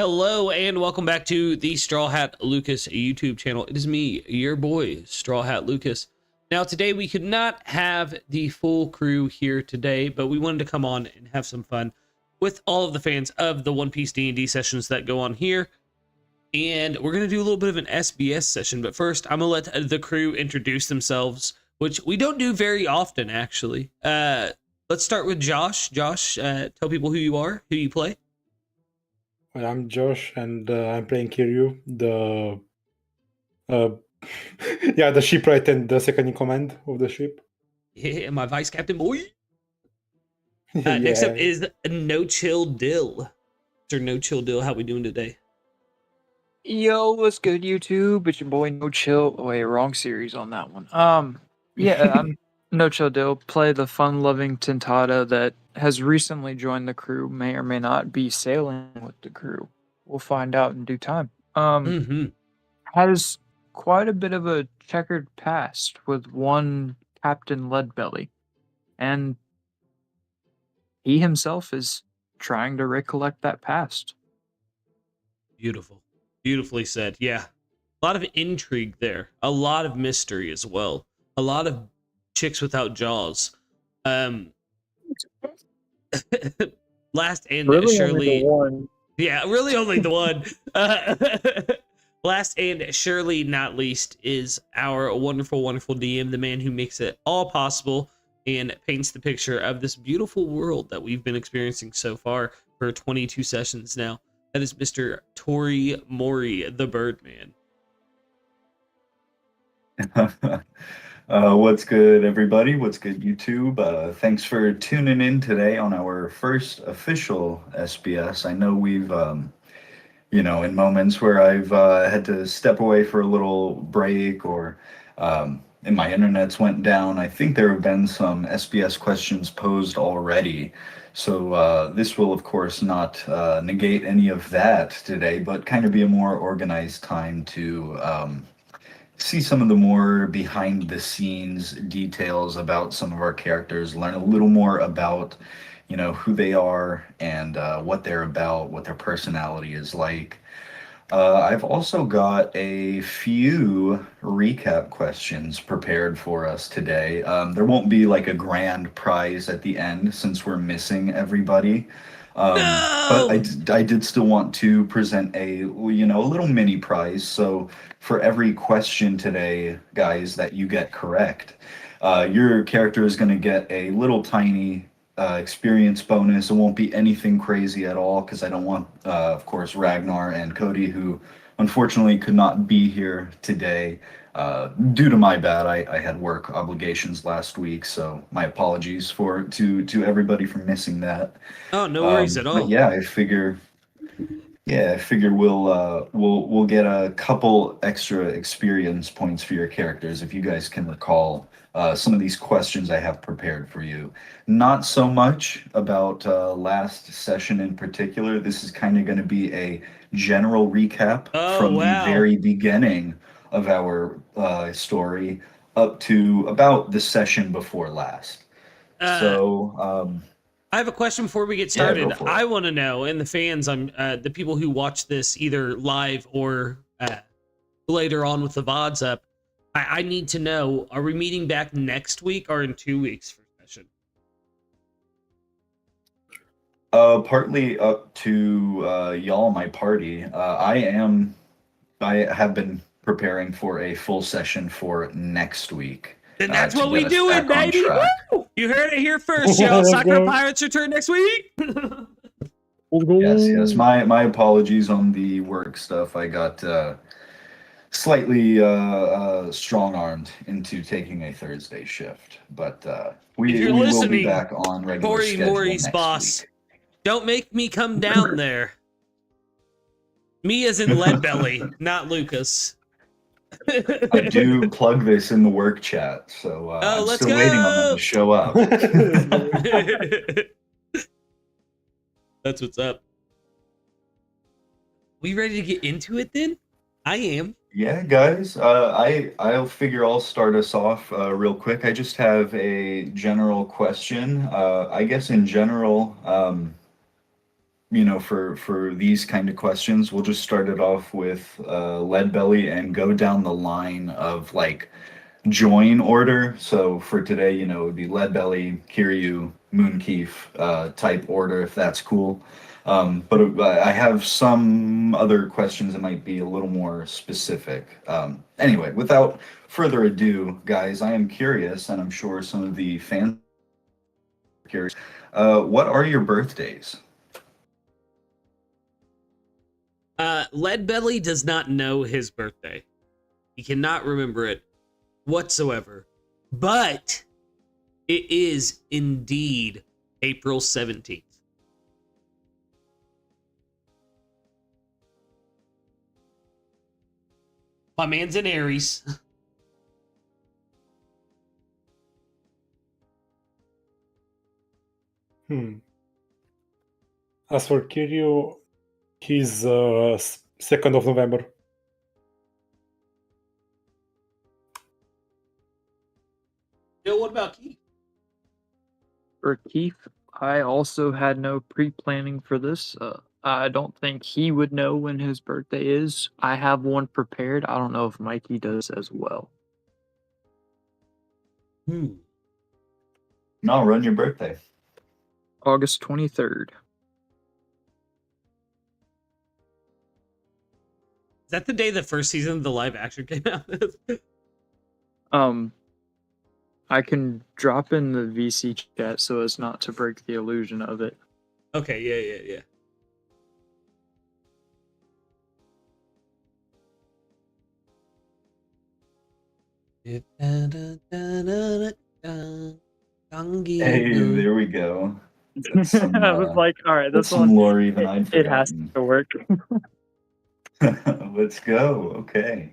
Hello and welcome back to the StrawHatLucas YouTube channel. It is me, your boy, StrawHatLucas. Now today we could not have the full crew here today, but we wanted to come on and have some fun with all of the fans of the One Piece D&D sessions that go on here. And we're going to do a little bit of an SBS session, but first I'm going to let the crew introduce themselves, which we don't do very often actually. Let's start with Josh. Josh, tell people who you are, who you play. Well, I'm Josh, and I'm playing Kiryu, the the shipwright and the second in command of the ship. Yeah, my vice captain boy. Yeah. Next up is NoChillDill. Mr. NoChillDill, how we doing today? Yo, what's good, YouTube? It's your boy No Chill. Oh, wait, wrong series on that one. Yeah, I'm No Chill Dill. Play the fun-loving Tintada that has recently joined the crew. May or may not be sailing with the crew. We'll find out in due time. Has quite a bit of a checkered past with one Captain Leadbelly, and he himself is trying to recollect that past. Beautiful. Beautifully said. Yeah. A lot of intrigue there. A lot of mystery as well. A lot of chicks without jaws. Last and Really surely... only the one. Yeah, really only the one. Last and surely not least is our wonderful, wonderful DM, the man who makes it all possible and paints the picture of this beautiful world that we've been experiencing so far for 22 sessions now. That is Mr. ToriMori, the Birdman. What's good, everybody? What's good, YouTube? Thanks for tuning in today on our first official SBS. I know we've, in moments where I've had to step away for a little break or and my internet's went down, I think there have been some SBS questions posed already. So this will, of course, not negate any of that today, but kind of be a more organized time to see some of the more behind the scenes details about some of our characters, learn a little more about, who they are and what they're about, what their personality is like. I've also got a few recap questions prepared for us today. There won't be like a grand prize at the end since we're missing everybody. But I did still want to present a little mini prize. So for every question today, guys, that you get correct, your character is going to get a little tiny experience bonus. It won't be anything crazy at all because I don't want, of course, Ragnar and Cody, who unfortunately could not be here today due to my bad. I had work obligations last week, so my apologies to everybody for missing that. Oh, no worries at all. But yeah, I figure we'll get a couple extra experience points for your characters if you guys can recall some of these questions I have prepared for you. Not so much about last session in particular. This is kind of going to be a general recap from the very beginning of our story up to about the session before last. I have a question before we get started. Yeah, I want to know, and the fans, the people who watch this either live or later on with the VODs up, I need to know, are we meeting back next week or in 2 weeks for session? Partly up to y'all, my party. I have been preparing for a full session for next week. Then that's what we do it, baby! Woo! You heard it here first, y'all. Sakura Pirates return next week! Yes. My apologies on the work stuff. I got slightly strong-armed into taking a Thursday shift, but we will be back on regular schedule ToriMori's next boss. week. Don't make me come down there. Me as in Leadbelly, not Lucas. I do plug this in the work chat, so I'm still waiting on them to show up. That's what's up. We ready to get into it then? I am. Yeah, guys. I'll figure I'll start us off real quick. I just have a general question. I guess in general, for these kind of questions, we'll just start it off with Leadbelly and go down the line of like join order. So for today, it would be Leadbelly, Kiryu, Kief type order, if that's cool. But I have some other questions that might be a little more specific. Anyway, without further ado, guys, I am curious, and I'm sure some of the fans are curious. What are your birthdays? Leadbelly does not know his birthday. He cannot remember it whatsoever. But it is indeed April 17th. My man's in Aries. As for Kiryu, he's 2nd of November. Bill, what about Keith? For Keith, I also had no pre-planning for this. I don't think he would know when his birthday is. I have one prepared. I don't know if Mikey does as well. No, run your birthday. August 23rd. Is that the day the first season of the live action came out? I can drop in the VC chat so as not to break the illusion of it. Okay, yeah. Hey, there we go. Some, I was like, all right, this some one, lore even I'd it has forgotten. to work. Let's go. Okay.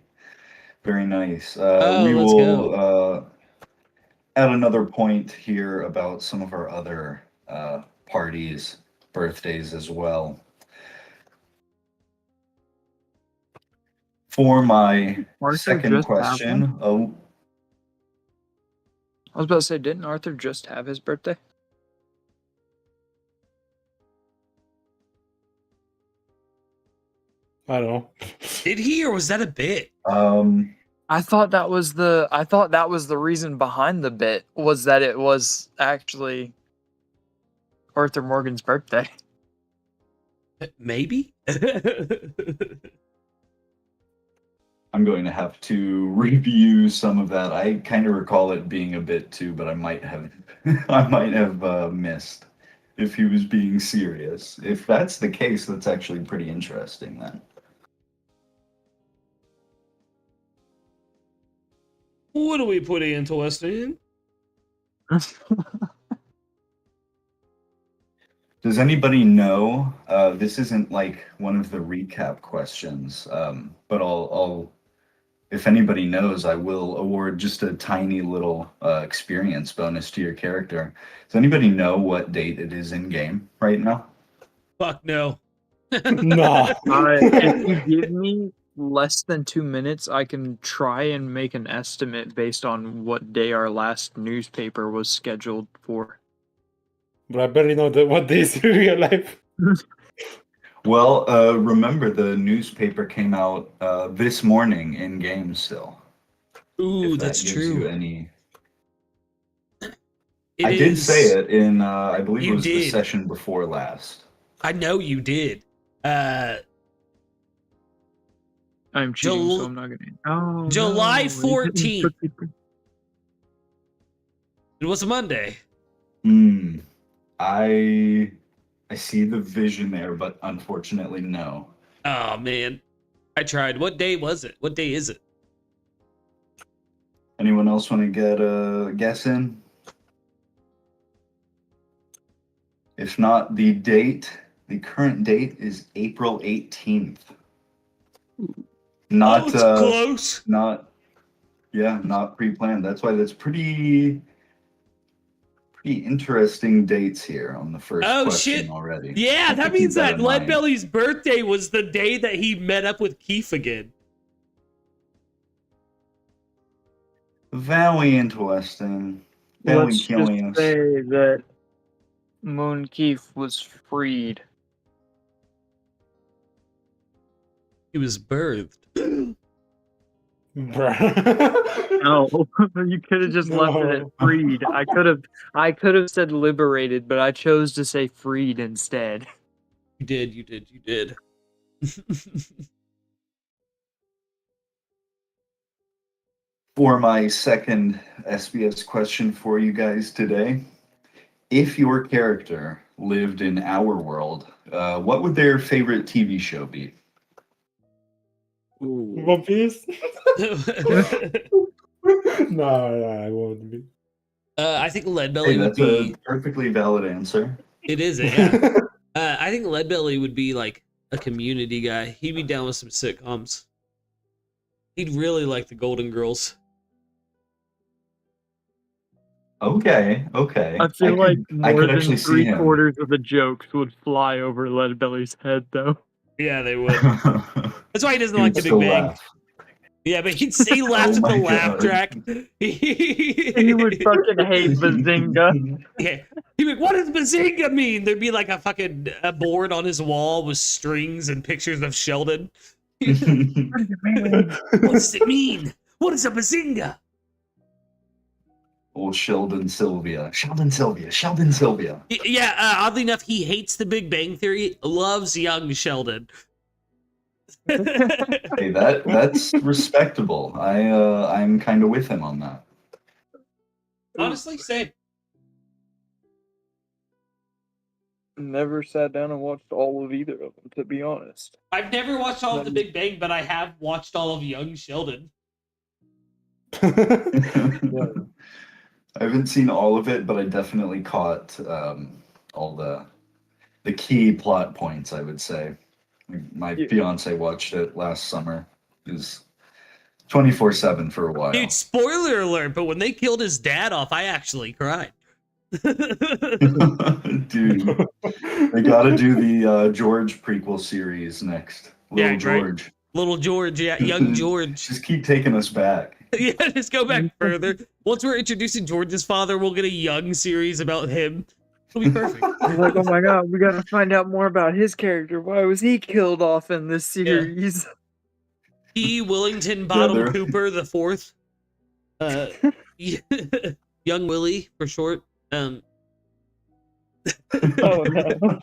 Very nice. Oh, We let's will add another point here about some of our other parties' birthdays as well. For my Arthur second just have question, I was about to say, didn't Arthur just have his birthday? I don't know. Did he, or was that a bit? I thought that was the reason behind the bit, was that it was actually Arthur Morgan's birthday. Maybe? I'm going to have to review some of that. I kind of recall it being a bit too, but I might have missed if he was being serious. If that's the case, that's actually pretty interesting then. What are we putting into Western? Does anybody know? This isn't like one of the recap questions, but I'll if anybody knows, I will award just a tiny little experience bonus to your character. Does anybody know what date it is in game right now? Fuck no. Nah. If you give me less than 2 minutes, I can try and make an estimate based on what day our last newspaper was scheduled for. But I barely know what day is in real life. Well, remember the newspaper came out this morning in game still. Ooh, If that that's gives true. you any... It I did is- say it in, I believe You it was the did. session before last. I know you did. I'm cheating, Jul- so I'm not gonna. Oh, July no. 14th. It was a Monday. I see the vision there, but unfortunately, no. Oh man, I tried. What day was it? What day is it? Anyone else want to get a guess in? If not, the current date is April 18th. Not, Oh, it's close. Not pre-planned. That's why that's pretty interesting dates here on the first Oh question shit! already. Yeah, that Keep means that in mind. Leadbelly's birthday was the day that he met up with Kief again. Very interesting. Very Let's curious. just say that Moon Keef was freed He was birthed. Bruh. No, you could have just left it at No. freed. I could have said liberated, but I chose to say freed instead. You did. For my second SBS question for you guys today, if your character lived in our world, what would their favorite TV show be? One Piece? No, I won't be. I think Leadbelly Hey, would that's be. a perfectly valid answer. It is it, yeah. I think Leadbelly would be like a community guy. He'd be down with some sitcoms. He'd really like the Golden Girls. Okay. I feel like I more could than actually see him. 3/4 of the jokes would fly over Leadbelly's head, though. Yeah, they would. That's why he doesn't He like would the Big still Bang. laugh. Yeah, but he laughs Oh at the my laugh God. track. He would fucking hate Bazinga. Yeah. He'd be like, what does Bazinga mean? There'd be like a fucking board on his wall with strings and pictures of Sheldon. What does it mean? What is a Bazinga? Oh, Sheldon Sylvia. Yeah, oddly enough, he hates the Big Bang Theory, loves young Sheldon. Hey, that's respectable. I'm kind of with him on that. Honestly, same. Never sat down and watched all of either of them, to be honest. I've never watched all of the Big Bang, but I have watched all of young Sheldon. I haven't seen all of it, but I definitely caught all the key plot points, I would say. My fiance watched it last summer. It was 24/7 for a while. Dude, spoiler alert, but when they killed his dad off, I actually cried. Dude, they gotta do the George prequel series next. Little Yeah, right. George. Little George, yeah, young George. Just keep taking us back. Yeah, just go back further. Once we're introducing George's father, we'll get a young series about him. It'll be perfect. He's like, oh my god, we gotta find out more about his character. Why was he killed off in this series? P. Willington Bottom they're- Cooper the fourth. Young Willie for short. Oh no.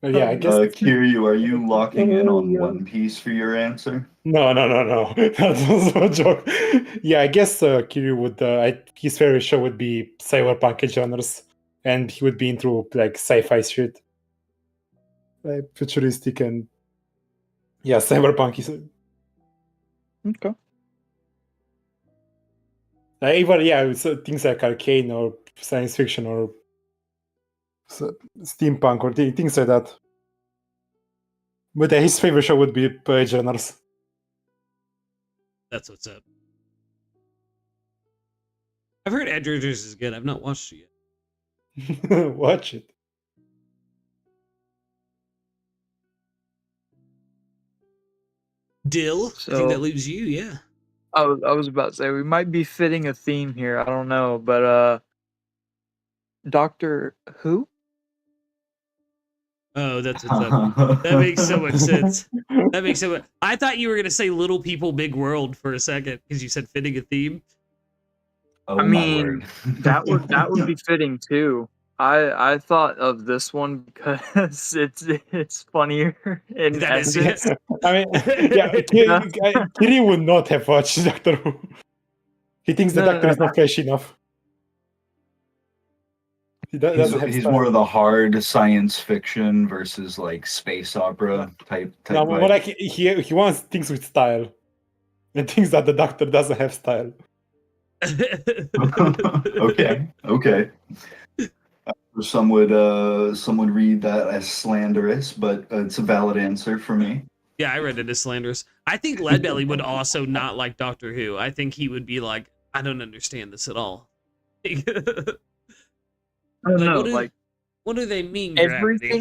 Yeah, I guess. Kiryu, are you locking in on One Piece for your answer? No. That was a joke. Yeah, I guess Kiryu would. His favorite show would be cyberpunk genres, and he would be into like sci-fi shit, like futuristic and yeah, cyberpunk is. Okay. Even it's, things like arcane or science fiction or steampunk or things like that. But his favorite show would be genres. That's what's up. I've heard Edgers is good. I've not watched it yet. Watch it. Dill, I think that leaves you, yeah. I was about to say we might be fitting a theme here. I don't know, but Doctor Who? Oh, that's what's up. That makes so much sense. That makes so much. I thought you were gonna say Little People, Big World for a second because you said fitting a theme. Oh, I my mean, word. that would be fitting too. I thought of this one because it's funnier in That is essence. it. I mean, yeah, Kiri would not have watched Doctor Who. He thinks the No, Doctor is not fresh enough. He doesn't have He's style. more of the hard science fiction versus like space opera type. No, more vibe. like he wants things with style, and things that the Doctor doesn't have style. Okay. Some would read that as slanderous, but it's a valid answer for me. Yeah, I read it as slanderous. I think Leadbelly would also not like Doctor Who. I think he would be like, I don't understand this at all. I don't know, what do they mean? Gravity?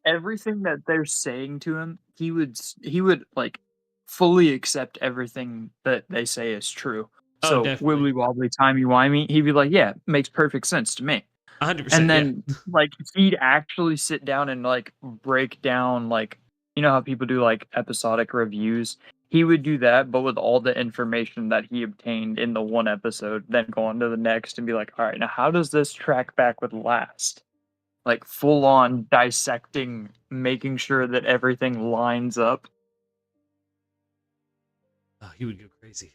everything that they're saying to him, he would like fully accept everything that they say is true. Oh, So definitely. wibbly wobbly, timey wimey, he'd be like, yeah, makes perfect sense to me. 100%. And then like he'd actually sit down and like break down, like, you know how people do like episodic reviews. He would do that, but with all the information that he obtained in the one episode, then go on to the next and be like, all right, now how does this track back with last? Like full on dissecting, making sure that everything lines up. Oh, he would go crazy.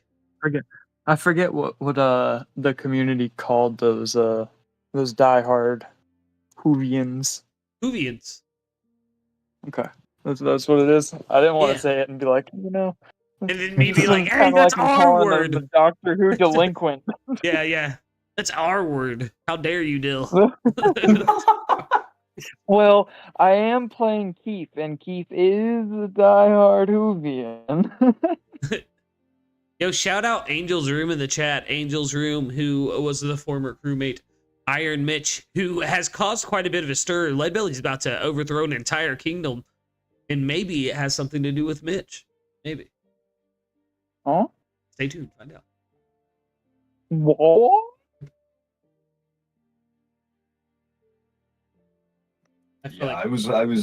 I forget what the community called those diehard Whovians. Hoovians. Okay, that's what it is. I didn't want Yeah. to say it and be like, you know. And then me be This like, is hey, kinda that's I'm our calling word. The Doctor Who delinquent. Yeah. That's our word. How dare you, Dill? Well, I am playing Kief, and Kief is a diehard Whovian. Yo, shout out Angel's Room in the chat. Angel's Room, who was the former crewmate, Iron Mitch, who has caused quite a bit of a stir. Leadbelly's about to overthrow an entire kingdom, and maybe it has something to do with Mitch. Maybe. Huh? Stay tuned. Find out. What? I feel Yeah, like I was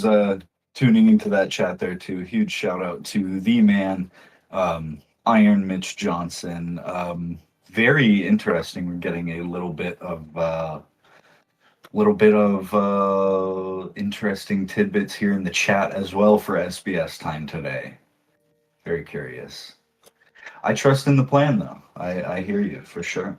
tuning into that chat there too. Huge shout out to the man, Iron Mitch Johnson. Very interesting. We're getting a little bit of interesting tidbits here in the chat as well for SBS time today. Very curious. I trust in the plan though. I hear you for sure.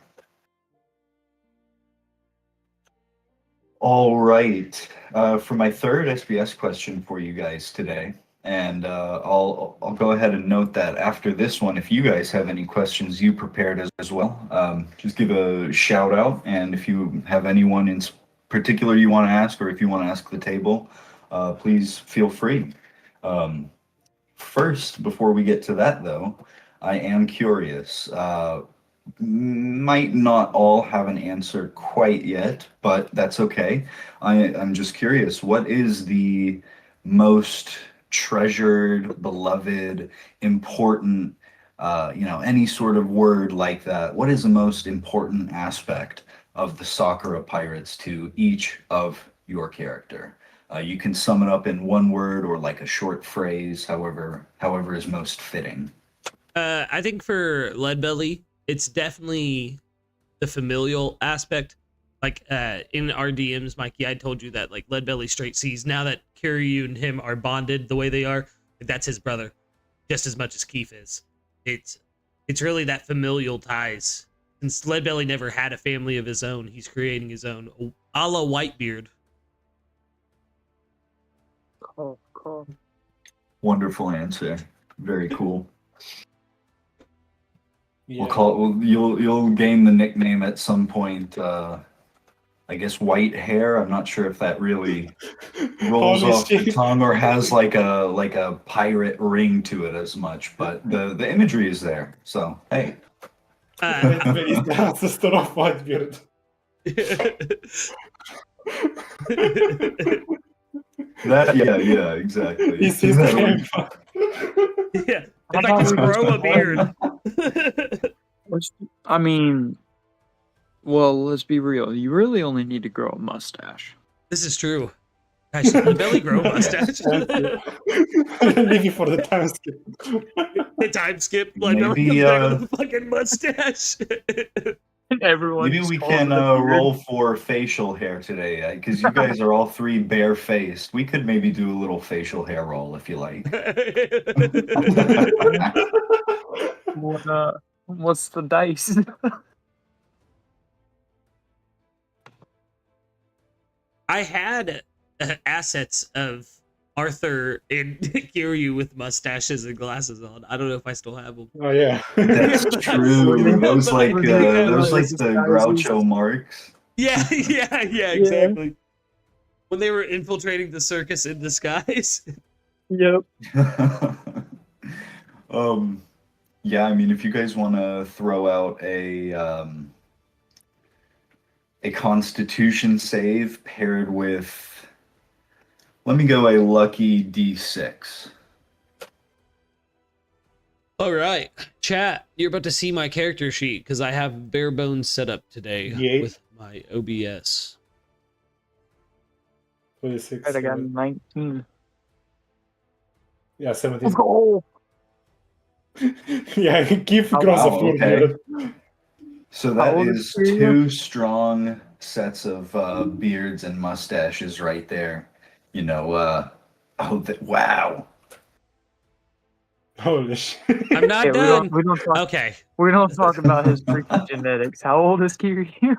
All right. For my third SBS question for you guys today, and I'll go ahead and note that after this one, if you guys have any questions you prepared as well, just give a shout out, and if you have anyone in particular you want to ask, or if you want to ask the table, please feel free. First, before we get to that though, I am curious. Might not all have an answer quite yet, but that's okay. I'm just curious, what is the most treasured, beloved, important, any sort of word like that? What is the most important aspect of the Sakura Pirates to each of your character? You can sum it up in one word or like a short phrase, however is most fitting. I think for Leadbelly, it's definitely the familial aspect. Like in our DMs, Mikey, I told you that like Leadbelly straight sees now that Kiryu and him are bonded the way they are, that's his brother, just as much as Kief is. It's really that familial ties. Since Leadbelly never had a family of his own, he's creating his own, a la Whitebeard. Cool. Wonderful answer. Very cool. Yeah. You'll gain the nickname at some point. I guess white hair. I'm not sure if that really rolls Holy off the shit. tongue or has like a pirate ring to it as much, but the imagery is there. So hey. Leadbelly is the ancestor of Whitebeard. Yeah, exactly. He's his grandpa. Yeah, if I just grow a beard. I mean, well, let's be real. You really only need to grow a mustache. This is true. Gosh, should Leadbelly grow a mustache? Leave it for the time skip. The time skip, Maybe, Leadbelly comes back with a fucking mustache. Everyone. Maybe we can roll for facial hair today, because you guys are all three bare-faced. We could maybe do a little facial hair roll if you like. What's the dice? I had assets of Arthur and Kiryu with mustaches and glasses on. I don't know if I still have them. Oh yeah. That's true. Those like the Groucho marks. Yeah, exactly. When they were infiltrating the circus in disguise. Yep. Yeah, I mean, if you guys want to throw out a Constitution save paired with, let me go a lucky D6. All right, chat. You're about to see my character sheet because I have bare bones set up today Yeah. with my OBS. 26. Right, I got 7. 19. Yeah, 17. Oh, Yeah, Kief Oh, grows a wow, full okay. beard. So How that old is is Kiryu? 2 strong sets of beards and mustaches right there. You know, wow. Holy shit. I'm not Hey, done. we don't talk. Okay. We don't talk about his freaking genetics. How old is Kiryu?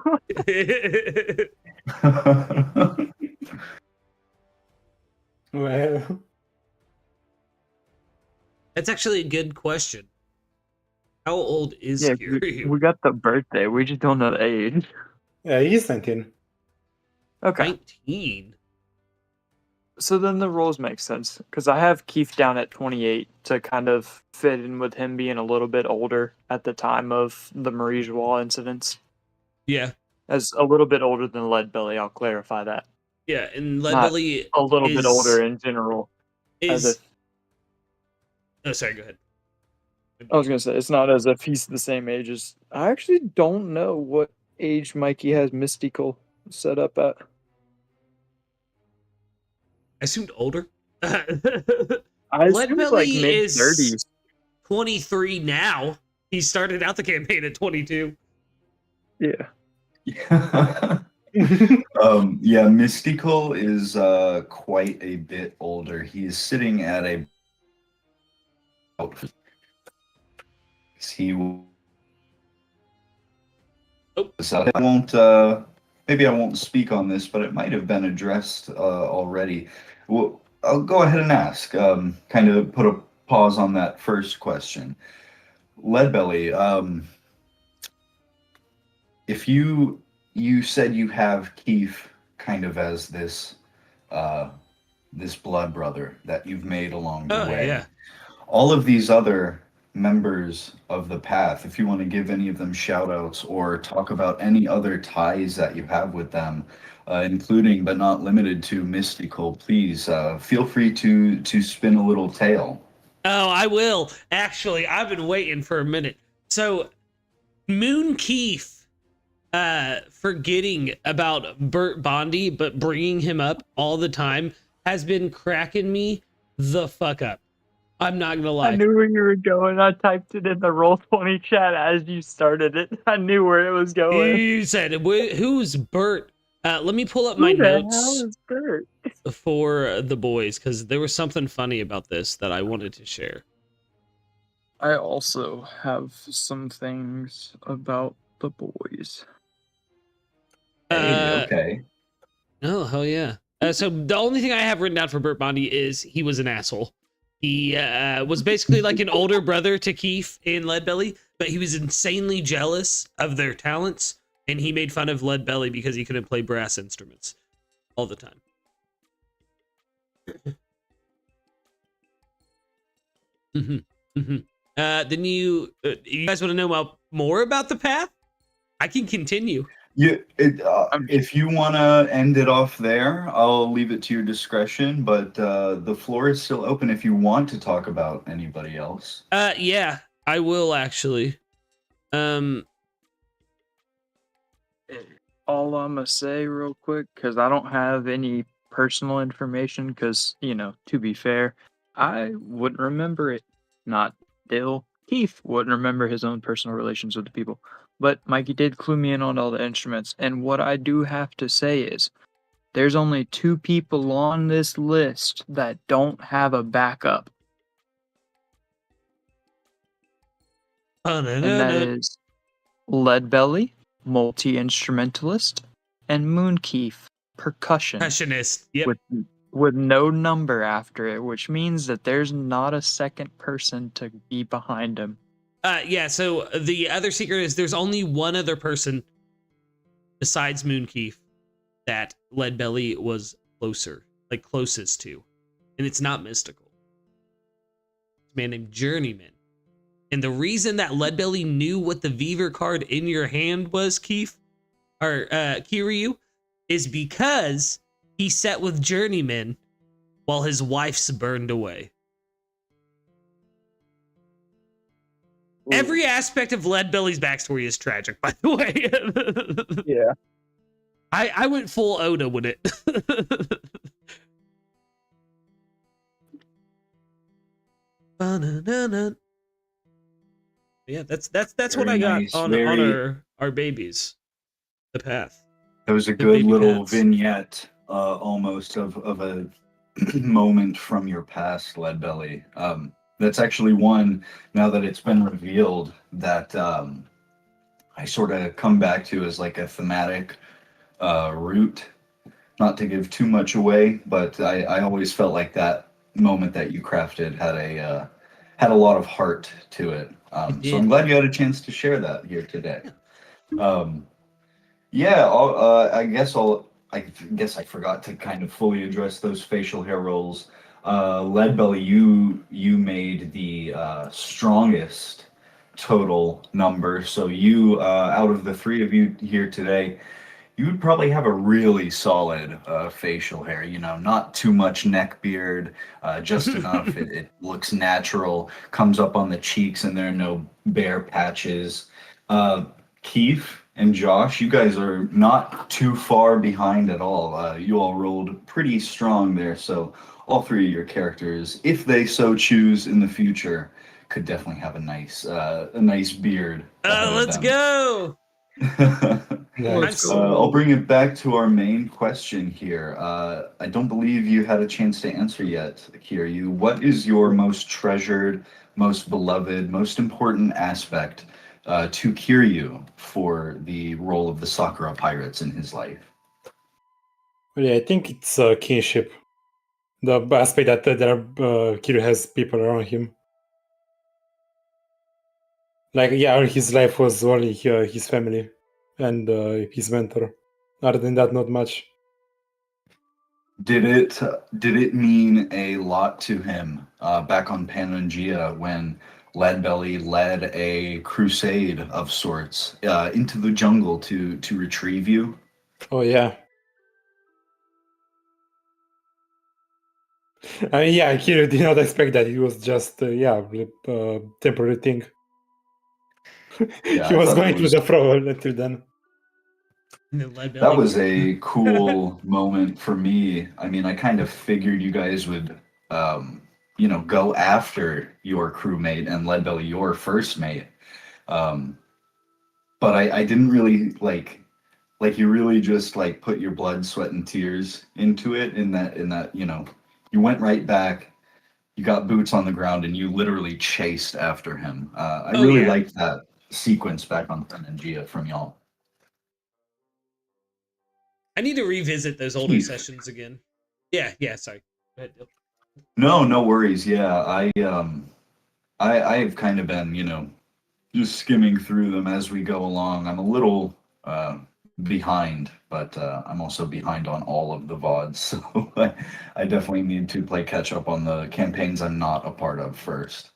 Well, That's actually a good question. How old is Yeah, Kiryu? we got the birthday. We just don't know the age. yeah, he's 19. Okay, 19. so then the roles make sense because I have Kief down at 28 to kind of fit in with him being a little bit older at the time of the Marie Joie incidents. Yeah. As a little bit older than Leadbelly, I'll clarify that. Yeah. And Not Leadbelly a little is, bit older in general. As is. if Oh, sorry. Go ahead. I was gonna say it's not as if he's the same age as. I actually don't know what age Mikey has Mystical set up at. I assumed older. I assume like Leadbelly mid is 30s. 23 now. He started out the campaign at 22. Yeah. Yeah, Mystical is quite a bit older. He's sitting at a. He. So I won't. Maybe I won't speak on this, but it might have been addressed already. Well, I'll go ahead and ask. Kind of put a pause on that first question. Leadbelly, if you said you have Kief kind of as this this blood brother that you've made along the way. Yeah. All of these other members of the path, if you want to give any of them shout outs or talk about any other ties that you have with them, including but not limited to Mystical, please feel free to spin a little tale. Oh, I will. Actually, I've been waiting for a minute. So, Moon Kief, forgetting about Bert Bondi, but bringing him up all the time, has been cracking me the fuck up. I'm not gonna lie. I knew where you were going. I typed it in the Roll20 chat as you started it. I knew where it was going. You said, who's Bert? Let me pull up my Who the notes hell is Bert? for the boys, because there was something funny about this that I wanted to share. I also have some things about the boys. Okay. Oh, hell yeah. So the only thing I have written down for Bert Bondi is he was an asshole. He was basically like an older brother to Kief in Leadbelly, but he was insanely jealous of their talents, and he made fun of Leadbelly because he couldn't play brass instruments all the time. Then you guys want to know more about the path? I can continue. Yeah, if you want to end it off there, I'll leave it to your discretion, but the floor is still open if you want to talk about anybody else. Yeah, I will actually. All I'm gonna say real quick, because I don't have any personal information, because, you know, to be fair, I wouldn't remember it. Not Dill. Kief wouldn't remember his own personal relations with the people. But Mikey did clue me in on all the instruments, and what I do have to say is, there's only 2 people on this list that don't have a backup. And that is Leadbelly, multi-instrumentalist, and Moonkeef, Percussionist. Yep. With no number after it, which means that there's not a second person to be behind him. Yeah, so the other secret is there's only one other person besides Moonkeef that Leadbelly was closest to. And it's not Mystical. It's a man named Journeyman. And the reason that Leadbelly knew what the Weaver card in your hand was, Kiryu, is because he sat with Journeyman while his wife's burned away. Every aspect of Leadbelly's backstory is tragic, by the way. Yeah. I went full Oda with it. Ba-na-na-na. Yeah, that's what Very I got nice. on Very. our babies. The path. That was a The good baby little paths. vignette, almost of a moment from your past, Leadbelly. That's actually one, now that it's been revealed, that I sort of come back to as like a thematic route. Not to give too much away, but I always felt like that moment that you crafted had a lot of heart to it. It So I'm did. glad you had a chance to share that here today. Um, Yeah, I guess I forgot to kind of fully address those facial hair rolls. Leadbelly, you made the strongest total number. So you, out of the three of you here today, you would probably have a really solid facial hair. You know, not too much neck beard, just enough. It looks natural, comes up on the cheeks, and there are no bare patches. Uh, Kief and Josh, you guys are not too far behind at all. You all rolled pretty strong there, so all three of your characters, if they so choose in the future, could definitely have a nice beard ahead of Let's them. go. Nice. I'll bring it back to our main question here. I don't believe you had a chance to answer yet, Kiryu. What is your most treasured, most beloved, most important aspect to Kiryu for the role of the Sakura pirates in his life? Well, yeah, I think it's kinship. The aspect that Kiryu has people around him. Like, yeah, his life was only his family and his mentor. Other than that, not much. Did it mean a lot to him back on Panangea when Leadbelly led a crusade of sorts into the jungle to retrieve you? Oh, yeah. I mean, yeah, Kiryu did not expect that. It was just, temporary thing. Yeah, He I was thought going to the pro until then. that was a cool moment for me. I mean, I kind of figured you guys would, go after your crewmate and Leadbelly, your first mate. Um, but I didn't really like you really just like put your blood, sweat, and tears into it. In that, you went right back. You got boots on the ground, and you literally chased after him. I Oh, really yeah. liked that sequence back on Panangea from y'all. I need to revisit those older Kief. sessions again. Yeah, sorry. Go ahead, Dill. No worries. Yeah, I've kind of been, just skimming through them as we go along. I'm a little behind, but I'm also behind on all of the VODs, so I definitely need to play catch up on the campaigns I'm not a part of first.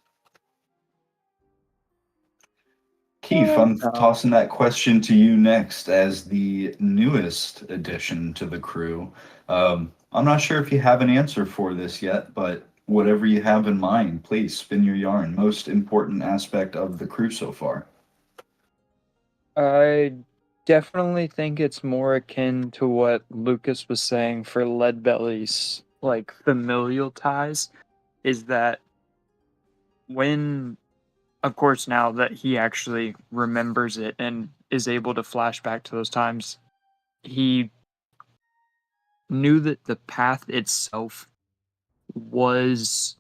Kief, I'm tossing that question to you next as the newest addition to the crew. I'm not sure if you have an answer for this yet, but whatever you have in mind, please spin your yarn. Most important aspect of the crew so far. I definitely think it's more akin to what Lucas was saying for Leadbelly's like familial ties, is that when, of course, now that he actually remembers it and is able to flash back to those times, he knew that the path itself was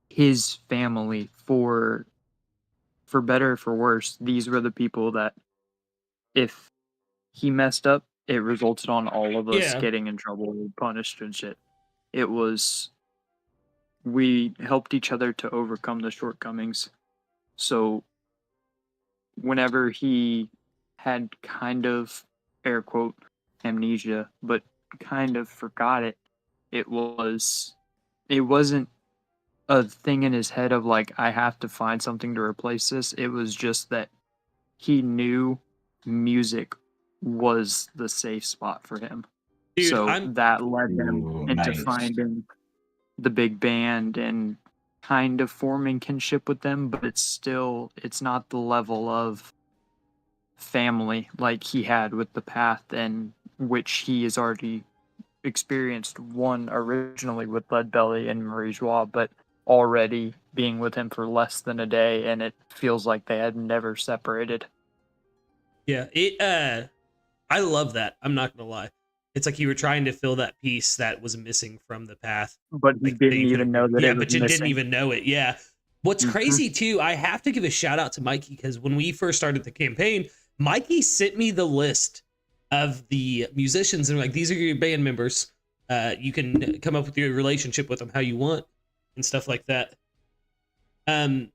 his family for better or for worse. These were the people that if he messed up, it resulted on all of us Yeah. getting in trouble, punished and shit. It was, we helped each other to overcome the shortcomings. So whenever he had kind of, air quote, amnesia, but kind of forgot it, it wasn't a thing in his head of like, I have to find something to replace this. It was just that he knew music was the safe spot for him. Dude, So that led him Ooh, into nice. finding the big band and kind of forming kinship with them, but it's not the level of family like he had with the path, and which he has already experienced one originally with Leadbelly and Marie Joie, but already being with him for less than a day, and it feels like they had never separated. Yeah, I love that. I'm not gonna lie. It's like you were trying to fill that piece that was missing from the path. But he Like, that didn't you even could've- know that yeah, it was but you didn't missing. even know it. Yeah. What's Mhm. crazy too, I have to give a shout out to Mikey, because when we first started the campaign, Mikey sent me the list of the musicians and like, these are your band members. You can come up with your relationship with them how you want and stuff like that. I've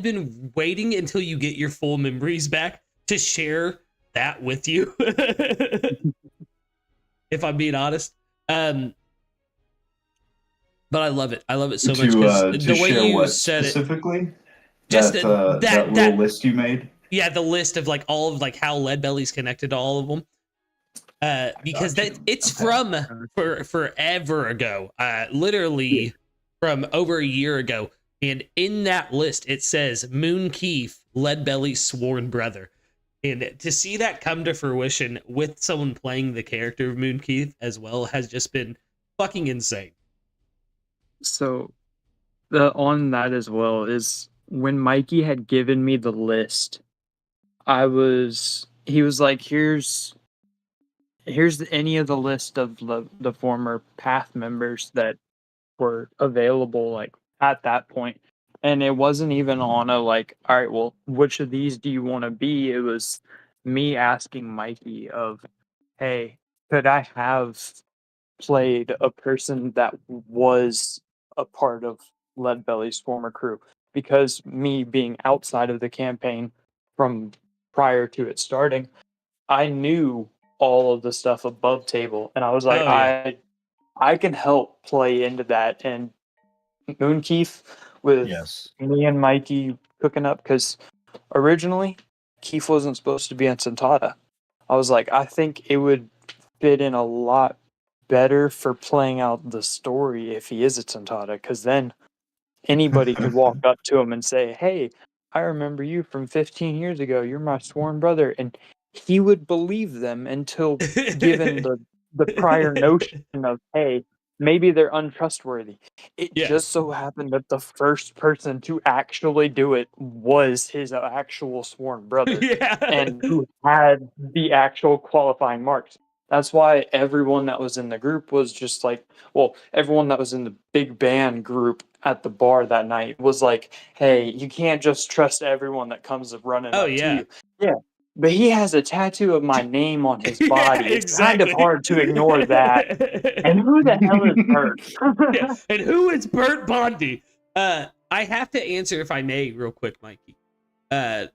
been waiting until you get your full memories back to share that with you. If I'm being honest. But I love it. I love it so much because the way share you what said it, specifically? just that little list you made. yeah, the list of like all of like how Leadbelly's connected to all of them. Because Got you. it's Okay. from forever ago, literally from over a year ago. And in that list, it says Moon Kief, Leadbelly's sworn brother. And to see that come to fruition with someone playing the character of Moon Kief as well has just been fucking insane. So, on that as well is when Mikey had given me the list, he was like, here's any of the list of the former path members that were available like at that point. And it wasn't even on a like, all right, well, which of these do you want to be? It was me asking Mikey of, hey, could I have played a person that was a part of Leadbelly's former crew? Because me being outside of the campaign from prior to it starting, I knew all of the stuff above table, and I was like, Oh, yeah. I can help play into that. And Moonkeef with Yes. me and Mikey cooking up, because originally Kief wasn't supposed to be on Santata. I was like, I think it would fit in a lot better for playing out the story if he is a Santata, because then anybody could walk up to him and say, hey, I remember you from 15 years ago. You're my sworn brother. And he would believe them until given the prior notion of, hey, maybe they're untrustworthy. It Yeah. just so happened that the first person to actually do it was his actual sworn brother, Yeah. and who had the actual qualifying marks. That's why everyone that was in the group was just like, well, everyone that was in the big band group at the bar that night was like, hey, you can't just trust everyone that comes running Oh, up to yeah. you. Yeah. But he has a tattoo of my name on his body. Yeah, It's kind of exactly. hard to ignore that. And who the hell is Bert? Yeah. And who is Bert Bondi? I have to answer, if I may, real quick, Mikey. A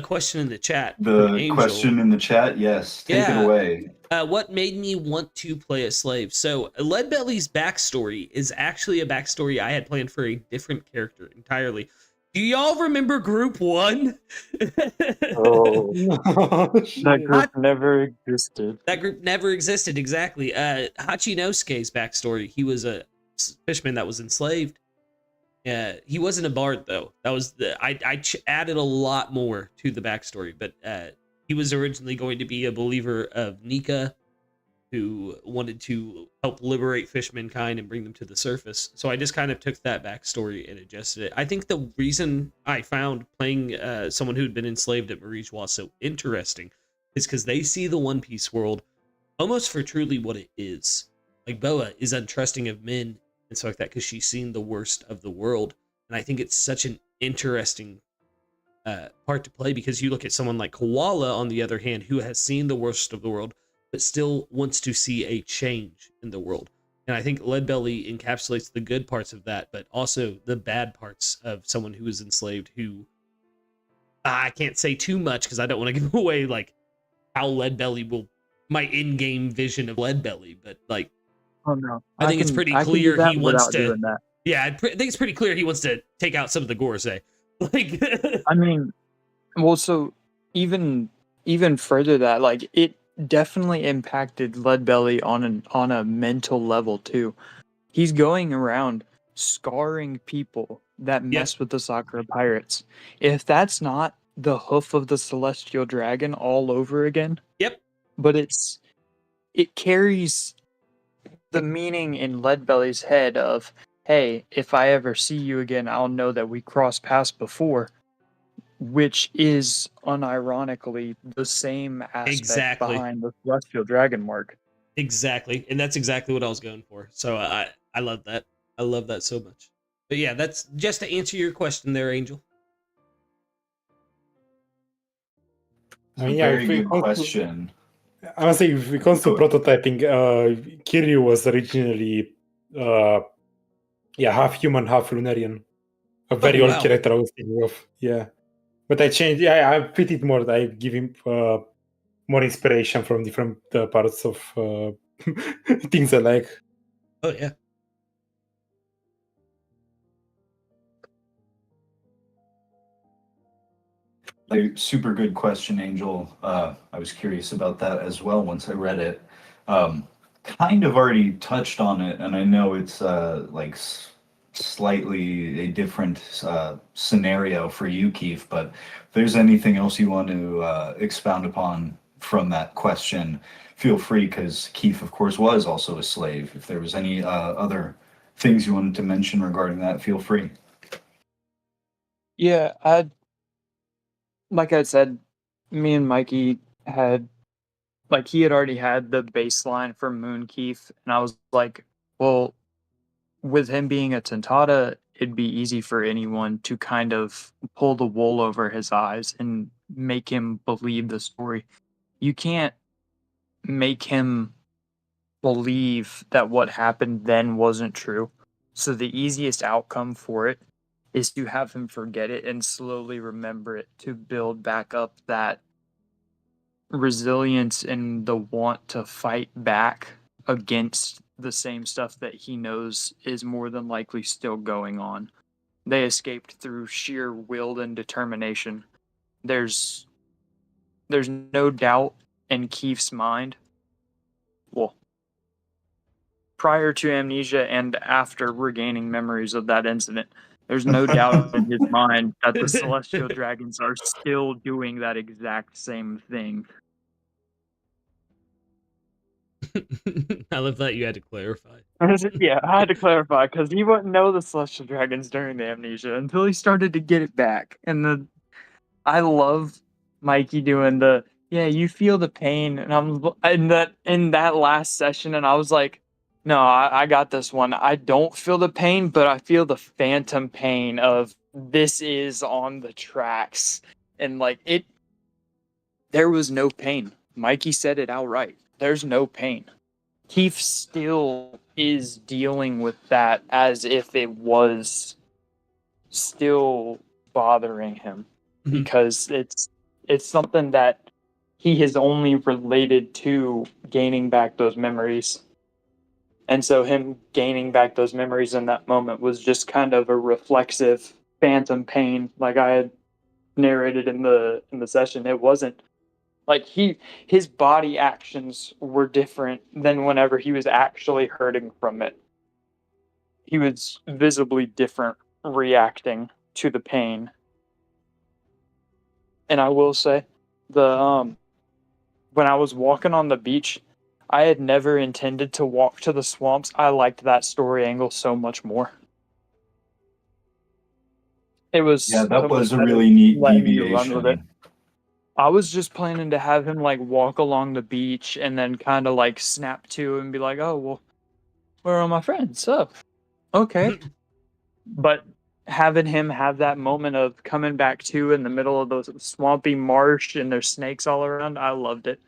question in the chat. from The Angel. question in the chat, yes. Take Yeah. it away. What made me want to play a slave? So Leadbelly's backstory is actually a backstory I had planned for a different character entirely. Do y'all remember Group 1? Oh, that Shit. group never existed. That group never existed, exactly. Hachinosuke's backstory, he was a fisherman that was enslaved. He wasn't a bard, though. That was I added a lot more to the backstory, but he was originally going to be a believer of Nika, who wanted to help liberate fishmankind and bring them to the surface. So I just kind of took that backstory and adjusted it. I think the reason I found playing someone who'd been enslaved at Marijois so interesting is because they see the One Piece world almost for truly what it is. Like, Boa is untrusting of men and stuff like that because she's seen the worst of the world. And I think it's such an interesting part to play, because you look at someone like Koala, on the other hand, who has seen the worst of the world, but still wants to see a change in the world. And I think Leadbelly encapsulates the good parts of that, but also the bad parts of someone who is enslaved, who I can't say too much because I don't want to give away like how Leadbelly will, my in-game vision of Leadbelly, but like, Oh no! I think it's pretty I can do clear that he wants without to. doing that. Yeah, I think it's pretty clear he wants to take out some of the Gorosei. Like, I mean, well, so even further that, like, it definitely impacted Leadbelly on a mental level too. He's going around scarring people that mess with the Sakura pirates. If that's not the hoof of the celestial dragon all over again, Yep. but it carries the meaning in Leadbelly's head of, hey, if I ever see you again, I'll know that we crossed paths before, which is unironically the same aspect Exactly. behind the Celestial Dragon mark. Exactly. And that's exactly what I was going for. So I love that. I love that so much. But yeah, that's just to answer your question there, Angel. It's a Yeah, very if we good come to, question. I would say if it comes to prototyping, Kiryu was originally, half human, half Lunarian. A very old wow. character I was thinking of. Yeah, but I changed. Yeah, I fit it more. I give him more inspiration from different parts of things I like. Oh yeah. A super good question, Angel. I was curious about that as well once I read it. Kind of already touched on it, and I know it's like slightly a different scenario for you, Kief, but if there's anything else you want to expound upon from that question, feel free, because Kief, of course, was also a slave. If there was any other things you wanted to mention regarding that, feel free. Yeah, like I said, me and Mikey had, like, he had already had the baseline for Moon Keith, and I was like, well, with him being a Tentata, it'd be easy for anyone to kind of pull the wool over his eyes and make him believe the story. You can't make him believe that what happened then wasn't true. So the easiest outcome for it is to have him forget it and slowly remember it to build back up that resilience and the want to fight back against the same stuff that he knows is more than likely still going on. They escaped through sheer will and determination. There's no doubt in Kief's mind. Well, prior to amnesia and after regaining memories of that incident, there's no doubt in his mind that the celestial dragons are still doing that exact same thing. I love that you had to clarify. Yeah, I had to clarify because he wouldn't know the celestial dragons during the amnesia until he started to get it back. And I love Mikey doing the, yeah, you feel the pain, and I'm in that last session, and I was like, no, I got this one. I don't feel the pain, but I feel the phantom pain of this is on the tracks, and like it. There was no pain. Mikey said it outright. There's no pain. Keith still is dealing with that as if it was still bothering him, because it's something that he has only related to gaining back those memories. And so him gaining back those memories in that moment was just kind of a reflexive phantom pain, like I had narrated in the session. It wasn't like his body actions were different than whenever he was actually hurting from it. He was visibly different reacting to the pain. And I will say, when I was walking on the beach, I had never intended to walk to the swamps. I liked that story angle so much more. It was That was a really neat deviation. I was just planning to have him like walk along the beach and then kind of like snap to and be like, "Oh, well, where are my friends?" Oh, okay. But having him have that moment of coming back to in the middle of those swampy marsh and there's snakes all around, I loved it.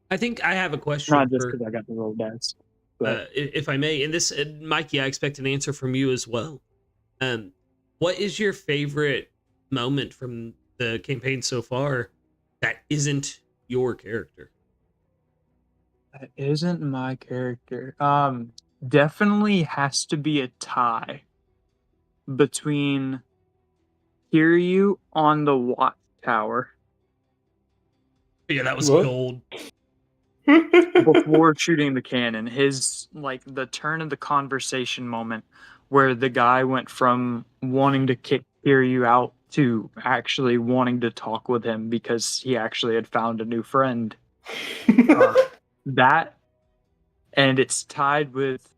I think I have a question. Not just because I got the roll dice. If I may, and this, Mikey, I expect an answer from you as well. What is your favorite moment from the campaign so far that isn't your character? That isn't my character. Definitely has to be a tie between Kiryu on the watchtower. Yeah, that was What? gold. Before shooting the cannon, his like the turn of the conversation moment where the guy went from wanting to kick Kiryu out to actually wanting to talk with him because he actually had found a new friend. That, and it's tied with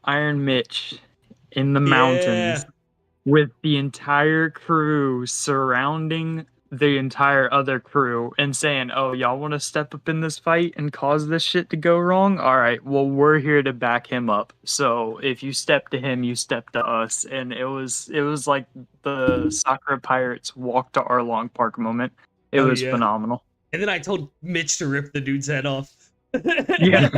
Iron Mitch in the mountains with the entire crew surrounding the entire other crew and saying, "Oh, y'all want to step up in this fight and cause this shit to go wrong? All right, well, we're here to back him up. So if you step to him, you step to us." And it was like the Sakura Pirates walk to Arlong Park moment. It was phenomenal. And then I told Mitch to rip the dude's head off. Yeah.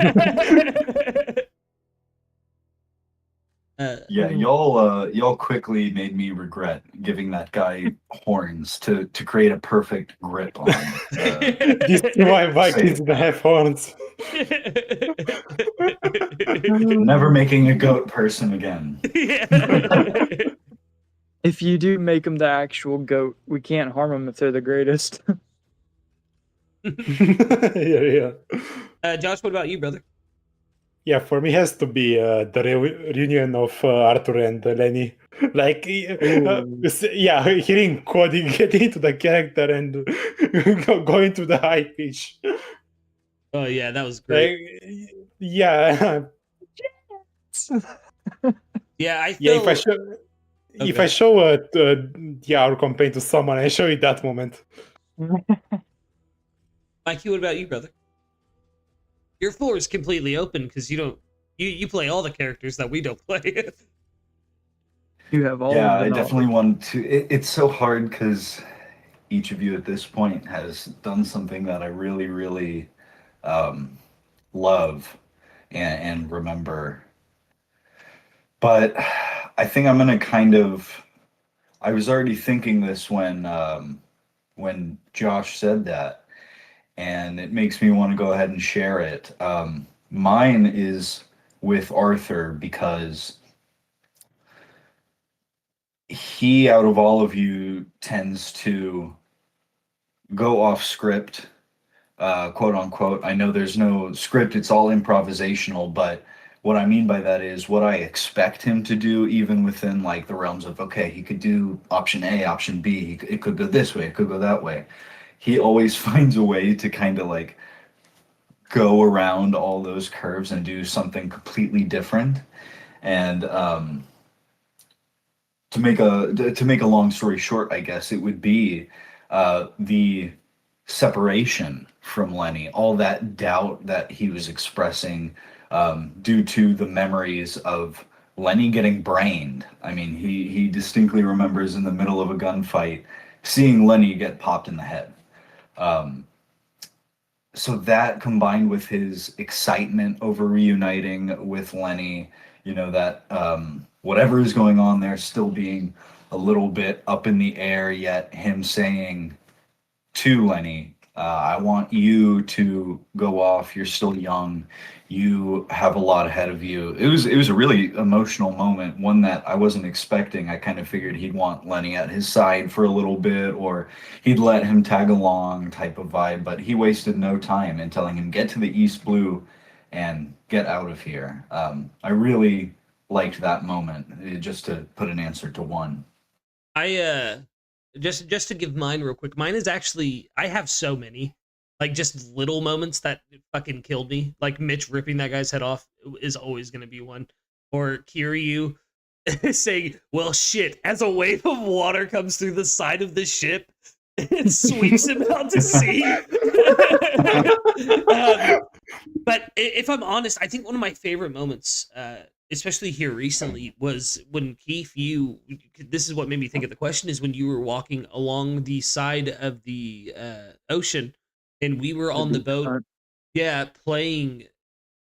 Y'all quickly made me regret giving that guy horns to create a perfect grip on. This is why Vikings don't have horns. Never making a goat person again. If you do make them the actual goat, we can't harm them if they're the greatest. Yeah. Josh, what about you, brother? Yeah, for me, it has to be the reunion of Arthur and Lenny. Like, hearing Cody get into the character and going to the high pitch. Oh yeah, that was great. Like, yeah. Yeah, I feel... if I show our campaign to someone, I show it that moment. Mikey, what about you, brother? Your floor is completely open because you play all the characters that we don't play. You have all. Yeah, I definitely want to. It's so hard because each of you at this point has done something that I really, really love and remember. But I think I'm gonna kind of. I was already thinking this when Josh said that. And it makes me want to go ahead and share it. Mine is with Arthur because he, out of all of you, tends to go off script, quote unquote. I know there's no script, it's all improvisational, but what I mean by that is what I expect him to do, even within like the realms of, okay, he could do option A, option B, it could go this way, it could go that way. He always finds a way to kind of like go around all those curves and do something completely different. And to make a long story short, I guess it would be the separation from Lenny, all that doubt that he was expressing due to the memories of Lenny getting brained. I mean, he distinctly remembers in the middle of a gunfight seeing Lenny get popped in the head. So that combined with his excitement over reuniting with Lenny, you know, that whatever is going on there still being a little bit up in the air, yet him saying to Lenny, I want you to go off, you're still young, you have a lot ahead of you. It was a really emotional moment, one that I wasn't expecting. I kind of figured he'd want Lenny at his side for a little bit, or he'd let him tag along type of vibe, but he wasted no time in telling him, get to the East Blue and get out of here. I really liked that moment, just to put an answer to one. Just to give mine real quick, mine is actually, I have so many, like just little moments that fucking killed me. Like Mitch ripping that guy's head off is always going to be one. Or Kiryu saying, well shit, as a wave of water comes through the side of the ship and sweeps him out to sea. But if I'm honest, I think one of my favorite moments, especially here recently, was when Kief, this is what made me think of the question, is when you were walking along the side of the ocean and we were on the boat, playing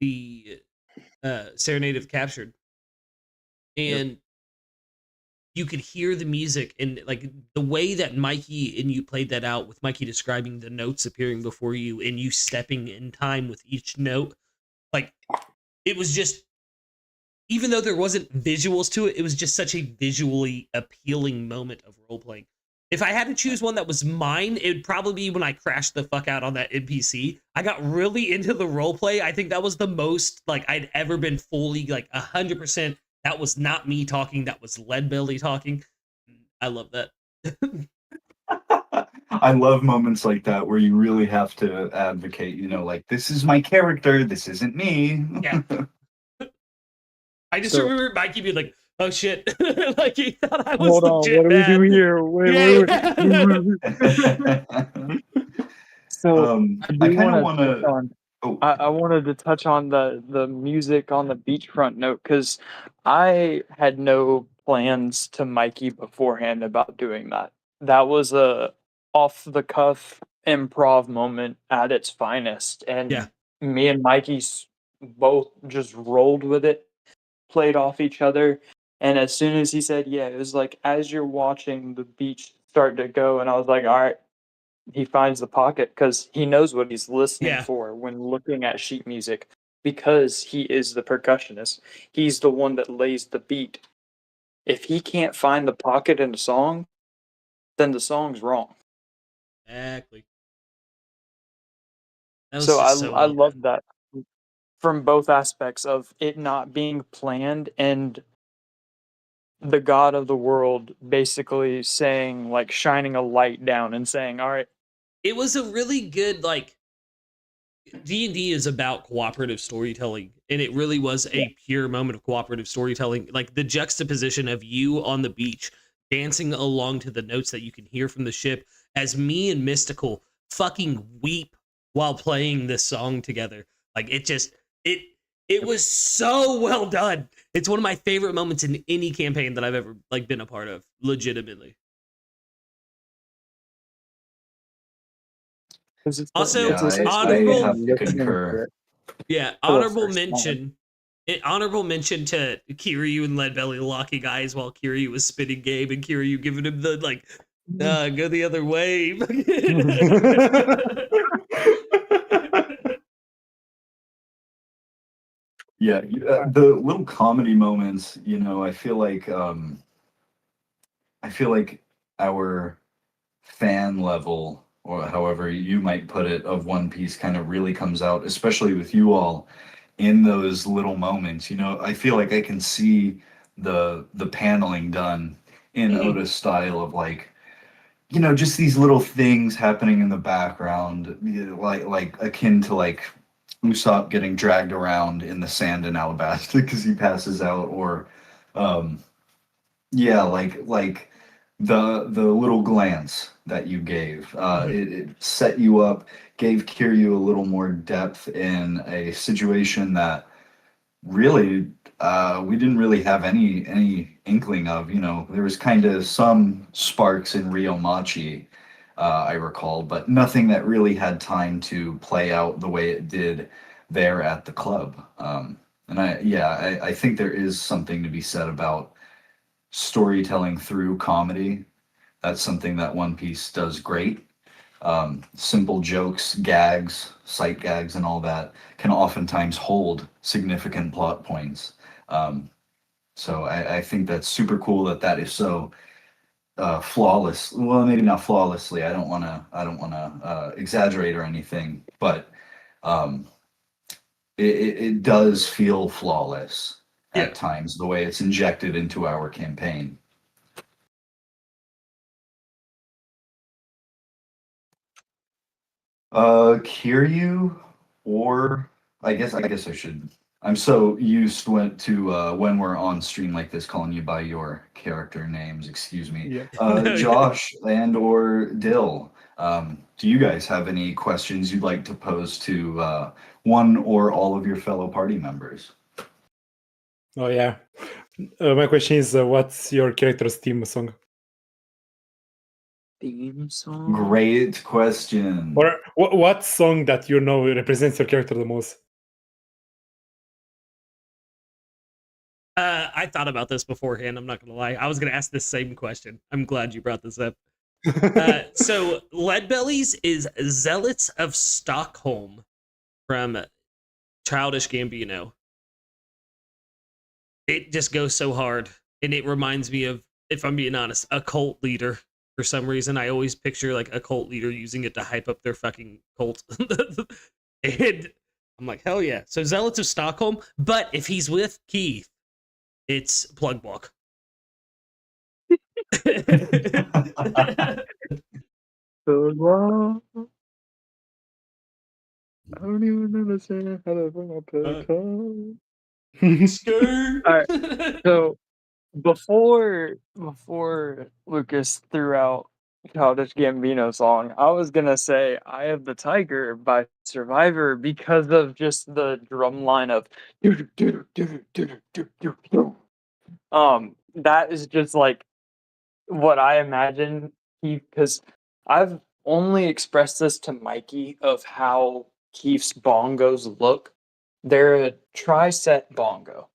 the Serenade of Captured. And you could hear the music and like the way that Mikey and you played that out, with Mikey describing the notes appearing before you and you stepping in time with each note. Like, it was just, even though there wasn't visuals to it, it was just such a visually appealing moment of role-playing. If I had to choose one that was mine, it would probably be when I crashed the fuck out on that NPC. I got really into the roleplay. I think that was the most, like, I'd ever been fully, like, 100%. That was not me talking. That was Leadbelly talking. I love that. I love moments like that where you really have to advocate, you know, like, this is my character, this isn't me. Yeah. I just remember Mikey being like, oh shit. Like he thought I was Hold on, legit what do we mad. do here? Wait. So I I do kind of want want to touch to. on. Oh, I wanted to touch on the music on the beachfront note because I had no plans to Mikey beforehand about doing that. That was a off the cuff improv moment at its finest, Yeah. and me and both just rolled with it, played off each other, and as soon as he said, "Yeah," it was like as you're watching the beach start to go, and I was like, "All right." He finds the pocket because he knows what he's listening Yeah. for when looking at sheet music because he is the percussionist. He's the one that lays the beat. If he can't find the pocket in a song, then the song's wrong. Exactly. That was So I just so well love done. that from both aspects of it not being planned and the god of the world basically saying, like, shining a light down and saying, all right. It was a really good, like, D&D is about cooperative storytelling, and it really was a pure moment of cooperative storytelling. Like the juxtaposition of you on the beach dancing along to the notes that you can hear from the ship as me and Mystical fucking weep while playing this song together. Like it was so well done. It's one of my favorite moments in any campaign that I've ever like been a part of, legitimately. Also, It's I essentially have to listening to concur. it yeah, for the honorable first time. mention. Honorable mention to Kiryu and Leadbelly locking eyes while Kiryu was spinning game and Kiryu giving him the like, go the other way. Yeah, the little comedy moments, I feel like our fan level, or however you might put it, of One Piece kind of really comes out, especially with you all in those little moments. I feel like I can see the paneling done in Oda's style of like, just these little things happening in the background, like akin to like Usopp getting dragged around in the sand in Alabasta because he passes out, or um, yeah, like the little glance that you gave, it set you up, gave Kiryu a little more depth in a situation that really we didn't really have any inkling of. There was kind of some sparks in Rio Machi, I recall, but nothing that really had time to play out the way it did there at the club. And I think there is something to be said about storytelling through comedy. That's something that One Piece does great. Simple jokes, gags, sight gags, and all that can oftentimes hold significant plot points. So I think that's super cool that is so flawless. Well, maybe not flawlessly. I don't wanna exaggerate or anything, but um, it does feel flawless Yeah. at times the way it's injected into our campaign. Kiryu, or I guess I should. I'm so used when we're on stream like this, calling you by your character names. Excuse me. Yeah. Josh and or Dill. Do you guys have any questions you'd like to pose to one or all of your fellow party members? Oh yeah. My question is, what's your character's theme song? Theme song. Great question. Or what song that you know represents your character the most? I thought about this beforehand. I'm not gonna lie. I was gonna ask this same question. I'm glad you brought this up. So Leadbelly's is Zealots of Stockholm from Childish Gambino. It just goes so hard, and it reminds me of, if I'm being honest, a cult leader. For some reason, I always picture like a cult leader using it to hype up their fucking cult. And I'm like, hell yeah. So Zealots of Stockholm, but if he's with Kief, it's Plug Walk. I don't even understand how to bring my Skirt. All right. So Before Lucas threw out Childish Gambino song, I was gonna say "Eye of the Tiger" by Survivor because of just the drum line of that is just like what I imagine because I've only expressed this to Mikey of how Kief's bongos look. They're a tri-set bongo,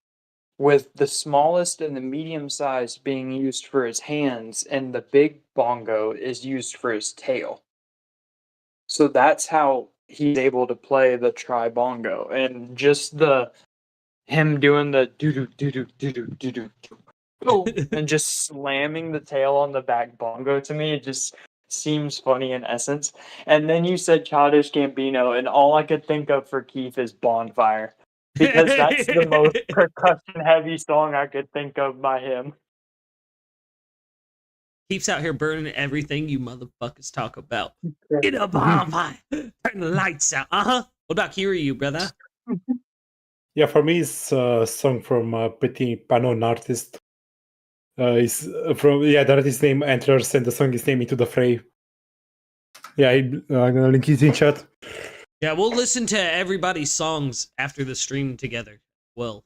with the smallest and the medium size being used for his hands, and the big bongo is used for his tail. So that's how he's able to play the tri bongo, and just the him doing the doo doo doo doo doo doo doo doo and just slamming the tail on the back bongo, to me it just seems funny in essence. And then you said Childish Gambino, and all I could think of for Kief is Bonfire, because that's the most percussion heavy song I could think of by him. Keeps out here burning everything you motherfuckers talk about. Get a bonfire. Turn the lights out. What about Kiryu, brother? Yeah, for me, it's a song from a pretty unknown artist. It's from the artist's name Antlers, and the song is named Into the Fray. Yeah, I'm gonna link it in chat. Yeah, we'll listen to everybody's songs after the stream together. Well,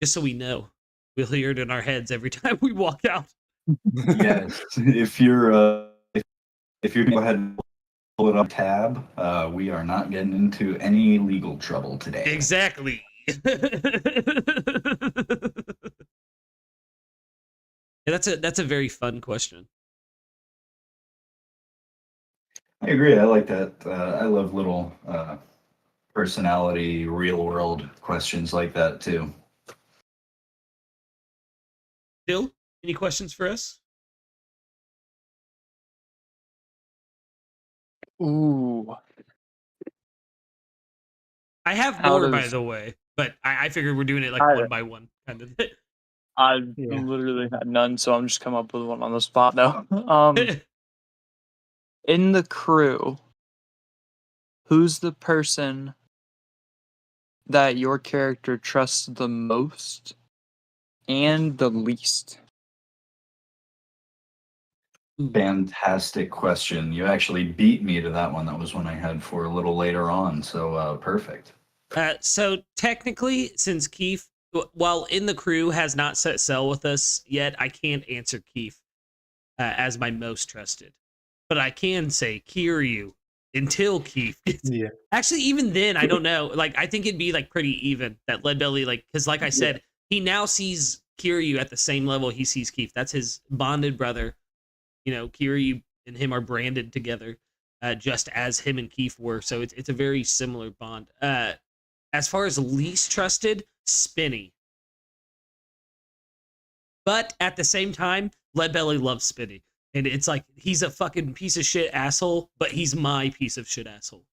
just so we know, we'll hear it in our heads every time we walk out. Yes, if you're go ahead and pull it up tab, we are not getting into any legal trouble today. Exactly. Yeah, that's a very fun question. I agree. I like that. I love little personality, real world questions like that too. Dill, any questions for us? Ooh. I have more, by the way, but I figured we're doing it like one by one, kind of. I literally had none, so I'm just coming up with one on the spot now. In the crew, who's the person that your character trusts the most and the least? Fantastic question. You actually beat me to that one. That was one I had for a little later on, so perfect. So technically, since Kief, while in the crew, has not set sail with us yet, I can't answer Kief as my most trusted. But I can say Kiryu until Kief gets... Yeah. Actually, even then, I don't know. Like, I think it'd be like pretty even that Leadbelly, like, because like I said, he now sees Kiryu at the same level he sees Kief. That's his bonded brother. You know, Kiryu and him are branded together, just as him and Kief were. So it's a very similar bond. As far as least trusted, Spinny. But at the same time, Leadbelly loves Spinny. And it's like, he's a fucking piece of shit asshole, but he's my piece of shit asshole.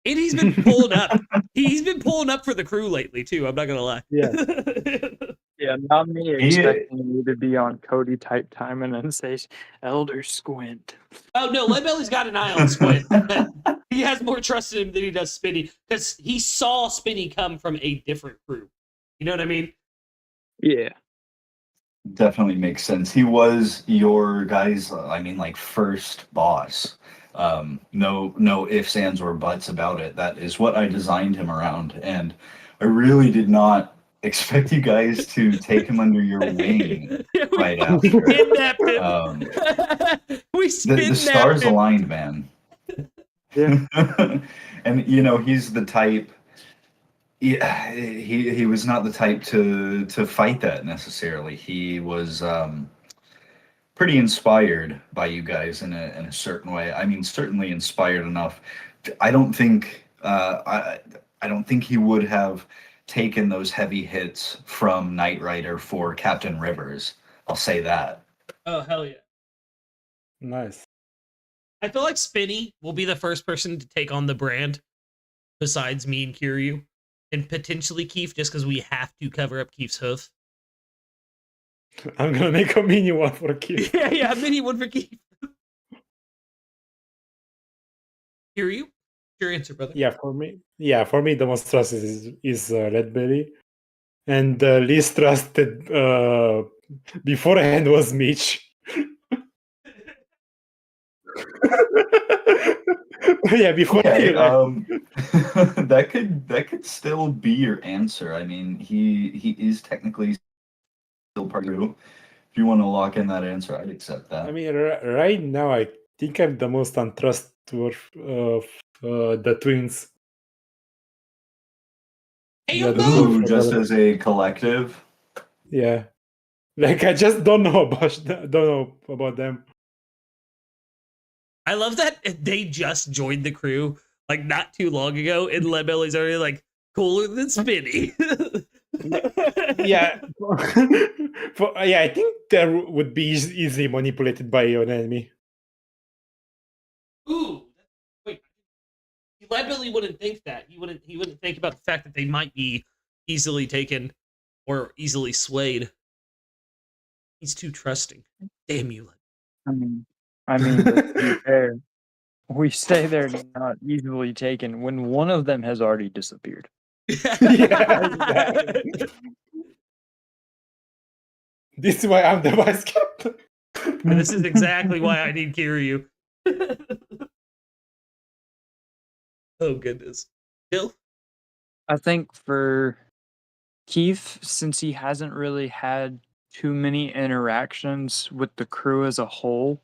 And he's been pulling up. He's been pulling up for the crew lately, too. I'm not going to lie. Yeah. Yeah, not me expecting you to be on Cody type time and then say Elder Squint. Oh, no, Leadbelly's got an eye on Squint. He has more trust in him than he does Spinny, because he saw Spinny come from a different crew. You know what I mean? Yeah. Definitely makes sense. He was your guys, like first boss. No ifs, ands, or buts about it. That is what I designed him around, and I really did not expect you guys to take him under your wing right after. Kidnapped him. We the stars aligned, man. Yeah. And he's the type. Yeah, he was not the type to fight that necessarily. He was pretty inspired by you guys in a certain way. I mean, certainly inspired enough. I don't think I don't think he would have taken those heavy hits from Knight Rider for Captain Rivers. I'll say that. Oh, hell yeah. Nice. I feel like Spinny will be the first person to take on the brand besides me and Kiryu. And potentially Kief, just because we have to cover up Kief's hoof. I'm gonna make a mini one for Kief. yeah, a mini one for Kief. Kiryu, your answer, brother. Yeah, for me, the most trusted is Leadbelly, and the least trusted beforehand was Mitch. Yeah, before Okay, he left. that could still be your answer. I mean, he is technically still part of you. If you want to lock in that answer, I'd accept that. I mean, right now, I think I'm the most untrustworthy of the twins. Hey, Yeah, the Mo! two Ooh, just brothers. as a collective. Yeah, like I just don't know about them. I love that they just joined the crew like not too long ago, and Leadbelly's already like cooler than Spinny. Yeah, yeah, I think that would be easily manipulated by an enemy. Ooh, wait. Leadbelly wouldn't think that. He wouldn't think about the fact that they might be easily taken or easily swayed. He's too trusting. Damn you. I mean, but to be fair, we say they're not easily taken when one of them has already disappeared. Yeah, exactly. This is why I'm the vice captain. And this is exactly why I need Kiryu. Oh goodness. Bill? I think for Kief, since he hasn't really had too many interactions with the crew as a whole,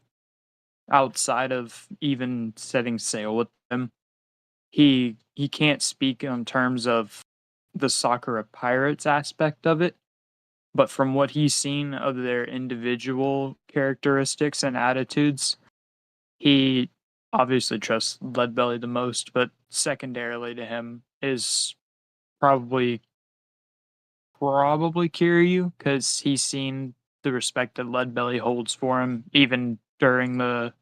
outside of even setting sail with them, he can't speak in terms of the Sakura pirates aspect of it. But from what he's seen of their individual characteristics and attitudes, he obviously trusts Leadbelly the most, but secondarily to him is probably Kiryu, because he's seen the respect that Leadbelly holds for him, even during the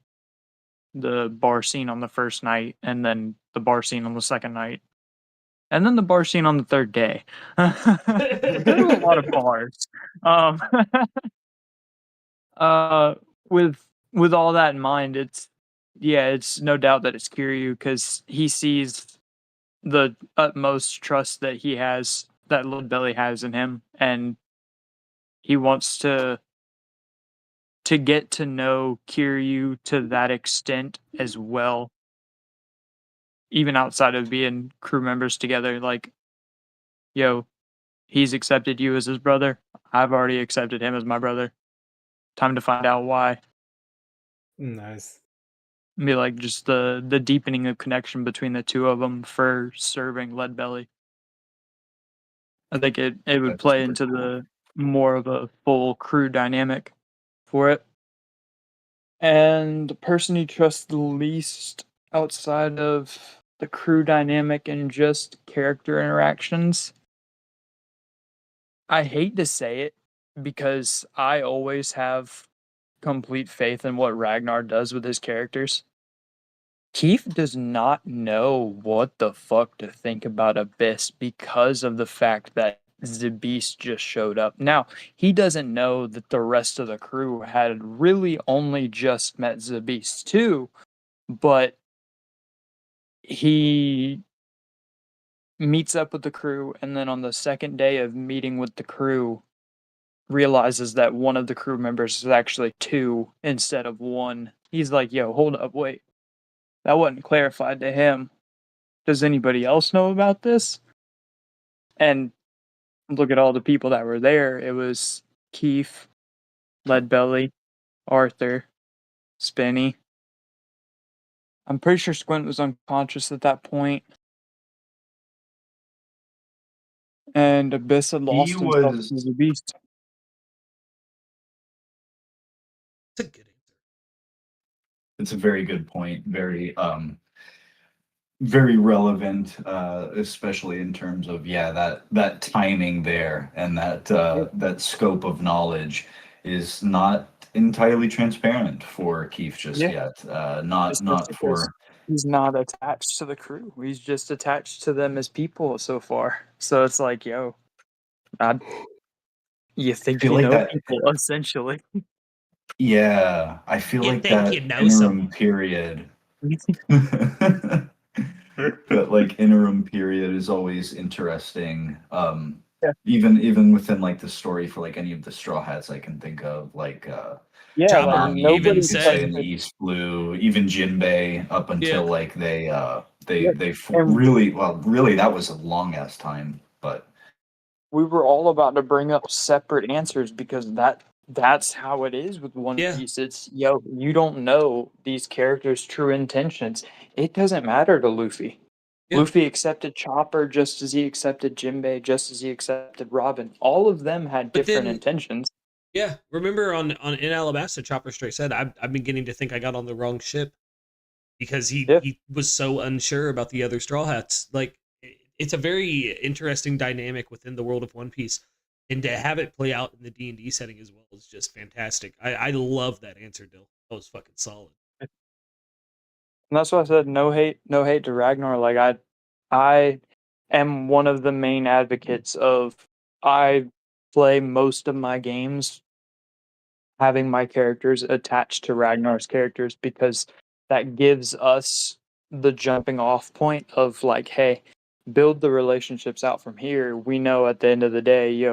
bar scene on the first night, and then the bar scene on the second night, and then the bar scene on the third day. There were a lot of bars. With all that in mind, it's no doubt that it's Kiryu, because he sees the utmost trust that Leadbelly has in him, and he wants to get to know Kiryu to that extent as well, even outside of being crew members together. Like, yo, he's accepted you as his brother. I've already accepted him as my brother. Time to find out why. Nice. Be like just the deepening of connection between the two of them for serving Leadbelly. I think it would That's play super into cool. the more of a full crew dynamic for it. And the person he trusts the least outside of the crew dynamic and just character interactions, I hate to say it because I always have complete faith in what Ragnar does with his characters. Kief does not know what the fuck to think about Abyss because of the fact that the Beast just showed up. Now, he doesn't know that the rest of the crew had really only just met the Beast too, but he meets up with the crew, and then on the second day of meeting with the crew, realizes that one of the crew members is actually two instead of one. He's like, yo, hold up, wait. That wasn't clarified to him. Does anybody else know about this? And look at all the people that were there. It was Kief, Leadbelly, Arthur, Spinny. I'm pretty sure Squint was unconscious at that point. And Abyss had lost himself to the Beast. It's a good answer. It's a very good point. Very very relevant, especially in terms of that timing there, and that scope of knowledge is not entirely transparent for Kief just yet. Not for he's not attached to the crew. He's just attached to them as people so far. So it's like, yo, you think feel you like know that. people, essentially. Yeah, I feel You like think that you know interim someone. period. That like interim period is always interesting. Yeah. Even within like the story for like any of the Straw Hats I can think of, like Yeah, Chopper like even nobody you could say in touched the it. East Blue, even Jinbei up until Yeah. like Yep. they And really that was a long ass time, but we were all about to bring up separate answers because that's how it is with One Yeah. Piece. It's you don't know these characters' true intentions. It doesn't matter to Luffy. Yeah. Luffy accepted Chopper just as he accepted Jinbei, just as he accepted Robin. All of them had But different then, intentions. yeah, remember on in Alabasta, Chopper straight said, I'm beginning to think I got on the wrong ship because Yeah. he was so unsure about the other Straw Hats. Like, it's a very interesting dynamic within the world of One Piece, and to have it play out in the D&D setting as well is just fantastic. I love that answer, Dill. That was fucking solid. And that's why I said no hate to Ragnar. Like I am one of the main advocates of I play most of my games having my characters attached to Ragnar's characters because that gives us the jumping off point of like, hey, build the relationships out from here. We know at the end of the day,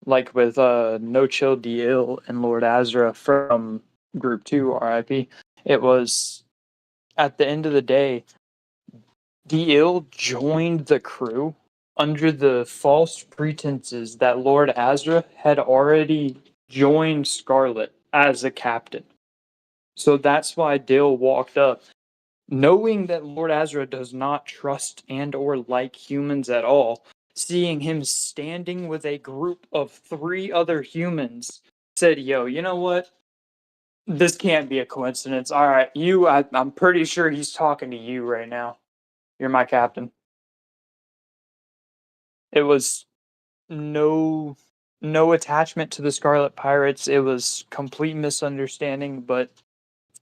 like with NoChillDill and Lord Azra from Group 2 RIP, it was at the end of the day, DL joined the crew under the false pretenses that Lord Azra had already joined Scarlet as a captain. So that's why Dill walked up, knowing that Lord Azra does not trust and or like humans at all. Seeing him standing with a group of 3 other humans, said, "Yo, you know what? This can't be a coincidence. All right, I'm pretty sure he's talking to you right now. You're my captain." It was no attachment to the Scarlet Pirates. It was complete misunderstanding, but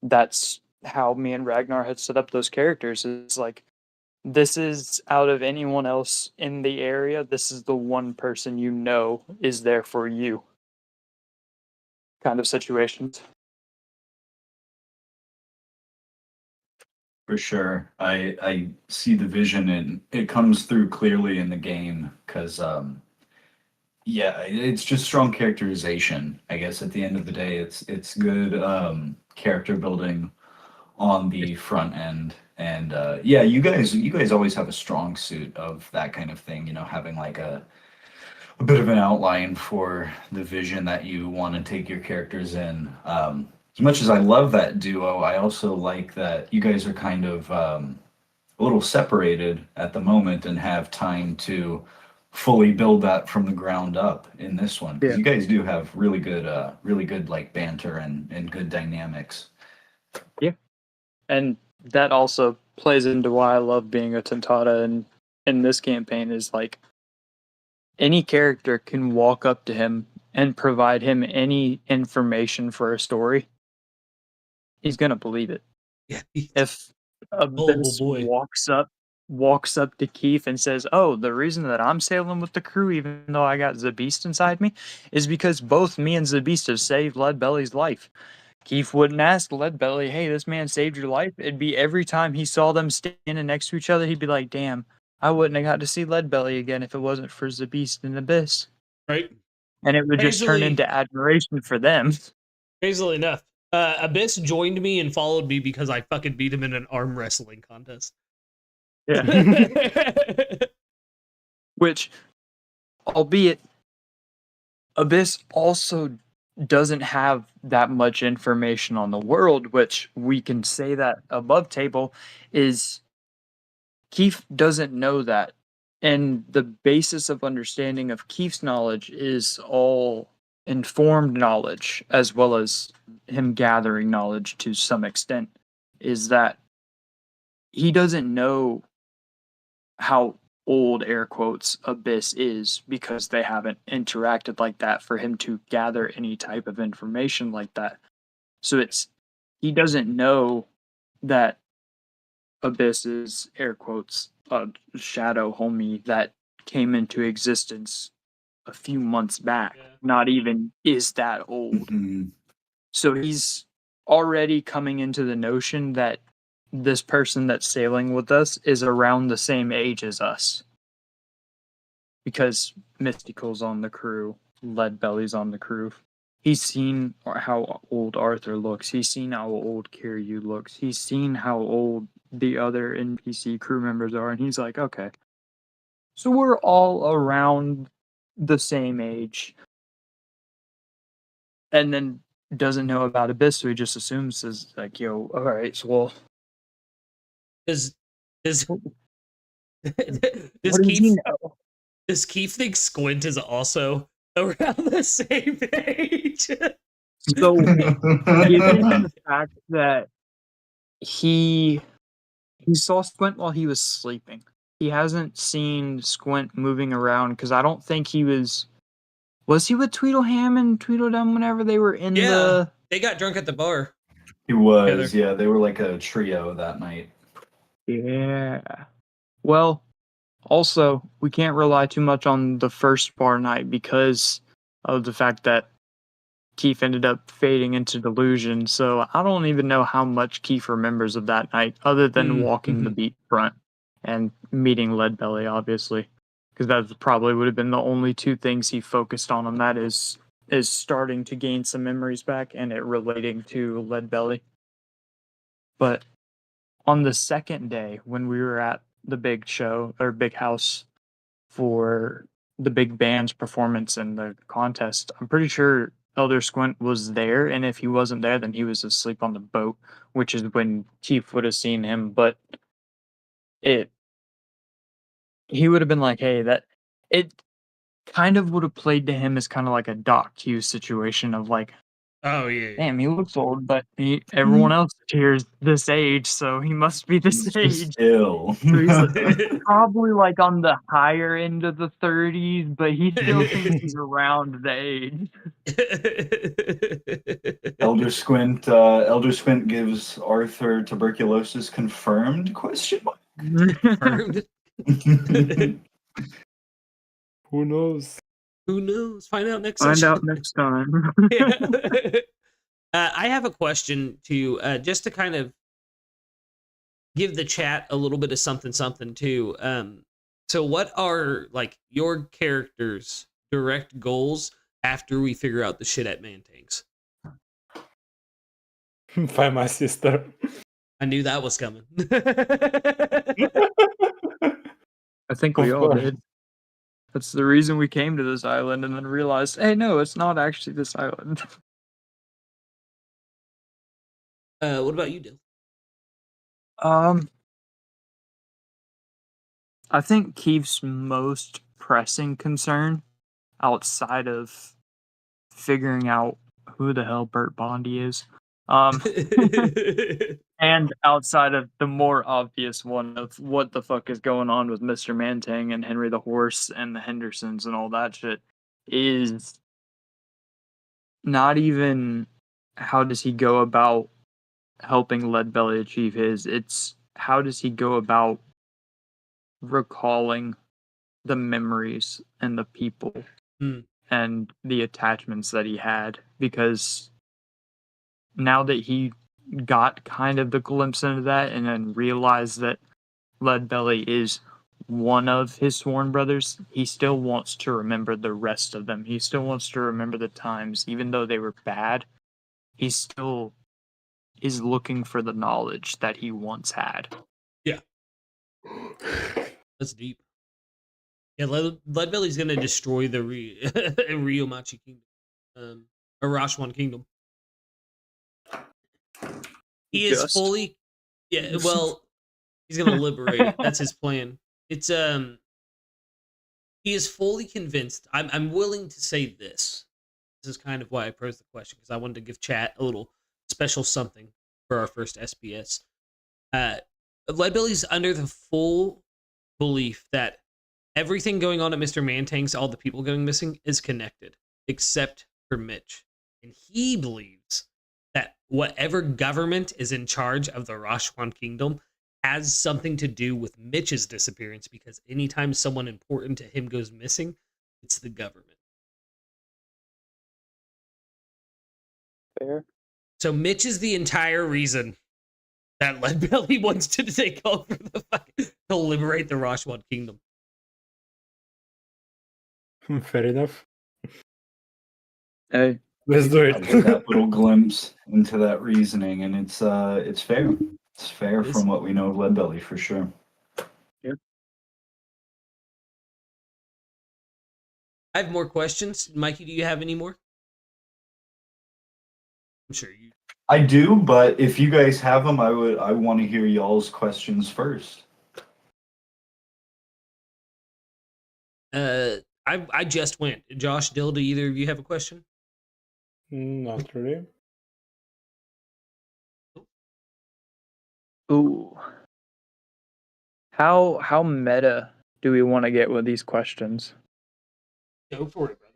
that's how me and Ragnar had set up those characters. It's like this is out of anyone else in the area, this is the one person you know is there for you kind of situations. for sure, I see the vision and it comes through clearly in the game because yeah, it's just strong characterization. I guess at the end of the day, it's good character building on the front end, and yeah, you guys always have a strong suit of that kind of thing. You know, having like a bit of an outline for the vision that you want to take your characters in. As much as I love that duo, I also like that you guys are kind of a little separated at the moment and have time to fully build that from the ground up in this one because Yeah. you guys do have really good like banter and good dynamics. Yeah. And that also plays into why I love being a Tentata and in this campaign is like any character can walk up to him and provide him any information for a story. He's gonna believe it. Yeah. If Gullible Abyss boy. walks up to Kief and says, "Oh, the reason that I'm sailing with the crew, even though I got Zabist inside me, is because both me and Zabist have saved Leadbelly's life." Kief wouldn't ask Leadbelly, "Hey, this man saved your life." It'd be every time he saw them standing next to each other, he'd be like, "Damn, I wouldn't have got to see Leadbelly again if it wasn't for Zabist and Abyss." Right. And it would just turn into admiration for them. Crazily enough, Abyss joined me and followed me because I fucking beat him in an arm wrestling contest. Yeah. Which, albeit, Abyss also doesn't have that much information on the world, which we can say that above table is Kief doesn't know that. And the basis of understanding of Kief's knowledge is all informed knowledge, as well as him gathering knowledge to some extent, is that he doesn't know how old air quotes Abyss is because they haven't interacted like that for him to gather any type of information like that. So he doesn't know that Abyss is air quotes a shadow homie that came into existence a few months back. Yeah. Not even is that old. Mhm. So he's already coming into the notion that this person that's sailing with us is around the same age as us. because Mystical's on the crew, Leadbelly's on the crew. He's seen how old Arthur looks. He's seen how old Kiryu looks. He's seen how old the other NPC crew members are, and he's like, okay, so we're all around the same age. And then doesn't know about Abyss, so he just assumes is like, yo, all right, so well, Does what does he know? does Kief think Squint is also around the same age? So, given the fact that he saw Squint while he was sleeping, he hasn't seen Squint moving around because I don't think he was. Was he with Tweedleham and Tweedledum whenever they were in the? They got drunk at the bar. He was, Together. yeah. They were like a trio that night. Yeah. Well, also, we can't rely too much on the first bar night because of the fact that Kief ended up fading into delusion. So I don't even know how much Kief remembers of that night, other than walking the beat front and meeting Leadbelly, obviously, because that probably would have been the only two things he focused on that is starting to gain some memories back and it relating to Leadbelly. But on the second day, when we were at the big show or big house for the big band's performance and the contest, I'm pretty sure Elder Squint was there, and if he wasn't there, then he was asleep on the boat, which is when Kief would have seen him. But he would have been like, hey, that it kind of would have played to him as kind of like a Doc Q situation of like, Oh yeah. damn, he looks old, but everyone else here is this age, so he must be this age. Ill. So he's probably like on the higher end of the 30s, but he still thinks he's around the age. Elder Squint gives Arthur tuberculosis confirmed? Question mark. Confirmed. Who knows? Who knows? Find out next Find session. out next time. I have a question to just to kind of give the chat a little bit of something too. So what are like your characters' direct goals after we figure out the shit at Mantangs? Find my sister. I knew that was coming. I think we all did. That's the reason we came to this island and then realized, hey, no, it's not actually this island. What about you, Dill? I think Kief's most pressing concern outside of figuring out who the hell Bert Bondi is, and outside of the more obvious one of what the fuck is going on with Mr. Mantang and Henry the Horse and the Hendersons and all that shit, is not even how does he go about helping Leadbelly achieve his, it's how does he go about recalling the memories and the people and the attachments that he had, because now that he got kind of the glimpse into that and then realized that Leadbelly is one of his sworn brothers, he still wants to remember the rest of them. He still wants to remember the times, even though they were bad. He still is looking for the knowledge that he once had. Yeah. That's deep. Yeah, Leadbelly's gonna destroy the Ryomachi Kingdom. Arashwan Kingdom. He is fully well, he's gonna liberate it. That's his plan. It's he is fully convinced. I'm willing to say this. This is kind of why I posed the question, because I wanted to give chat a little special something for our first SBS. Leadbelly's under the full belief that everything going on at Mr. Mantang's, all the people going missing, is connected, except for Mitch. And he believes that whatever government is in charge of the Rashwan Kingdom has something to do with Mitch's disappearance, because anytime someone important to him goes missing, it's the government. Fair. So Mitch is the entire reason that Leadbelly wants to take over to liberate the Rashwan Kingdom. Fair enough. Hey, Let's do I get that it. little glimpse into that reasoning, and it's fair. It's fair It is. from what we know of Leadbelly for sure. I have more questions. Mikey, do you have any more? I'm sure you. I do, but if you guys have them, I want to hear y'all's questions first. I just went. Josh, Dill, do either of you have a question? Not really. ooh. How meta do we want to get with these questions? Go for it, brother.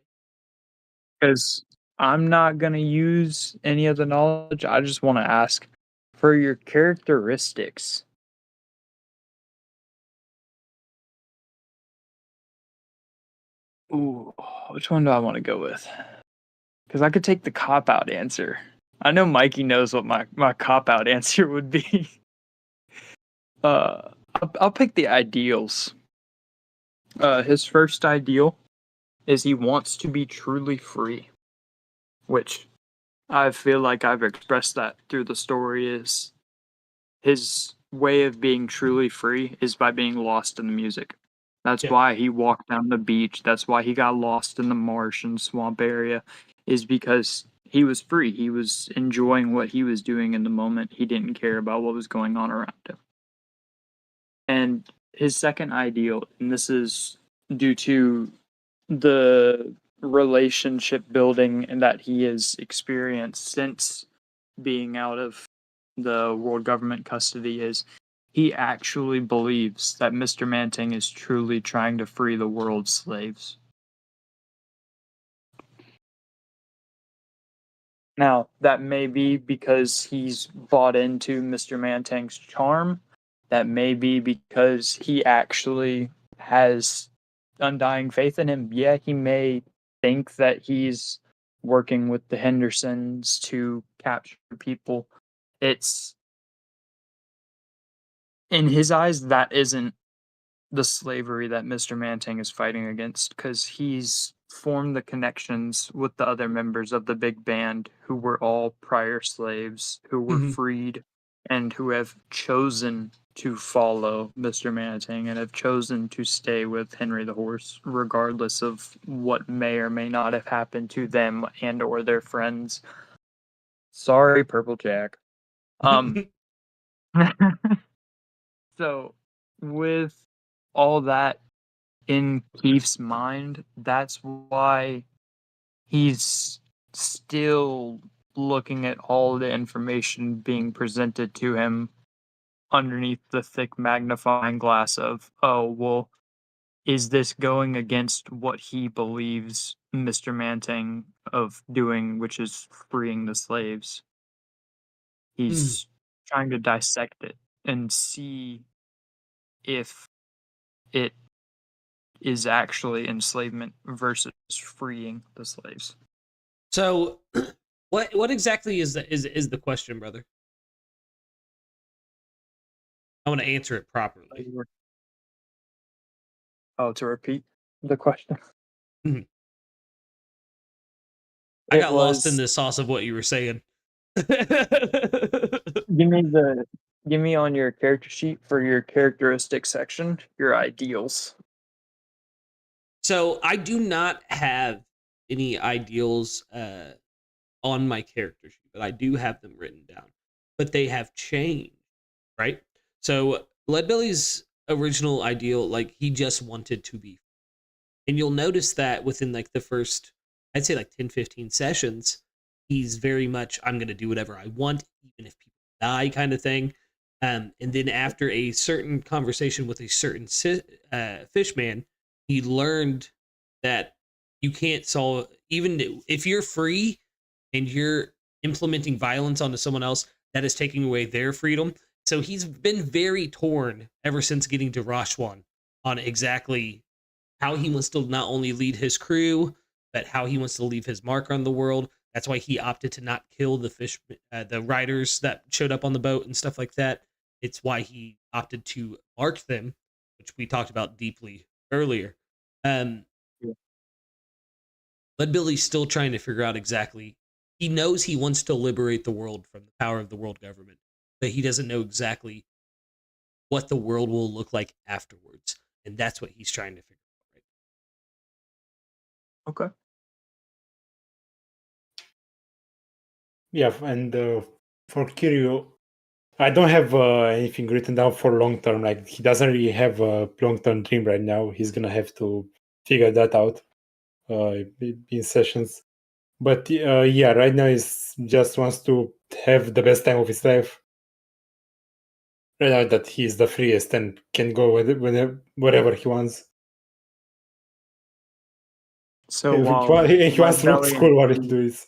Because I'm not gonna use any of the knowledge. I just want to ask for your characteristics. Ooh, which one do I want to go with? Because I could take the cop-out answer. I know Mikey knows what my cop-out answer would be. I'll pick the ideals. His first ideal is he wants to be truly free, which I feel like I've expressed that through the story. Is his way of being truly free is by being lost in the music. That's Yeah. why he walked down the beach. That's why he got lost in the marsh and swamp area, is because he was free. He was enjoying what he was doing in the moment. He didn't care about what was going on around him. And his second ideal, and this is due to the relationship building and that he has experienced since being out of the world government custody, is he actually believes that Mr. Manting is truly trying to free the world's slaves. Now, that may be because he's bought into Mr. Manting's charm. That may be because he actually has undying faith in him. Yeah, he may think that he's working with the Hendersons to capture people. It's, in his eyes, that isn't the slavery that Mr. Manting is fighting against, because he's formed the connections with the other members of the big band who were all prior slaves, who were freed, and who have chosen to follow Mr. Manting and have chosen to stay with Henry the Horse, regardless of what may or may not have happened to them and or their friends. Sorry, Purple Jack. So, with all that in Kief's mind, that's why he's still looking at all the information being presented to him underneath the thick magnifying glass of, oh, well, is this going against what he believes Mr. Manting of doing, which is freeing the slaves? He's trying to dissect it and see if it is actually enslavement versus freeing the slaves. So, what exactly is the question, brother? I want to answer it properly. Oh, to repeat the question. I got lost in the sauce of what you were saying. Give me on your character sheet for your characteristic section, your ideals. So I do not have any ideals on my character sheet, but I do have them written down. But they have changed, right? So Leadbelly's original ideal, like, he just wanted to be. And you'll notice that within like the first, I'd say like 10, 15 sessions, he's very much, I'm going to do whatever I want, even if people die kind of thing. And then after a certain conversation with a certain fishman, he learned that you can't solve, even if you're free and you're implementing violence onto someone else, that is taking away their freedom. So he's been very torn ever since getting to Rashwan on exactly how he wants to not only lead his crew, but how he wants to leave his mark on the world. That's why he opted to not kill the riders that showed up on the boat and stuff like that. It's why he opted to mark them, which we talked about deeply earlier. Leadbelly's still trying to figure out exactly. He knows he wants to liberate the world from the power of the world government, but he doesn't know exactly what the world will look like afterwards. And that's what he's trying to figure out right Okay. Yeah, and for Kiryu, I don't have anything written down for long term. Like he doesn't really have a long term dream right now. He's gonna have to figure that out in sessions. But yeah, right now he's just wants to have the best time of his life. Right now that he's the freest and can go wherever he wants. So He while wants to rock Leadbelly school while he and does.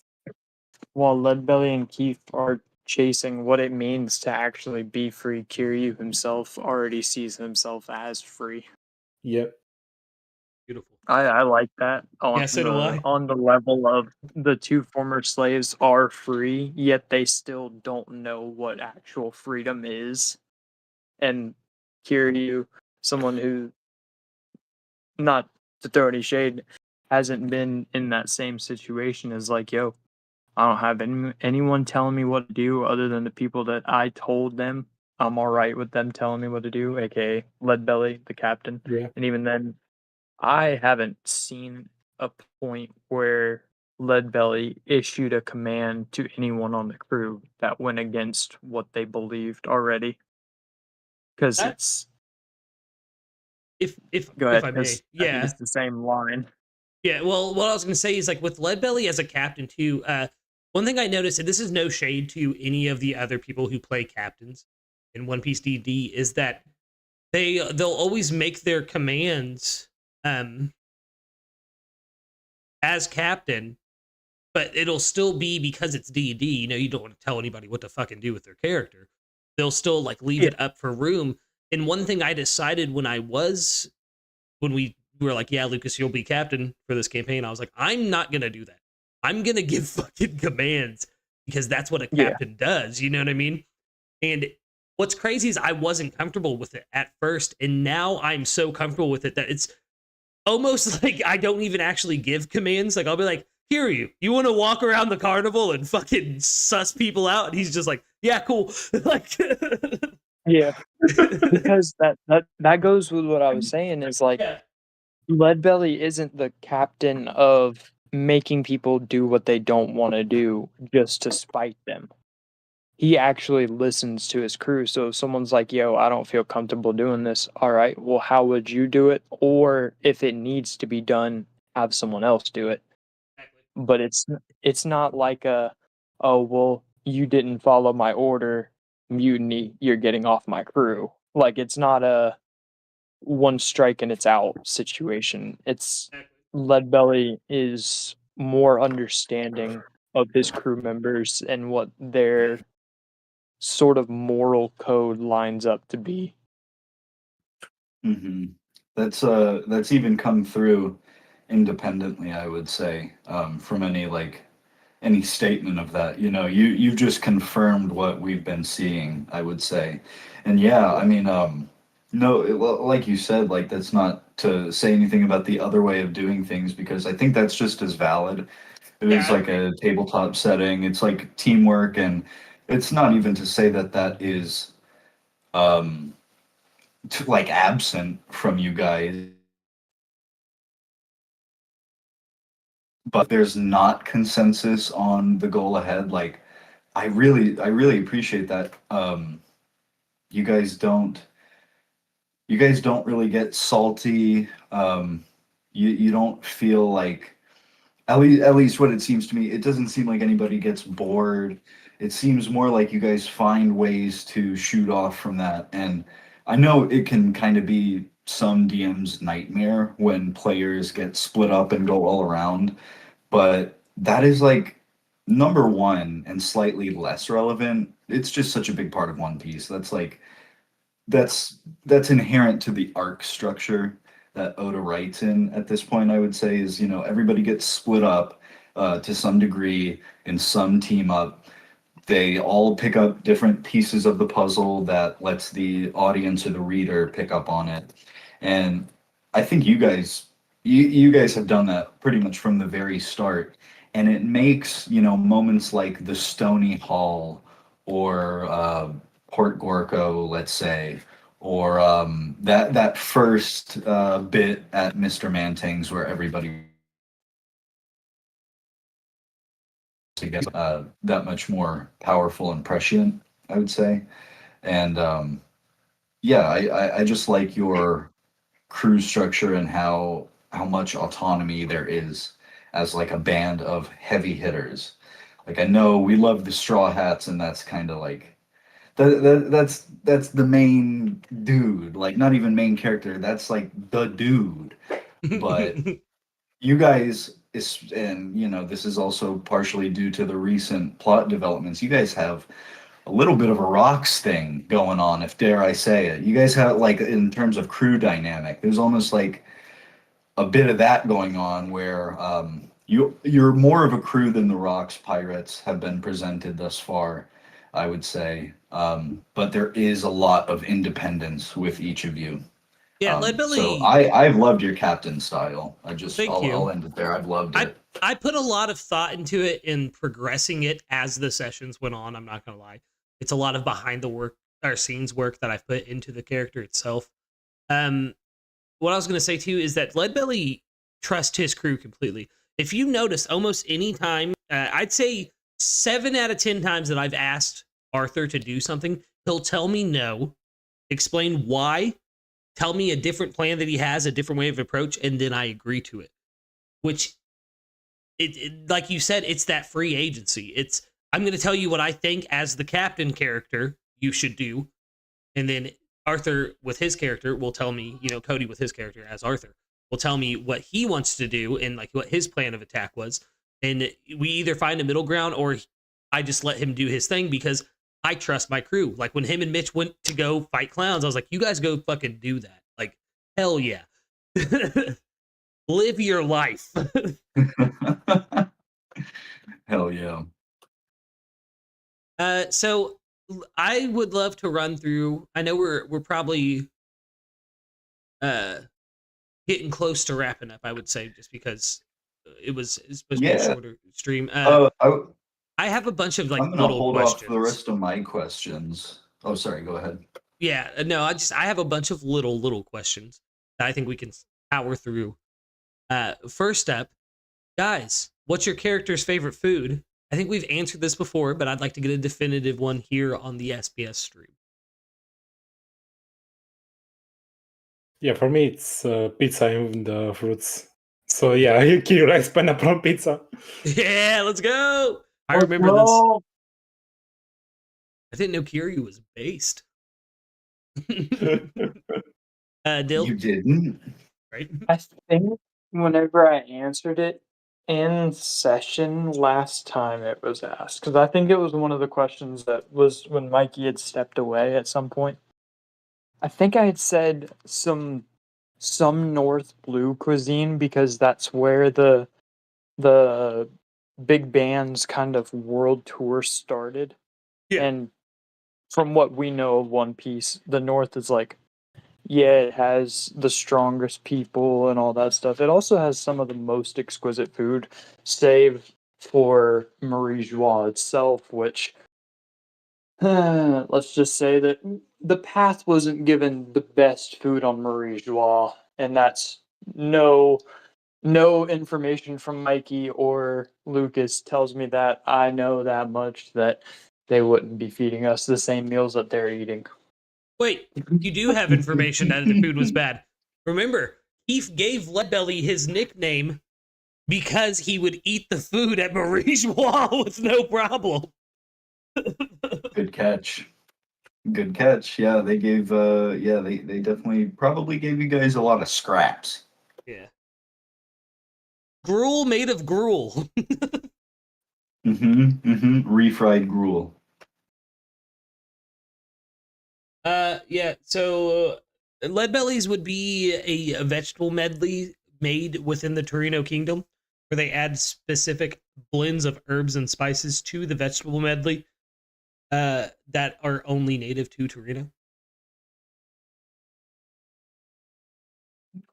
while Leadbelly and Kief are chasing what it means to actually be free, Kiryu himself already sees himself as free. Yep. Beautiful. I like that on Yeah, so do I. on the level of the two former slaves are free, yet they still don't know what actual freedom is. And Kiryu, someone who, not to throw any shade, hasn't been in that same situation, is like, yo, I don't have anyone telling me what to do other than the people that I told them I'm all right with them telling me what to do, aka Leadbelly, the captain. Yeah. And even then, I haven't seen a point where Leadbelly issued a command to anyone on the crew that went against what they believed already. Because That- it's if go ahead. I may, 'cause I think yeah. it's the same line. Yeah, well, what I was going to say is like with Leadbelly as a captain too. One thing I noticed, and this is no shade to any of the other people who play captains in One Piece D&D, is that they'll always make their commands as captain, but it'll still be because it's D&D. You know, you don't want to tell anybody what to fucking do with their character. They'll still like leave it up for room. And one thing I decided when we were like, yeah, Lucas, you'll be captain for this campaign. I was like, I'm not going to do that. I'm going to give fucking commands because that's what a captain does. You know what I mean? And what's crazy is I wasn't comfortable with it at first. And now I'm so comfortable with it that it's almost like I don't even actually give commands. Like I'll be like, Kiryu, you want to walk around the carnival and fucking suss people out? And he's just like, yeah, cool. Like, Yeah. Because that goes with what I was saying is like, yeah. Leadbelly isn't the captain of making people do what they don't want to do just to spite them. He actually listens to his crew. So if someone's like, yo, I don't feel comfortable doing this, all right, well, how would you do it? Or if it needs to be done, have someone else do it. But it's not like oh, well, you didn't follow my order, mutiny, you're getting off my crew. Like, it's not a one strike and it's out situation. It's Leadbelly is more understanding of his crew members and what their sort of moral code lines up to be. Mm-hmm. That's even come through independently, I would say, from any statement of that. You know, you've just confirmed what we've been seeing, I would say. And yeah, I mean, no, like you said, like that's not to say anything about the other way of doing things, because I think that's just as valid. It is like a tabletop setting. It's like teamwork, and it's not even to say that that is like absent from you guys. But there's not consensus on the goal ahead. Like I really appreciate that. You guys don't really get salty. You don't feel like, at least what it seems to me, it doesn't seem like anybody gets bored. It seems more like you guys find ways to shoot off from that. And I know it can kind of be some DM's nightmare when players get split up and go all around, but that is like number one and slightly less relevant. It's just such a big part of One Piece. That's inherent to the arc structure that Oda writes in at this point. I would say is, you know, everybody gets split up to some degree in some team up. They all pick up different pieces of the puzzle that lets the audience or the reader pick up on it. And I think you guys you guys have done that pretty much from the very start, and it makes, you know, moments like the Stony Hall or Port Gorko, let's say, or that first bit at Mr. Manting's where everybody gets that much more powerful and prescient, I would say. And yeah, I just like your crew structure and how much autonomy there is as like a band of heavy hitters. Like I know we love the Straw Hats, and that's kind of like that's the main dude. Like not even main character. That's like the dude. But you guys is, and you know, this is also partially due to the recent plot developments. You guys have a little bit of a rocks thing going on, if dare I say it. You guys have, like, in terms of crew dynamic, there's almost like a bit of that going on where you're more of a crew than the Rocks Pirates have been presented thus far, I would say. But there is a lot of independence with each of you. Yeah, So Leadbelly. I've loved your captain style. Thank you. I'll end it there. I've loved it. I put a lot of thought into it in progressing it as the sessions went on. I'm not gonna lie, it's a lot of behind the work or scenes work that I've put into the character itself. What I was gonna say too is that Leadbelly trusts his crew completely. If you notice, almost any time, I'd say 7 out of 10 times that I've asked Arthur to do something, he'll tell me no, explain why, tell me a different plan that he has, a different way of approach, and then I agree to it. Which, it like you said, it's that free agency. It's, I'm going to tell you what I think as the captain character you should do, and then Arthur with his character will tell me, you know, Cody with his character as Arthur will tell me what he wants to do and like what his plan of attack was, and we either find a middle ground or I just let him do his thing because I trust my crew. Like when him and Mitch went to go fight clowns, I was like, you guys go fucking do that. Like, hell yeah. Live your life. Hell yeah. So I would love to run through. I know we're probably getting close to wrapping up, I would say, just because it's supposed to be a shorter stream. I have a bunch of like I'm gonna little hold questions. off the rest of my questions. Oh, sorry. Go ahead. Yeah, no, I have a bunch of little questions that I think we can power through. First up, guys, what's your character's favorite food? I think we've answered this before, but I'd like to get a definitive one here on the SBS stream. Yeah, for me it's pizza and fruits. So yeah, Kiryu likes pineapple on pizza. Yeah, let's go. I remember this. I didn't know Kiryu was based. Dill? You didn't? Right? I think whenever I answered it in session last time it was asked, because I think it was one of the questions that was when Mikey had stepped away at some point. I think I had said some North Blue cuisine because that's where the big band's kind of world tour started. Yeah. And from what we know of One Piece, the North is like, yeah, it has the strongest people and all that stuff. It also has some of the most exquisite food, save for Marie Joie itself, which let's just say that the path wasn't given the best food on Marie Joie, and that's no information from Mikey or Lucas tells me that. I know that much, that they wouldn't be feeding us the same meals that they're eating. Wait, you do have information that the food was bad. Remember, Kief gave Leadbelly his nickname because he would eat the food at Marie Joie with no problem. Good catch. Good catch. Yeah, they gave they definitely probably gave you guys a lot of scraps. Yeah. Gruel made of gruel. Refried gruel. Yeah, so Leadbellies would be a vegetable medley made within the Torino Kingdom, where they add specific blends of herbs and spices to the vegetable medley that are only native to Torino.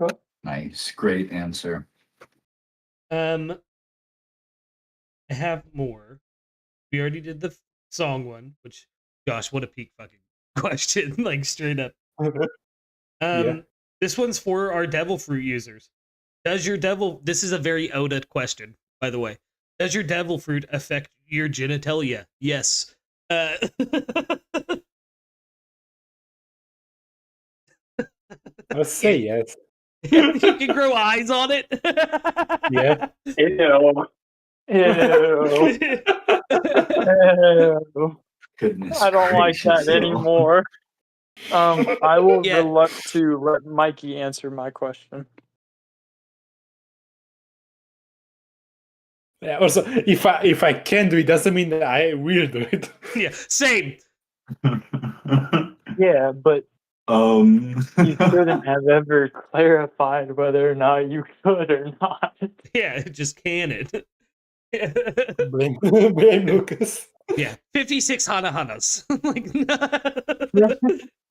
Okay. Nice. Great answer. I have more. We already did the song one, which, gosh, what a peak fucking question, like straight up. Yeah. This one's for our devil fruit users. Does your devil? This is a very Oda question, by the way. Does your devil fruit affect your genitalia? Yes. I'll say yes. You can grow eyes on it. Yeah. Ew. Ew. Ew. Goodness I don't like gracious, that yo. anymore. I will Yeah. reluct to let Mikey answer my question. Yeah, also, if I can do it, doesn't mean that I will do it. Yeah, same. Yeah, but you shouldn't have ever clarified whether or not you could or not. Yeah, just can it. blame Lucas. Yeah, 56 Hanahanas. Like,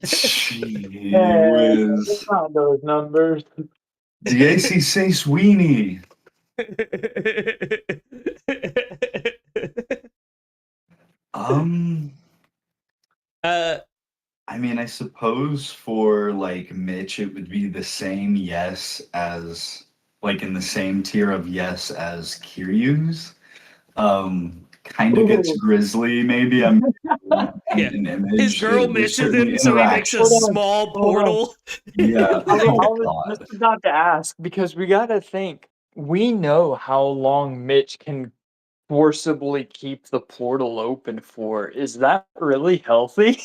Gee It's whiz. not those numbers. DAC6 weenie. I mean, I suppose for like Mitch, it would be the same yes as like in the same tier of yes as Kiryu's. Kind of gets Ooh. grisly, maybe. I'm Yeah. an image. His girl There's misses certainly him, so he makes a Hold on, small hold on. portal. Yeah. I Oh was God. just about to ask because we got to think. We know how long Mitch can forcibly keep the portal open for. Is that really healthy?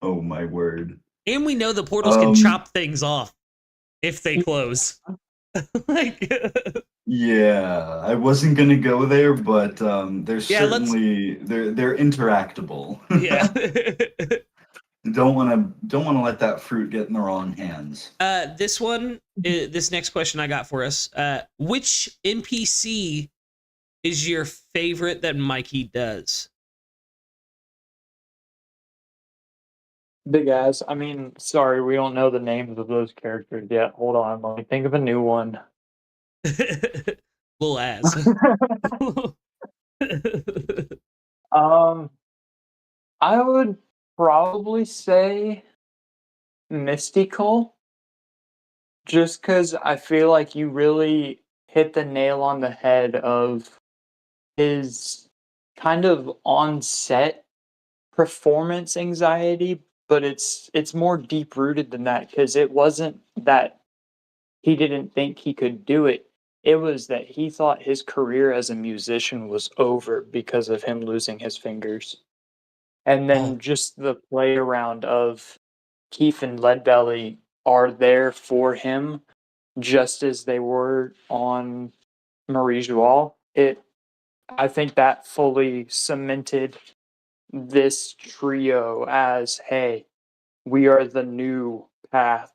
Oh my word. And we know the portals can chop things off if they close. Like, yeah, I wasn't gonna go there, but they're Yeah, let's- certainly they're interactable. yeah. Don't wanna let that fruit get in the wrong hands. This one, this next question I got for us. Which NPC is your favorite that Mikey does? Big ass. I mean, sorry, we don't know the names of those characters yet. Hold on, let me think of a new one. Little ass. I would probably say Mystical, just because I feel like you really hit the nail on the head of his kind of on-set performance anxiety, but it's more deep-rooted than that, because it wasn't that he didn't think he could do it. It was that he thought his career as a musician was over because of him losing his fingers. And then just the play around of Kief and Leadbelly are there for him just as they were on Marie Joie. I think that fully cemented this trio as, hey, we are the new path.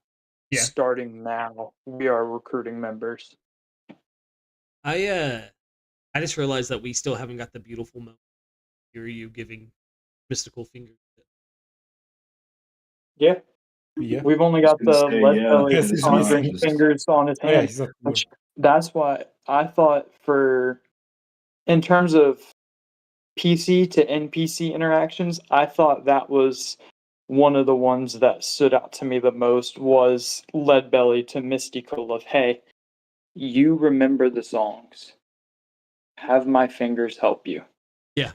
Yeah. Starting now, we are recruiting members. I just realized that we still haven't got the beautiful moment. Kiryu giving mystical fingers. Yeah. Yeah. We've only got the Leadbelly Yes, he's conjuring missing. fingers on his Oh, yeah, hand. he's not. Which, that's why I thought in terms of PC to NPC interactions, I thought that was one of the ones that stood out to me the most was Leadbelly to Mystical of, hey, you remember the songs. Have my fingers help you. Yeah.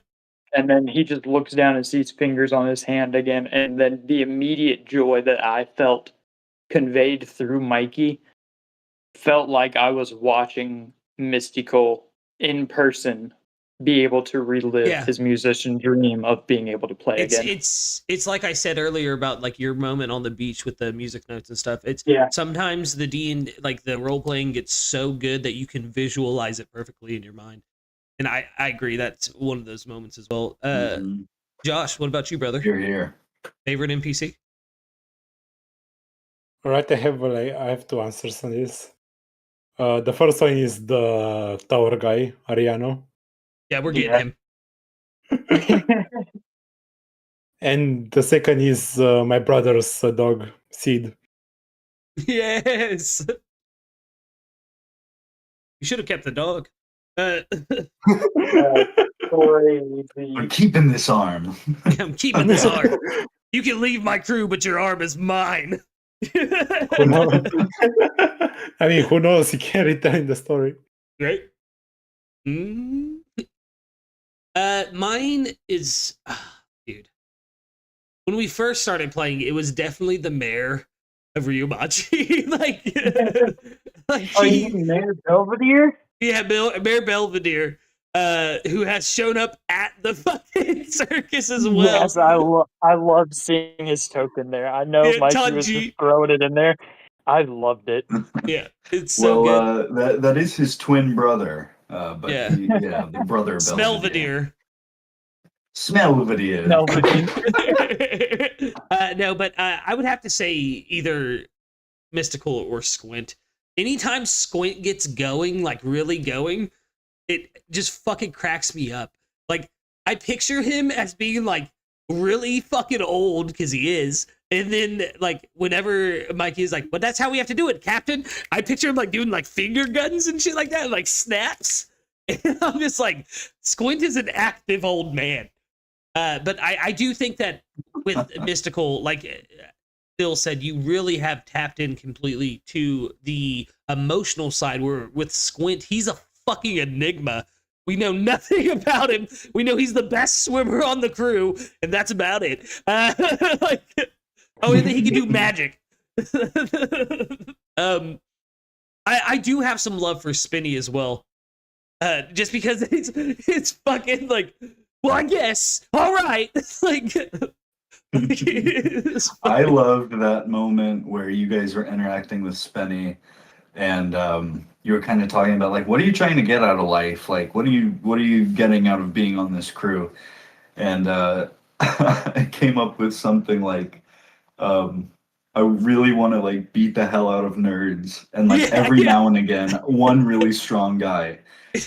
And then he just looks down and sees fingers on his hand again, and then the immediate joy that I felt conveyed through Mikey felt like I was watching Mystical in person be able to relive his musician dream of being able to play again. It's like I said earlier about like your moment on the beach with the music notes and stuff. It's sometimes the D&D, like the role playing gets so good that you can visualize it perfectly in your mind. And I agree, that's one of those moments as well. Josh, what about you, brother? Here. Favorite NPC? All right, I have two answers on this. The first one is the tower guy, Ariano. Yeah, we're getting him. And the second is my brother's dog, Sid. Yes. You should have kept the dog. I'm keeping this arm. I'm keeping this arm. You can leave my crew, but your arm is mine. Who knows? I mean, who knows? He can return the story. Right? Mm. Mine is, dude. When we first started playing, it was definitely the mayor of Ryumachi. Are you Mayor Belvedere? Yeah, Mayor Belvedere, who has shown up at the fucking circus as well. Yes, I love seeing his token there. I know Yeah, Mikey was Tanji. just throwing it in there. I loved it. Yeah, it's so good. That is his twin brother. But Yeah. the brother Smellvedere. Smellvedere. No, but I would have to say either Mystical or Squint. Anytime Squint gets going, like really going, it just fucking cracks me up. Like, I picture him as being like really fucking old, because he is. And then, like, whenever Mikey is like, "But that's how we have to do it, Captain," I picture him like doing like finger guns and shit like that, like snaps. And I'm just like, Squint is an active old man. But I do think that with Mystical, like Phil said, you really have tapped in completely to the emotional side, where with Squint, he's a fucking enigma. We know nothing about him. We know he's the best swimmer on the crew, and that's about it. And then he can do magic. I do have some love for Spinny as well. Just because it's fucking like, well, I guess. All right. Like, I loved that moment where you guys were interacting with Spenny, and you were kind of talking about, like, what are you trying to get out of life? Like, what are you getting out of being on this crew? And I came up with something like, I really want to like beat the hell out of nerds, and like every now and again, one really strong guy.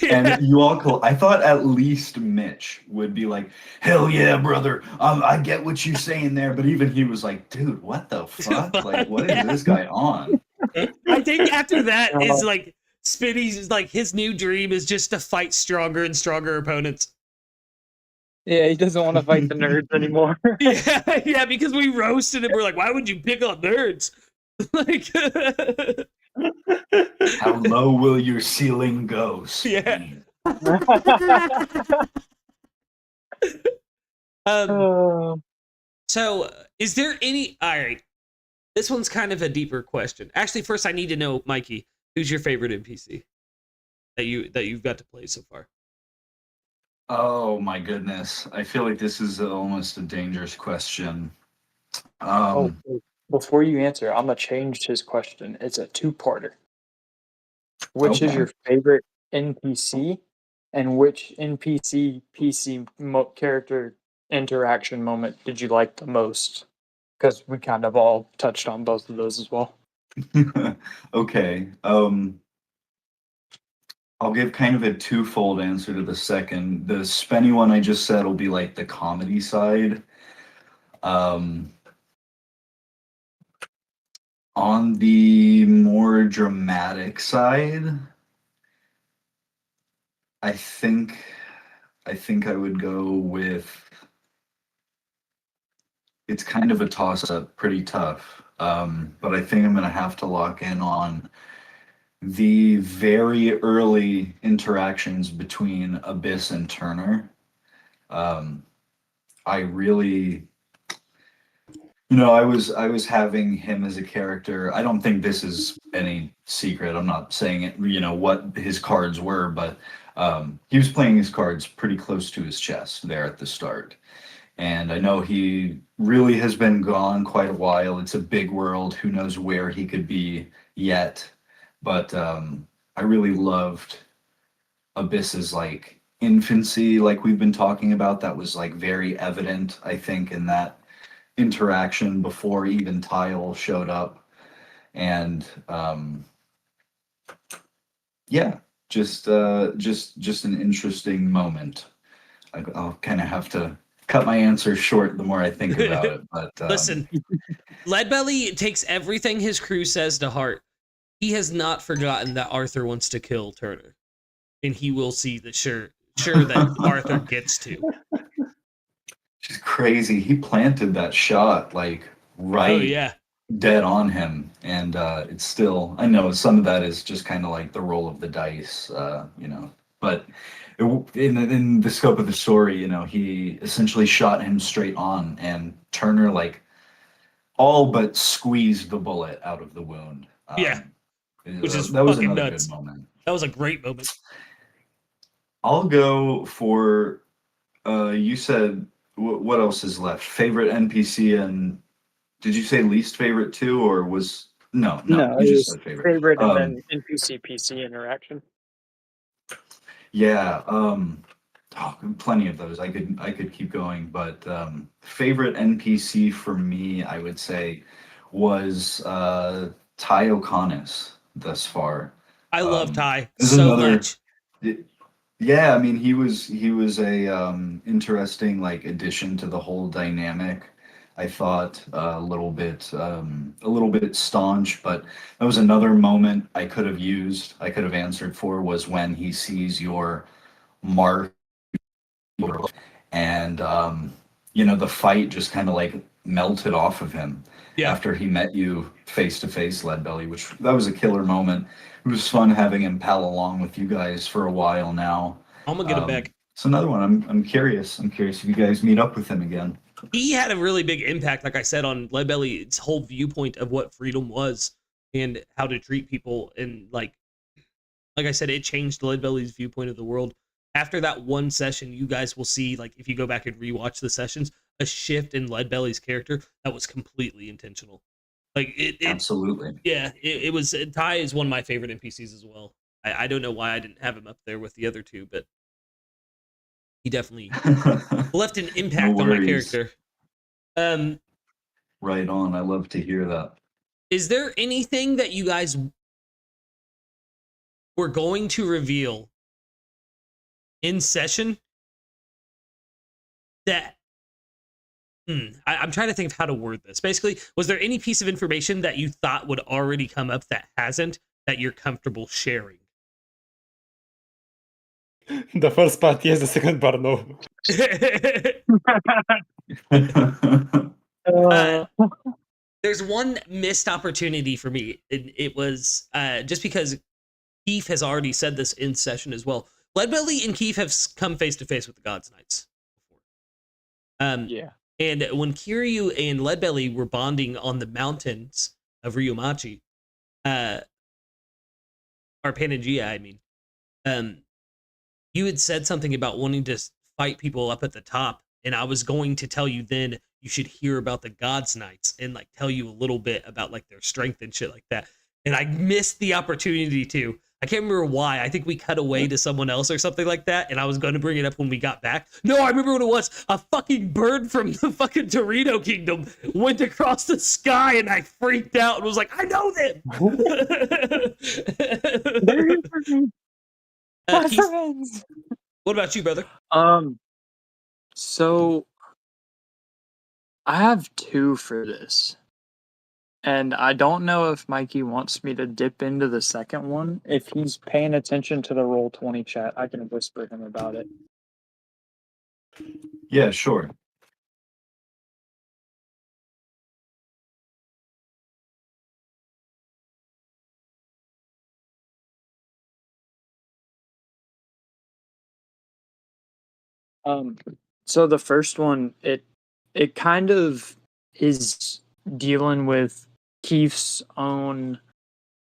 And you all I thought at least Mitch would be like, "Hell yeah, brother! I get what you're saying there," but even he was like, "Dude, what the fuck? Like, what is this guy on?" I think after that is like Spinny's, like, his new dream is just to fight stronger and stronger opponents. Yeah, he doesn't want to fight the nerds anymore. Yeah, because we roasted him. We're like, "Why would you pick on nerds?" Like, how low will your ceiling go? Yeah. So, is there any? All right, this one's kind of a deeper question. Actually, first I need to know, Mikey, who's your favorite NPC that you've got to play so far? Oh my goodness, I feel like this is almost a dangerous question. Before you answer, I'm gonna change his question. It's a two-parter. Which is your favorite NPC, and which NPC character interaction moment did you like the most? Because we kind of all touched on both of those as well. Okay. I'll give kind of a twofold answer to the second. The Spenny one I just said will be like the comedy side. On the more dramatic side, I think I would go with, it's kind of a toss-up, pretty tough. But I think I'm gonna have to lock in on the very early interactions between Abyss and Turner. I really, I was having him as a character. I don't think this is any secret. I'm not saying it, what his cards were, but he was playing his cards pretty close to his chest there at the start. And I know he really has been gone quite a while. It's a big world. Who knows where he could be yet. But I really loved Abyss's like infancy, like we've been talking about. That was like very evident, I think, in that interaction before even Tile showed up. And yeah, just an interesting moment. I'll kind of have to cut my answer short the more I think about it. But Listen, Leadbelly takes everything his crew says to heart. He has not forgotten that Arthur wants to kill Turner, and he will see that sure that Arthur gets to. It's crazy. He planted that shot like right Oh yeah. dead on him, and it's still. I know some of that is just kind of like the roll of the dice, but in the scope of the story, he essentially shot him straight on, and Turner like all but squeezed the bullet out of the wound. Yeah. Which is that was fucking another nuts. good moment. That was a great moment. I'll go for. You said what else is left? Favorite NPC, and did you say least favorite too, or was no? No, You it just was said favorite. favorite and then NPC PC interaction. Yeah. Plenty of those. I could keep going, but favorite NPC for me, I would say, was Ty O'Connis thus far. I love Ty There's so another- much. Yeah, I mean he was a interesting like addition to the whole dynamic. I thought a little bit staunch, but that was another moment I could have used. I could have answered for was when he sees your mark, and the fight just kind of like melted off of him Yeah. after he met you face to face, Leadbelly, which that was a killer moment. It was fun having him pal along with you guys for a while now. I'm gonna get him back. It's another one. I'm curious. I'm curious if you guys meet up with him again. He had a really big impact, like I said, on Leadbelly's whole viewpoint of what freedom was and how to treat people. And like I said, it changed Leadbelly's viewpoint of the world. After that one session, you guys will see, like if you go back and rewatch the sessions, a shift in Leadbelly's character that was completely intentional. Like it Absolutely. Yeah, it was. Ty is one of my favorite NPCs as well. I don't know why I didn't have him up there with the other two, but he definitely left an impact on my worries. character. Right on. I love to hear that. Is there anything that you guys were going to reveal in session that I'm trying to think of how to word this. Basically, was there any piece of information that you thought would already come up that hasn't, that you're comfortable sharing? The first part, yes. The second part, no. There's one missed opportunity for me. It was just because Kief has already said this in session as well. Leadbelly and Kief have come face to face with the God's Knights before. Yeah. And when Kiryu and Leadbelly were bonding on the mountains of Ryumachi, or Pangea, I mean, you had said something about wanting to fight people up at the top, and I was going to tell you then you should hear about the God's Knights and like tell you a little bit about like their strength and shit like that. And I missed the opportunity to. I can't remember why. I think we cut away to someone else or something like that, and I was going to bring it up when we got back. No, I remember what it was. A fucking bird from the fucking Torino Kingdom went across the sky, and I freaked out and was like, I know them! Keith, what about you, brother? So I have two for this. And I don't know if Mikey wants me to dip into the second one. If he's paying attention to the Roll20 chat, I can whisper him about it. Yeah, sure. So the first one, it kind of is dealing with Kief's own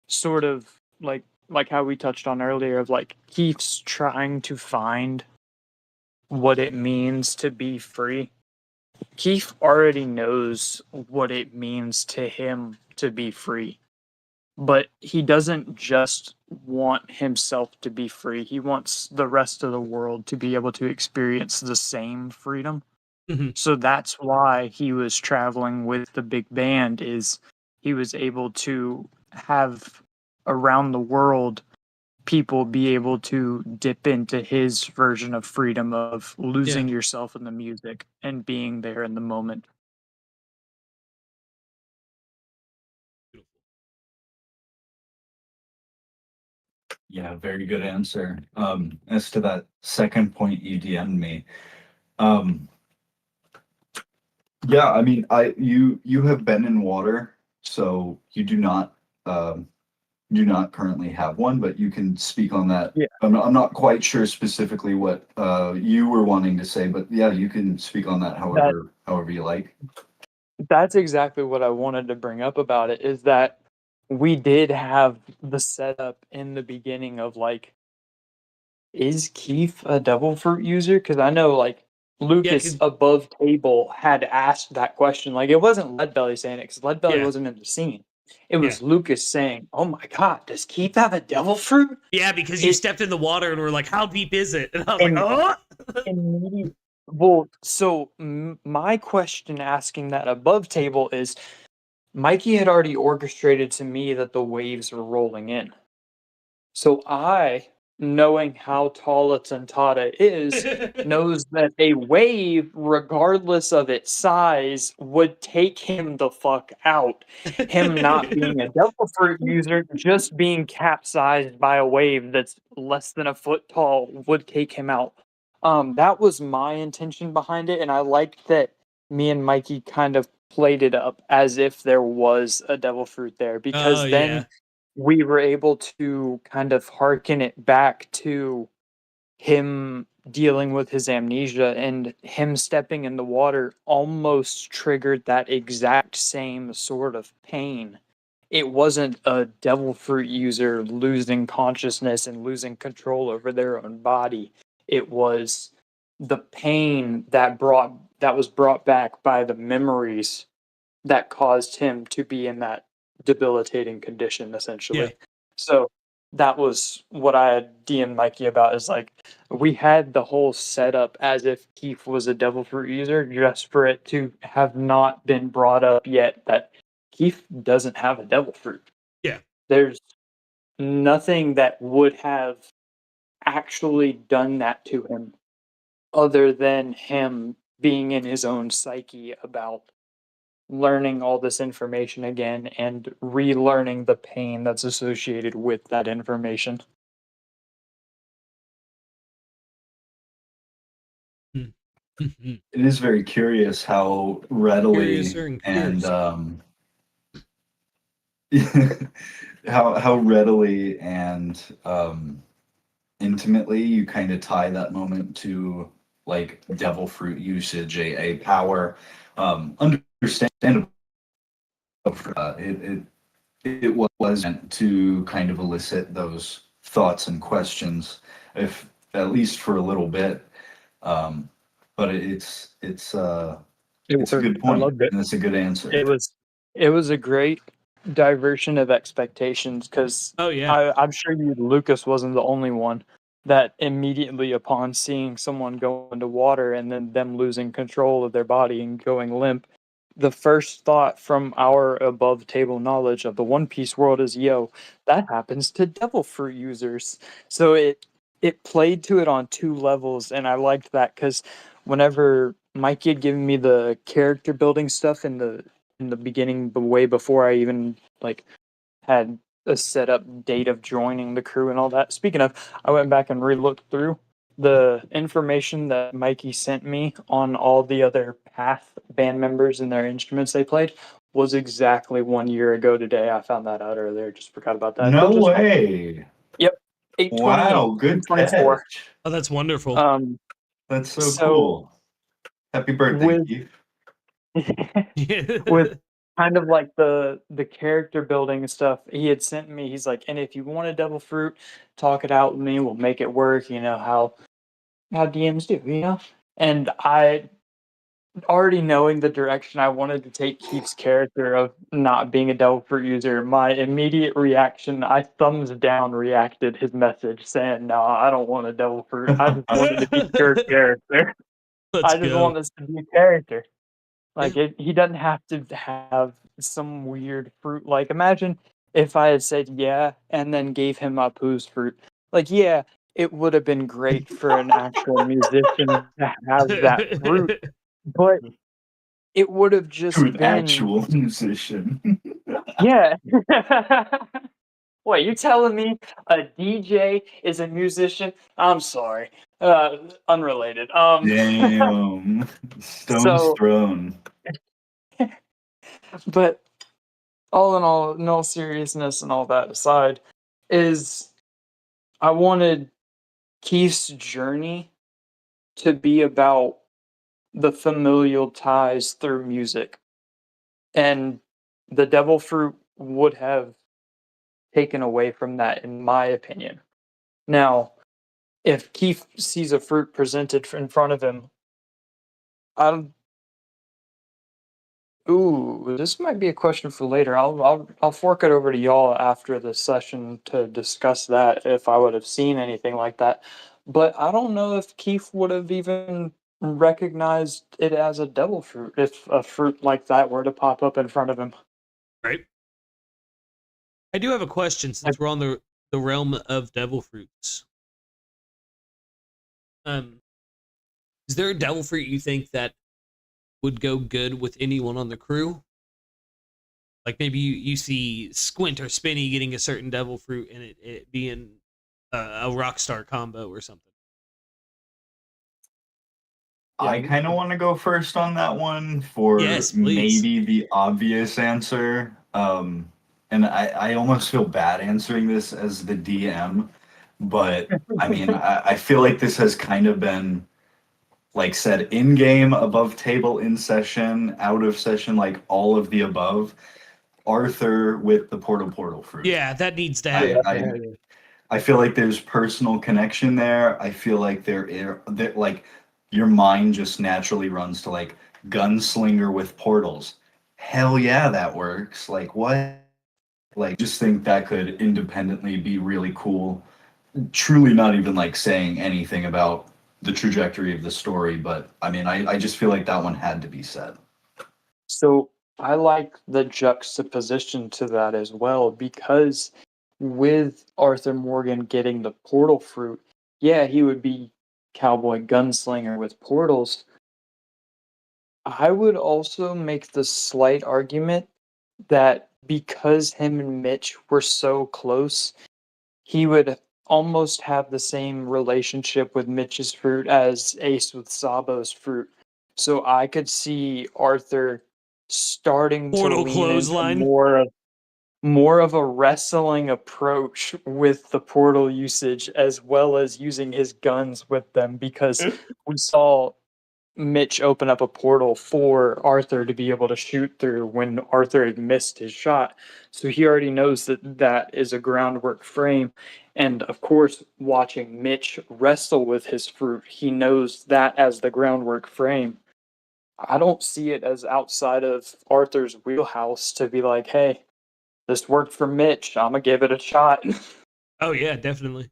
sort of like how we touched on earlier of like Kief's trying to find what it means to be free. Kief already knows what it means to him to be free. But he doesn't just want himself to be free. He wants the rest of the world to be able to experience the same freedom. Mm-hmm. So that's why he was traveling with the big band, is he was able to have around the world people be able to dip into his version of freedom of losing yourself in the music and being there in the moment. Yeah, very good answer. As to that second point you DM'd me, yeah, I mean, you have been in water, so you do not currently have one, but you can speak on that. Yeah. I'm not quite sure specifically what you were wanting to say, but yeah, you can speak on that however you like. That's exactly what I wanted to bring up about it, is that we did have the setup in the beginning of like, is Kief a devil fruit user? Because I know like Lucas 'cause- above table had asked that question. Like it wasn't Leadbelly saying it because Leadbelly Yeah. wasn't in the scene. It was Lucas saying, "Oh my God, does Kief have a devil fruit?" Yeah, because you stepped in the water and were like, "How deep is it?" And I was like, "Oh." Well, so my question asking that above table is, Mikey had already orchestrated to me that the waves were rolling in. So I, knowing how tall a Tentata is, knows that a wave, regardless of its size, would take him the fuck out. Him not being a devil fruit user, just being capsized by a wave that's less than a foot tall would take him out. That was my intention behind it, and I liked that me and Mikey kind of played it up as if there was a devil fruit there, because then we were able to kind of hearken it back to him dealing with his amnesia, and him stepping in the water almost triggered that exact same sort of pain. It wasn't a devil fruit user losing consciousness and losing control over their own body. It was the pain that was brought back by the memories that caused him to be in that debilitating condition, essentially. So that was what I had DM'd Mikey about, is like, we had the whole setup as if Kief was a devil fruit user, just for it to have not been brought up yet that Kief doesn't have a devil fruit. Yeah. There's nothing that would have actually done that to him other than him being in his own psyche about learning all this information again and relearning the pain that's associated with that information. It is very curious how readily and how readily and intimately you kind of tie that moment to like devil fruit usage, a power. Understandable. It was meant to kind of elicit those thoughts and questions, if at least for a little bit. But it's a good point. I loved it. And it's a good answer. It was a great diversion of expectations, because I'm sure Lucas wasn't the only one that immediately upon seeing someone go into water and then them losing control of their body and going limp, the first thought from our above table knowledge of the One Piece world is, yo, that happens to devil fruit users. So it played to it on two levels, and I liked that, because whenever Mikey had given me the character building stuff in the beginning, but way before I even like had a set up date of joining the crew and all that. Speaking of, I went back and re-looked through the information that Mikey sent me on all the other Path band members and their instruments they played was exactly 1 year ago today. I found that out earlier. Just forgot about that. No way. Yep. 8/28. Wow, good 24. catch. Oh, that's wonderful. That's so cool. Happy birthday, Keith. With kind of like the character building and stuff, he had sent me, he's like, and if you want a devil fruit, talk it out with me, we'll make it work, you know, how DMs do, you know? And I already knowing the direction I wanted to take Keith's character of not being a devil fruit user, my immediate reaction, I thumbs down reacted his message saying, no, I don't want a devil fruit. I just wanted to be your character. I just want this to be a character. Like, he doesn't have to have some weird fruit. Like, imagine if I had said yeah and then gave him Apu's fruit. Like, yeah, it would have been great for an actual musician to have that fruit, but it would have To just an been actual musician. yeah. Wait, you telling me a DJ is a musician? I'm sorry. Unrelated. Damn. Stone's So, thrown. but all in all, no seriousness and all that aside, is I wanted Kief's journey to be about the familial ties through music. And the devil fruit would have taken away from that, in my opinion. Now, if Kief sees a fruit presented in front of him, I don't. Ooh, this might be a question for later. I'll fork it over to y'all after the session to discuss that if I would have seen anything like that. But I don't know if Keith would have even recognized it as a devil fruit if a fruit like that were to pop up in front of him. Right. I do have a question since we're on the realm of devil fruits. Is there a devil fruit you think that would go good with anyone on the crew? Like maybe you see Squint or Spinny getting a certain devil fruit and it being a Rockstar combo or something. I kind of want to go first on that one for Yes, please. maybe the obvious answer. And I almost feel bad answering this as the DM, but I mean, I feel like this has kind of been like said in game, above table, in session, out of session, like all of the above. Arthur with the portal fruit. Yeah, that needs to happen. I feel like there's personal connection there. I feel like like your mind just naturally runs to like gunslinger with portals. Hell yeah, that works. Like what? Like just think that could independently be really cool. Truly not even like saying anything about the trajectory of the story, but I mean I just feel like that one had to be said. So I like the juxtaposition to that as well because with Arthur Morgan getting the portal fruit, yeah, he would be cowboy gunslinger with portals. I would also make the slight argument that because him and Mitch were so close, he would almost have the same relationship with Mitch's fruit as Ace with Sabo's fruit. So I could see Arthur starting to Portal lean into clothesline. more of a wrestling approach with the portal usage as well as using his guns with them because we saw Mitch open up a portal for Arthur to be able to shoot through when Arthur had missed his shot. So he already knows that that is a groundwork frame. And of course, watching Mitch wrestle with his fruit, he knows that as the groundwork frame. I don't see it as outside of Arthur's wheelhouse to be like, hey, this worked for Mitch. I'm going to give it a shot. Oh yeah, definitely.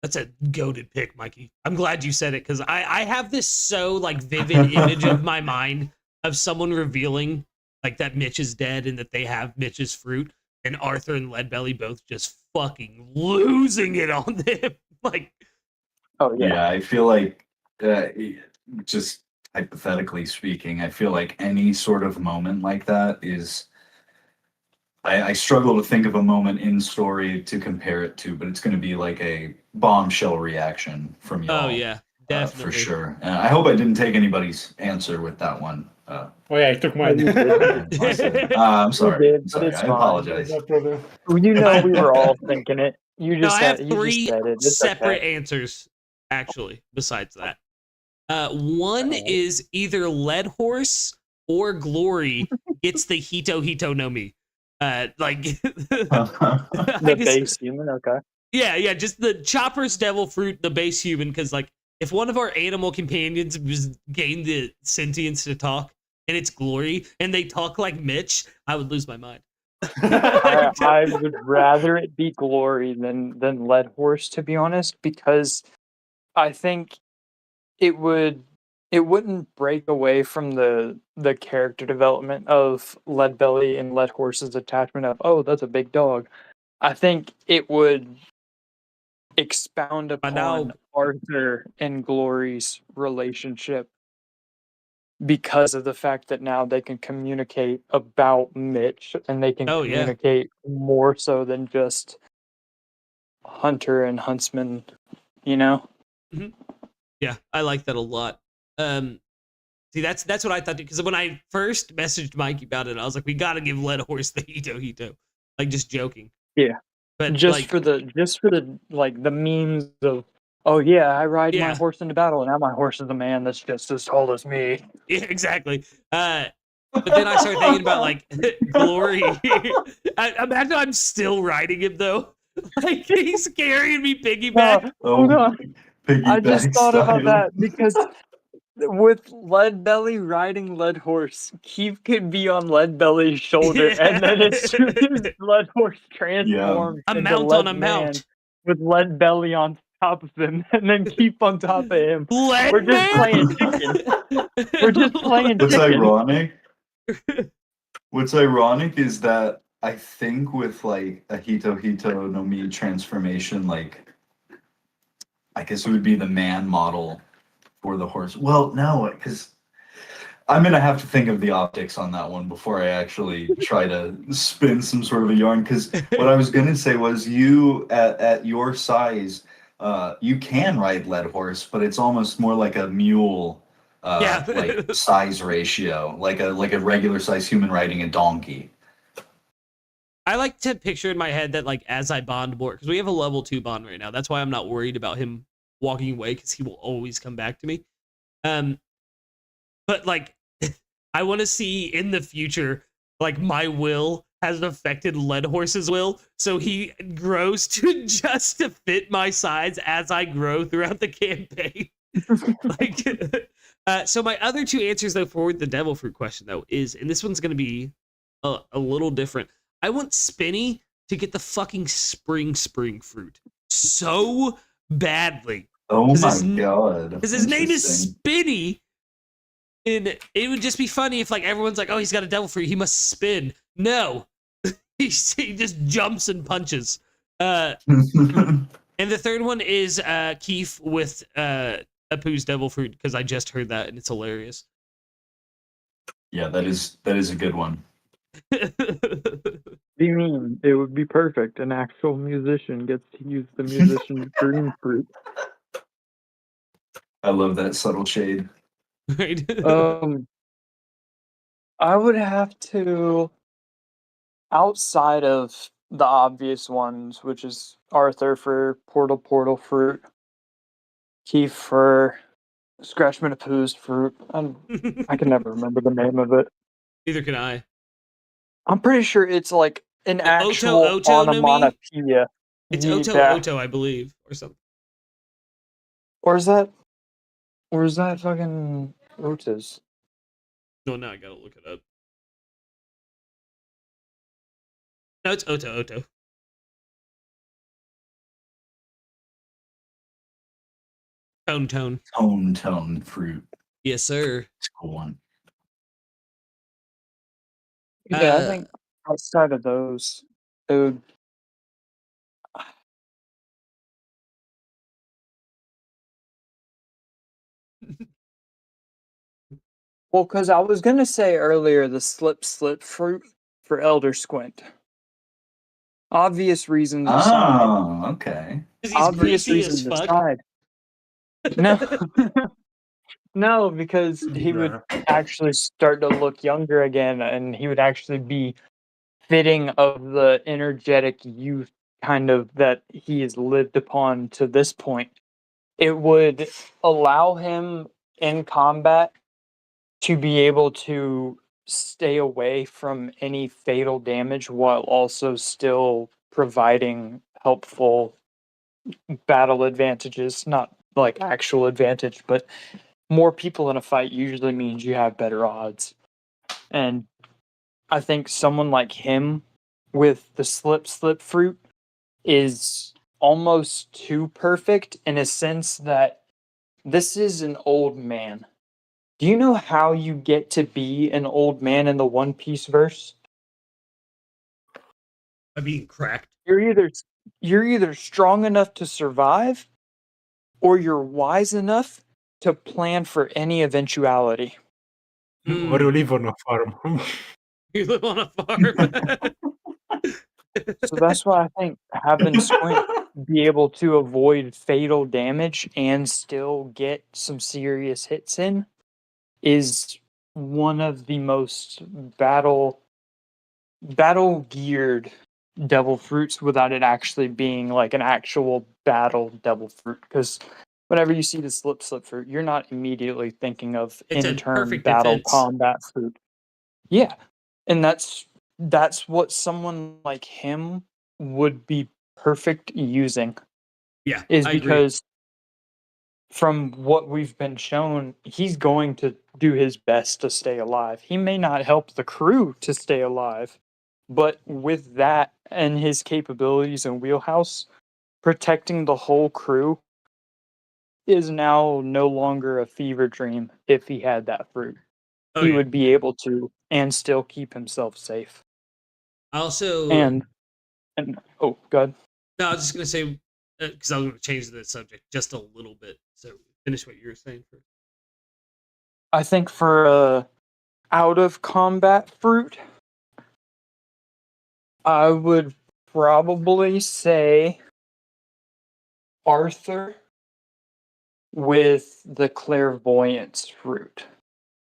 That's a goated pick, Mikey. I'm glad you said it because I have this so like vivid image of my mind of someone revealing like that Mitch is dead and that they have Mitch's fruit and Arthur and Leadbelly both just fucking losing it on them. Like, Oh, yeah. Yeah, I feel like just hypothetically speaking, I feel like any sort of moment like that is I struggle to think of a moment in story to compare it to, but it's going to be like a bombshell reaction from y'all. oh yeah, definitely. For sure. I hope I didn't take anybody's answer with that one. Oh yeah, I took mine. I'm sorry. You did, but Sorry. it's I fine. apologize. No problem. You know, we were all thinking it. You No, just I have said, you just three said it. It's separate okay. answers actually. Besides that, one is either Lead Horse or Glory gets the Hito no Mi. Like The base human, okay. Yeah, just the Chopper's Devil Fruit, the base human, because like if one of our animal companions was gained the sentience to talk and it's Glory and they talk like Mitch, I would lose my mind. I would rather it be Glory than Lead Horse, to be honest, because I think it would it wouldn't break away from the character development of Leadbelly and Leadhorse's attachment of, oh, that's a big dog. I think it would expound But now- upon Arthur and Glory's relationship because of the fact that now they can communicate about Mitch and they can Oh, yeah. communicate more so than just Hunter and Huntsman, you know? Yeah, I like that a lot. See, that's what I thought, because when I first messaged Mikey about it, I was like, we got to give Leadhorse the Hito, like just joking. Yeah. But just like, for the like the memes of, oh yeah, I ride my Yeah. horse into battle and now my horse is a man that's just as tall as me. yeah, exactly. But then I started thinking about like Glory. Imagine I'm still riding him though. Like he's carrying me piggyback. Hold on. I just piggyback thought about style. that because with Leadbelly riding Leadhorse, Kief could be on Leadbelly's shoulder, and then as soon as Leadhorse transforms A into mount on a Leadman mount. with Leadbelly on top of him, and then Kief on top of him. Lead We're just man? playing chicken. We're just playing What's chicken. ironic? What's ironic is that I think with like a Hito no Mi transformation, like I guess it would be the man model for the horse. Well, no, because I'm gonna have to think of the optics on that one before I actually try to spin some sort of a yarn. Because what I was gonna say was, you at your size, you can ride Leadhorse, but it's almost more like a mule, Yeah. like size ratio, like a regular size human riding a donkey. I like to picture in my head that like as I bond more, because we have a level 2 bond right now. That's why I'm not worried about him walking away, because he will always come back to me. But like I want to see in the future, like my will has affected Leadhorse's will, so he grows to just to fit my size as I grow throughout the campaign. Like, so my other 2 answers though for the devil fruit question though is, and this one's gonna be a little different. I want Spinny to get the fucking spring fruit so badly. Oh 'Cause my his god! Because his name is Interesting. Spinny. And it would just be funny if like everyone's like, oh, he's got a devil fruit, he must spin. No. he just jumps and punches. And the third one is Kief with Apu's devil fruit, because I just heard that and it's hilarious. Yeah, that is a good one. What do you mean? It would be perfect. An actual musician gets to use the musician's dream fruit. I love that subtle shade. Right? I would have to, outside of the obvious ones, which is Arthur for Portal Fruit, Kief for Scratchman Apu's fruit. I can never remember the name of it. Neither can I. I'm pretty sure it's like an actual Oto no Mi? onomatopoeia. It's Yeah. Oto, I believe, or something. Or is that fucking Otis? No, now I gotta look it up. No, it's Oto. Tone. Tone fruit. Yes, sir. It's a cool one. Yeah, I think outside of those, it would. Well, because I was gonna say earlier the slip fruit for Elder Squint. Obvious reasons aside. Oh, okay. 'Cause he's Obvious greasy as reasons fuck. aside. No, no, because he would actually start to look younger again, and he would actually be fitting of the energetic youth kind of that he has lived upon to this point. It would allow him in combat to be able to stay away from any fatal damage while also still providing helpful battle advantages. Not like actual advantage, but more people in a fight usually means you have better odds. And I think someone like him with the slip fruit is almost too perfect in a sense that this is an old man Do you know how you get to be an old man in the One Piece verse? I'm being cracked. You're either strong enough to survive, or you're wise enough to plan for any eventuality. Or you live on a farm. You live on a farm. So that's why I think having Squint be able to avoid fatal damage and still get some serious hits in is one of the most battle geared devil fruits without it actually being like an actual battle devil fruit. Because whenever you see the slip fruit, you're not immediately thinking of It's a in-turn perfect battle defense. combat fruit. Yeah, and that's what someone like him would be perfect using. Yeah, Is I agree. because from what we've been shown, he's going to do his best to stay alive. He may not help the crew to stay alive, but with that and his capabilities and wheelhouse, protecting the whole crew is now no longer a fever dream if he had that fruit. Oh, He yeah. would be able to and still keep himself safe. I also And oh, God. no, I was just gonna say because I was gonna change the subject just a little bit. So finish what you were saying first. I think for out of combat fruit, I would probably say Arthur with the clairvoyance fruit.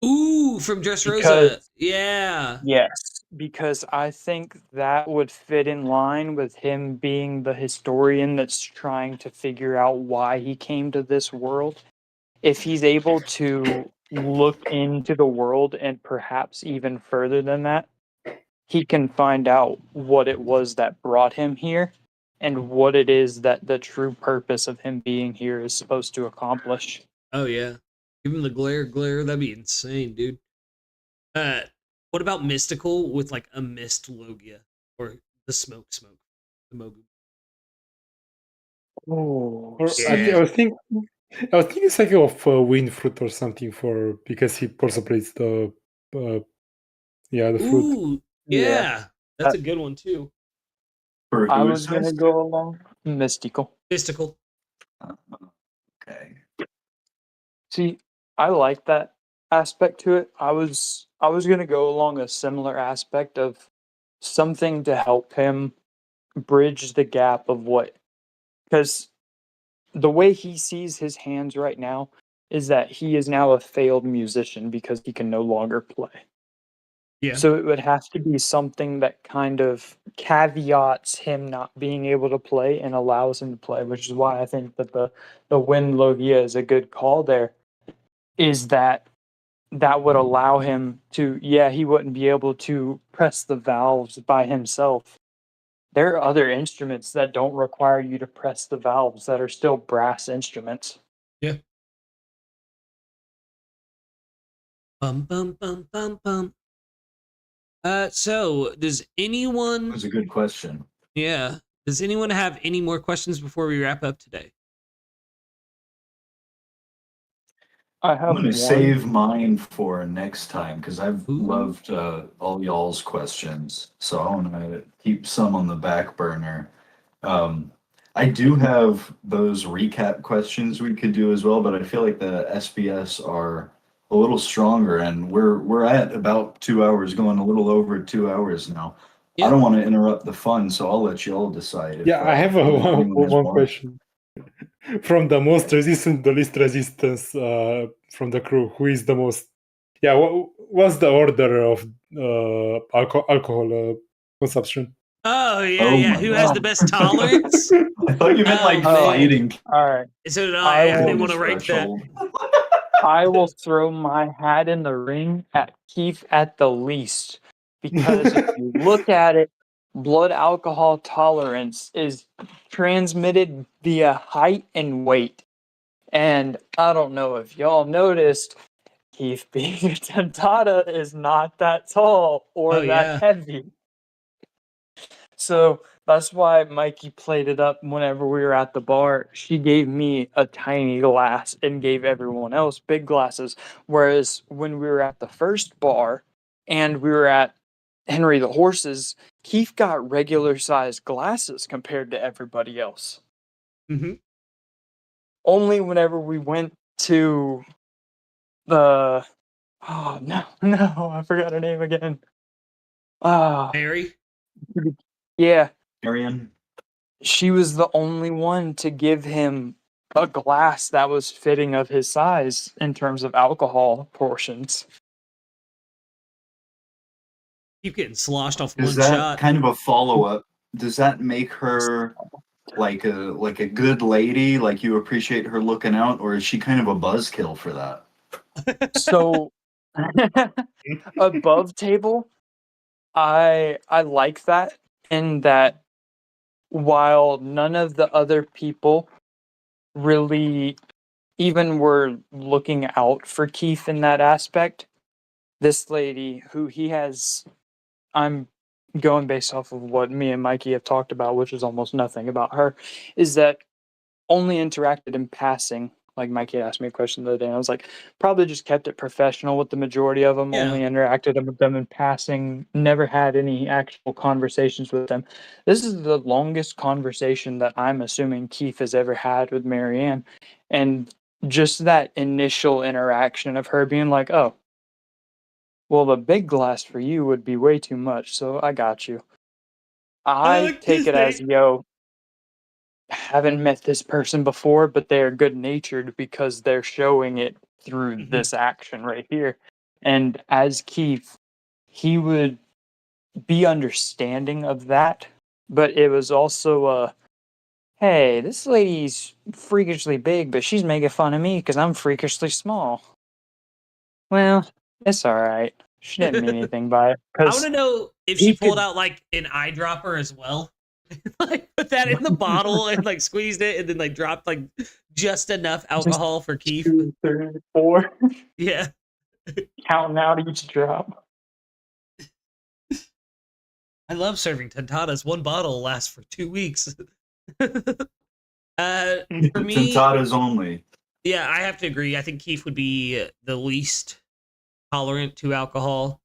Ooh, from Dressrosa. Because- Yeah. Yes, because I think that would fit in line with him being the historian that's trying to figure out why he came to this world. If he's able to look into the world and perhaps even further than that, he can find out what it was that brought him here and what it is that the true purpose of him being here is supposed to accomplish. Oh yeah. Give him the glare. That'd be insane, dude. What about mystical with like a mist logia or the smoke, the mogu? Oh, Or Yeah. I was thinking it's like of wind fruit or something because he also plays the the fruit. Ooh, yeah. That's a good one too. For I who was is gonna this? go along mystical. Mystical. Okay. See, I like that aspect to it. I was gonna go along a similar aspect of something to help him bridge the gap of what, because the way he sees his hands right now is that he is now a failed musician because he can no longer play. Yeah. So it would have to be something that kind of caveats him not being able to play and allows him to play, which is why I think that the Wind Logia is a good call there. Is that would allow him to, he wouldn't be able to press the valves by himself. There are other instruments that don't require you to press the valves that are still brass instruments. Yeah. Bum bum bum bum bum. So does anyone? That was a good question. Yeah. Does anyone have any more questions before we wrap up today? I have I'm going one. to save mine for next time because I've Ooh. loved all y'all's questions. So I want to keep some on the back burner. I do have those recap questions we could do as well, but I feel like the SBS are a little stronger, and we're at about 2 hours, going a little over 2 hours now. Yeah. I don't want to interrupt the fun, so I'll let y'all decide. I have anyone has one more. question. From the most resistant, the least resistance from the crew, who is the most? Yeah, what's the order of alcohol consumption? Oh yeah, Oh yeah. my Who has God. the best tolerance? I thought you meant like Oh, man. fighting. All right. So did I. I didn't want to write that. Threshold. I will throw my hat in the ring at Kief at the least. Because if you look at it, blood alcohol tolerance is transmitted via height and weight. And I don't know if y'all noticed, Kief being a Tentata is not that tall or Oh, that yeah. heavy. So that's why Mikey played it up whenever we were at the bar. She gave me a tiny glass and gave everyone else big glasses. Whereas when we were at the first bar and we were at Henry the Horse's, Kief got regular sized glasses compared to everybody else. Mm-hmm. Only whenever we went to the oh no, I forgot her name again. Mary? Yeah. Arian. She was the only one to give him a glass that was fitting of his size in terms of alcohol portions. Keep getting sloshed off Is one that shot. kind of a follow-up? Does that make her like a good lady? Like you appreciate her looking out, or is she kind of a buzzkill for that? So above table, I like that in that while none of the other people really even were looking out for Kief in that aspect, this lady who he has, I'm going based off of what me and Mikey have talked about, which is almost nothing about her, is that only interacted in passing. Like Mikey asked me a question the other day, and I was like, probably just kept it professional with the majority of them. Yeah. Only interacted with them in passing. Never had any actual conversations with them. This is the longest conversation that I'm assuming Kief has ever had with Marianne, and just that initial interaction of her being like, "Oh, well, the big glass for you would be way too much, so I got you." I like take this it as, thing. yo, haven't met this person before, but they're good natured because they're showing it through Mhm. this action right here. And as Kief, he would be understanding of that, but it was also hey, this lady's freakishly big, but she's making fun of me because I'm freakishly small. Well, it's all right. She didn't mean anything by it. I want Because to know if she he pulled could out like an eyedropper as well. Like put that in the bottle and like squeezed it and then like dropped like just enough alcohol for Keef. 2, 3, 4, Yeah. counting out each drop. I love serving tentatas. One bottle lasts for 2 weeks. For me, Tentatas only. yeah, I have to agree. I think Keef would be the least tolerant to alcohol,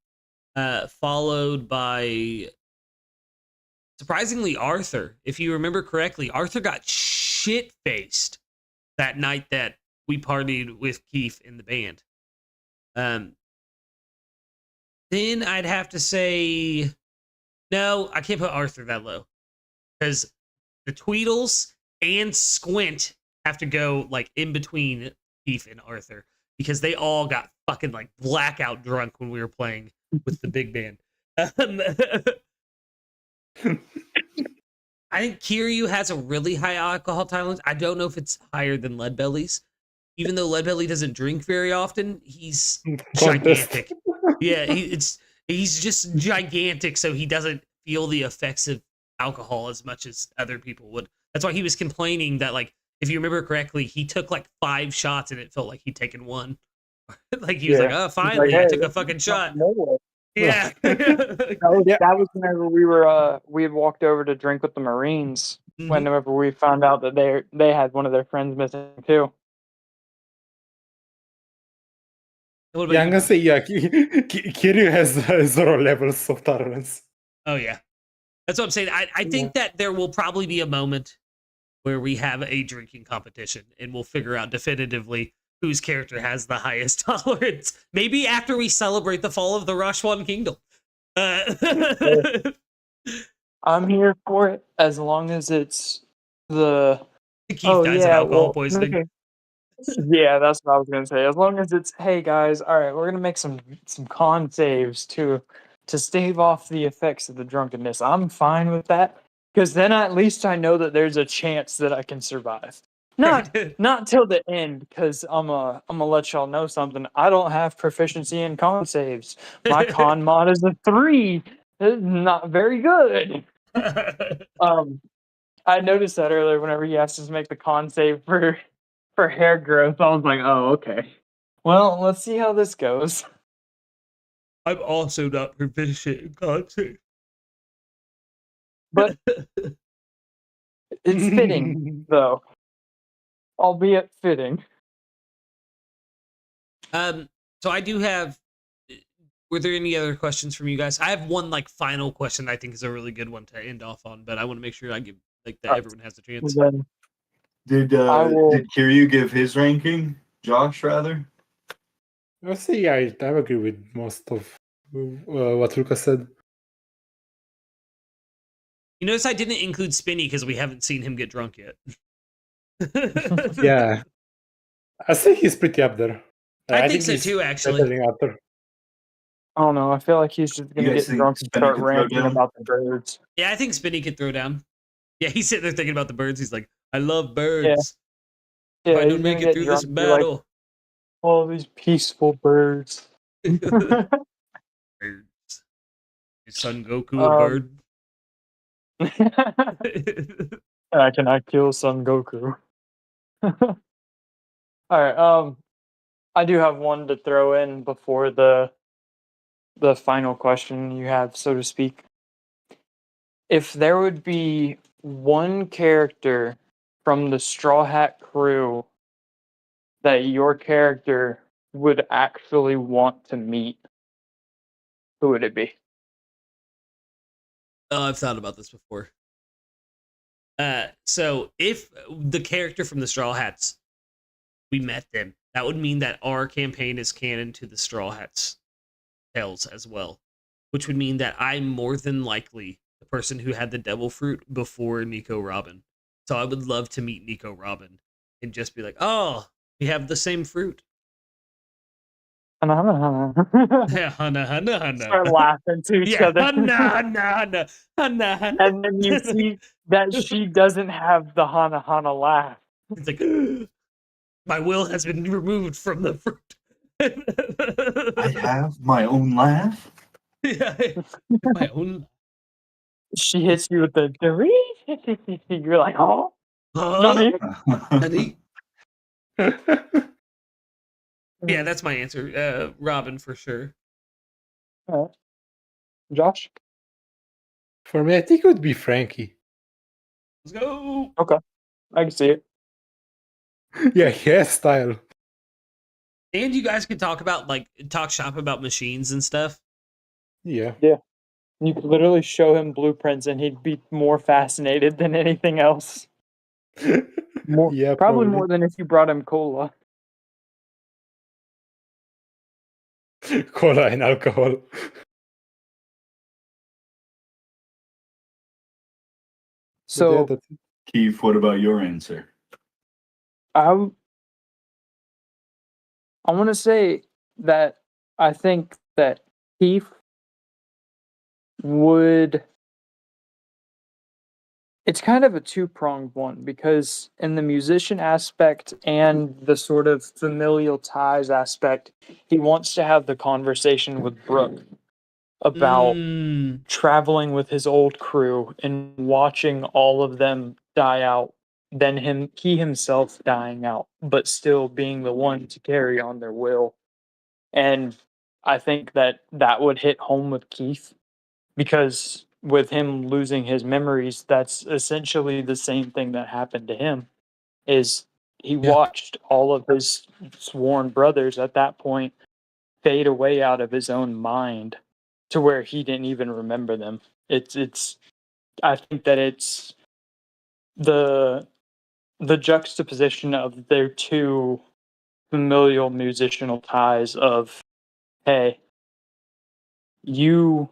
followed by surprisingly Arthur. If you remember correctly, Arthur got shit-faced that night that we partied with Keef in the band. Then I'd have to say, no, I can't put Arthur that low because the Tweedles and Squint have to go like in between Keef and Arthur because they all got fucking like blackout drunk when we were playing with the big band. I think Kiryu has a really high alcohol tolerance. I don't know if it's higher than Leadbelly's. Even though Leadbelly doesn't drink very often, he's gigantic. Yeah, he's just gigantic, so he doesn't feel the effects of alcohol as much as other people would. That's why he was complaining that, like, if you remember correctly, he took like 5 shots and it felt like he'd taken 1. Like he was like, oh, finally, Like, I hey, took a fucking shot. no. Yeah. That was whenever we had walked over to drink with the Marines. Mhm. Whenever we found out that they had one of their friends missing too. What about Yeah, I'm you, gonna Josh? say yeah. Kiryu has 0 levels of tolerance. Oh yeah, that's what I'm saying. I think that there will probably be a moment where we have a drinking competition and we'll figure out definitively whose character has the highest tolerance. Maybe after we celebrate the fall of the Rashwan Kingdom. I'm here for it as long as it's the Keith dies of alcohol poisoning. okay. Yeah, that's what I was gonna say. As long as it's, hey guys, all right, we're gonna make some con saves to stave off the effects of the drunkenness. I'm fine with that because then at least I know that there's a chance that I can survive. Not till the end, because I'm gonna let y'all know something. I don't have proficiency in con saves. My con mod is a 3. It's not very good. I noticed that earlier whenever he asked us to make the con save for hair growth. I was like, oh, okay. Well, let's see how this goes. I'm also not proficient in con save. But it's fitting, though. Albeit fitting. So I do have. Were there any other questions from you guys? I have one like final question. I think is a really good one to end off on, but I want to make sure I give like that everyone has a chance. Then Did Kiryu give his ranking? Josh, rather? I'll say yeah, I agree with most of what Lucas said. You notice I didn't include Spinny because we haven't seen him get drunk yet. Yeah, I think he's pretty up there. I think so he's too, better actually. than Arthur. I don't know. I feel like he's just gonna You guys get think drunk and Spinny start could throw ranting down? about the birds. Yeah, I think Spinny could throw down. Yeah, he's sitting there thinking about the birds. He's like, I love birds. Yeah, If I he's don't make gonna it get through this drunk and be like, battle. "Oh, these peaceful birds." Birds. Is Son Goku a bird? I cannot kill Son Goku. All right. I do have one to throw in before the final question you have, so to speak. If there would be one character from the Straw Hat crew that your character would actually want to meet, who would it be? I've thought about this before. So if the character from the Straw Hats, we met them, that would mean that our campaign is canon to the Straw Hats tales as well, which would mean that I'm more than likely the person who had the devil fruit before Nico Robin. So I would love to meet Nico Robin and just be like, oh, we have the same fruit. Yeah, hana, hana, hana. Start laughing to each other. Hana, hana, hana, hana, hana. And then you see that she doesn't have the Hana Hana laugh. It's like, my will has been removed from the fruit. I have my own laugh. Yeah, my own. She hits you with the you're like, oh, Huh? Nani? Honey? Yeah, that's my answer. Robin for sure. Josh? For me, I think it would be Frankie. Let's go. I can see it. Yeah, he has style. And you guys could talk shop about machines and stuff. Yeah. You could literally show him blueprints and he'd be more fascinated than anything else. More, Yeah, probably more than if you brought him cola. Cola and alcohol. So But yeah, that's it. Kief, what about your answer? I want to say that I think that Kief would. It's kind of a two-pronged one because in the musician aspect and the sort of familial ties aspect, he wants to have the conversation with Brooke about traveling with his old crew and watching all of them die out, then he himself dying out, but still being the one to carry on their will. And I think that would hit home with Kief because with him losing his memories, that's essentially the same thing that happened to him. Is he watched all of his sworn brothers at that point fade away out of his own mind to where he didn't even remember them. It's I think that it's the juxtaposition of their two familial musical ties of, hey, you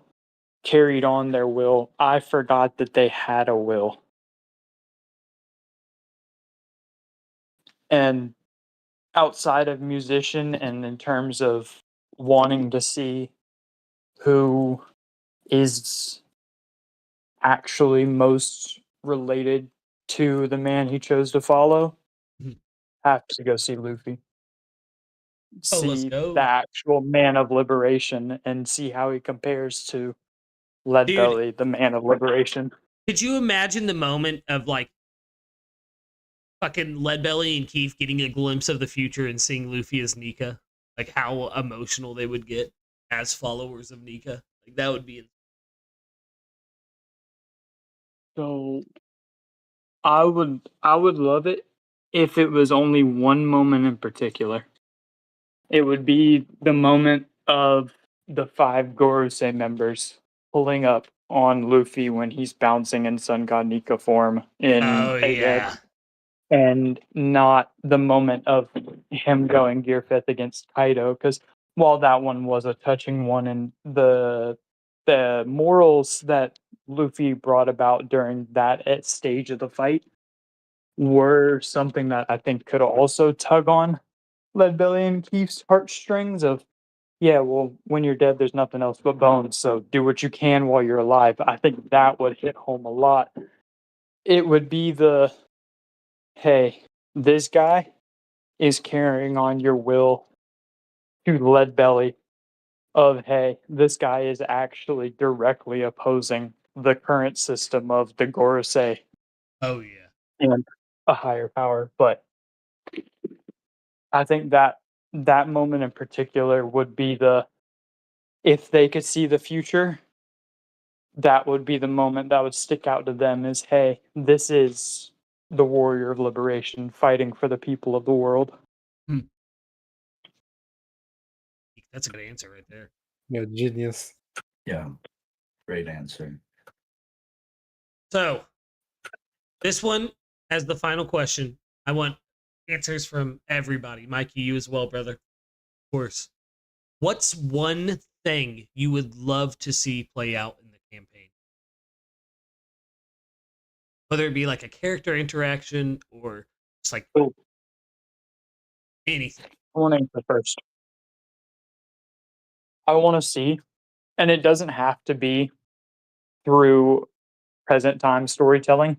carried on their will. I forgot that they had a will. And outside of musician and in terms of wanting to see who is actually most related to the man he chose to follow, have to go see Luffy. Let's See go. the actual man of liberation and see how he compares to Leadbelly, the man of liberation. Could you imagine the moment of like fucking Leadbelly and Kief getting a glimpse of the future and seeing Luffy as Nika? Like how emotional they would get as followers of Nika. Like that would be So I would love it if it was only one moment in particular. It would be the moment of the 5 Gorosei members pulling up on Luffy when he's bouncing in Sun God Nika form in Oh Egghead, yeah. and not the moment of him going Gear Fifth against Kaido. Because while that one was a touching one, and the morals that Luffy brought about during that stage of the fight were something that I think could also tug on Leadbelly and Kief's heartstrings of, yeah, well, when you're dead, there's nothing else but bones, so do what you can while you're alive. I think that would hit home a lot. It would be the, hey, this guy is carrying on your will to Leadbelly of, hey, this guy is actually directly opposing the current system of the Gorosei Oh yeah. and a higher power. But I think that moment in particular would be the, if they could see the future, that would be the moment that would stick out to them is, hey, this is the warrior of liberation fighting for the people of the world. That's a good answer right there. Yeah, genius. Yeah, great answer. So, this one, as the final question, I want answers from everybody. Mikey, you as well, brother. Of course. What's one thing you would love to see play out in the campaign? Whether it be like a character interaction or just like anything. I want to answer first. I want to see, and it doesn't have to be through present time storytelling.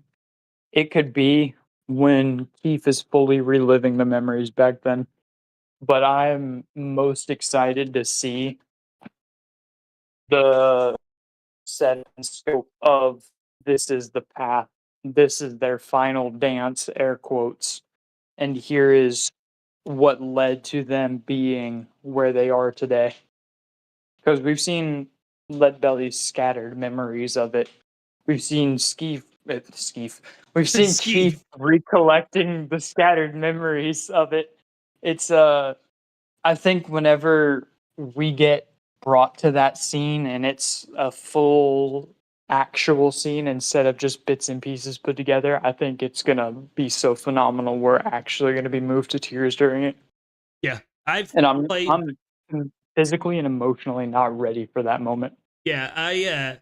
It could be when Kief is fully reliving the memories back then. But I'm most excited to see the set and scope of this is the path. This is their final dance, air quotes. And here is what led to them being where they are today. Because we've seen Leadbelly's scattered memories of it. We've seen Skeef. We've seen Skeef. Kief recollecting the scattered memories of it. It's I think whenever we get brought to that scene and it's a full actual scene instead of just bits and pieces put together, I think it's gonna be so phenomenal. We're actually gonna be moved to tears during it. Yeah. I'm physically and emotionally not ready for that moment. Yeah,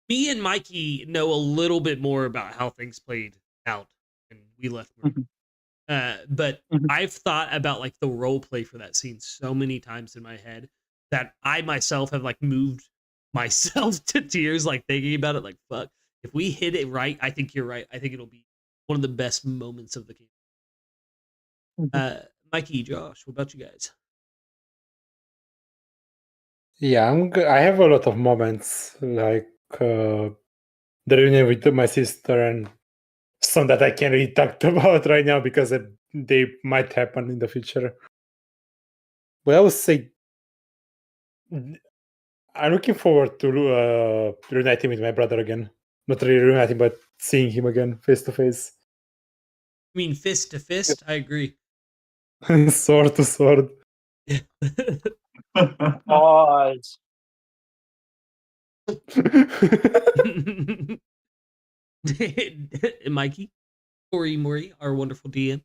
me and Mikey know a little bit more about how things played out and we left. But I've thought about like the role play for that scene so many times in my head that I myself have like moved myself to tears, like thinking about it. Like, fuck, if we hit it right, I think you're right. I think it'll be one of the best moments of the game. Mikey, Josh, what about you guys? Yeah, I have a lot of moments like the reunion with my sister and some that I can't really talk about right now because they might happen in the future. But I would say I'm looking forward to reuniting with my brother again. Not really reuniting, but seeing him again face to face. I mean, fist to fist. I agree. Sword to sword. Pause. Mikey, ToriMori, our wonderful DM.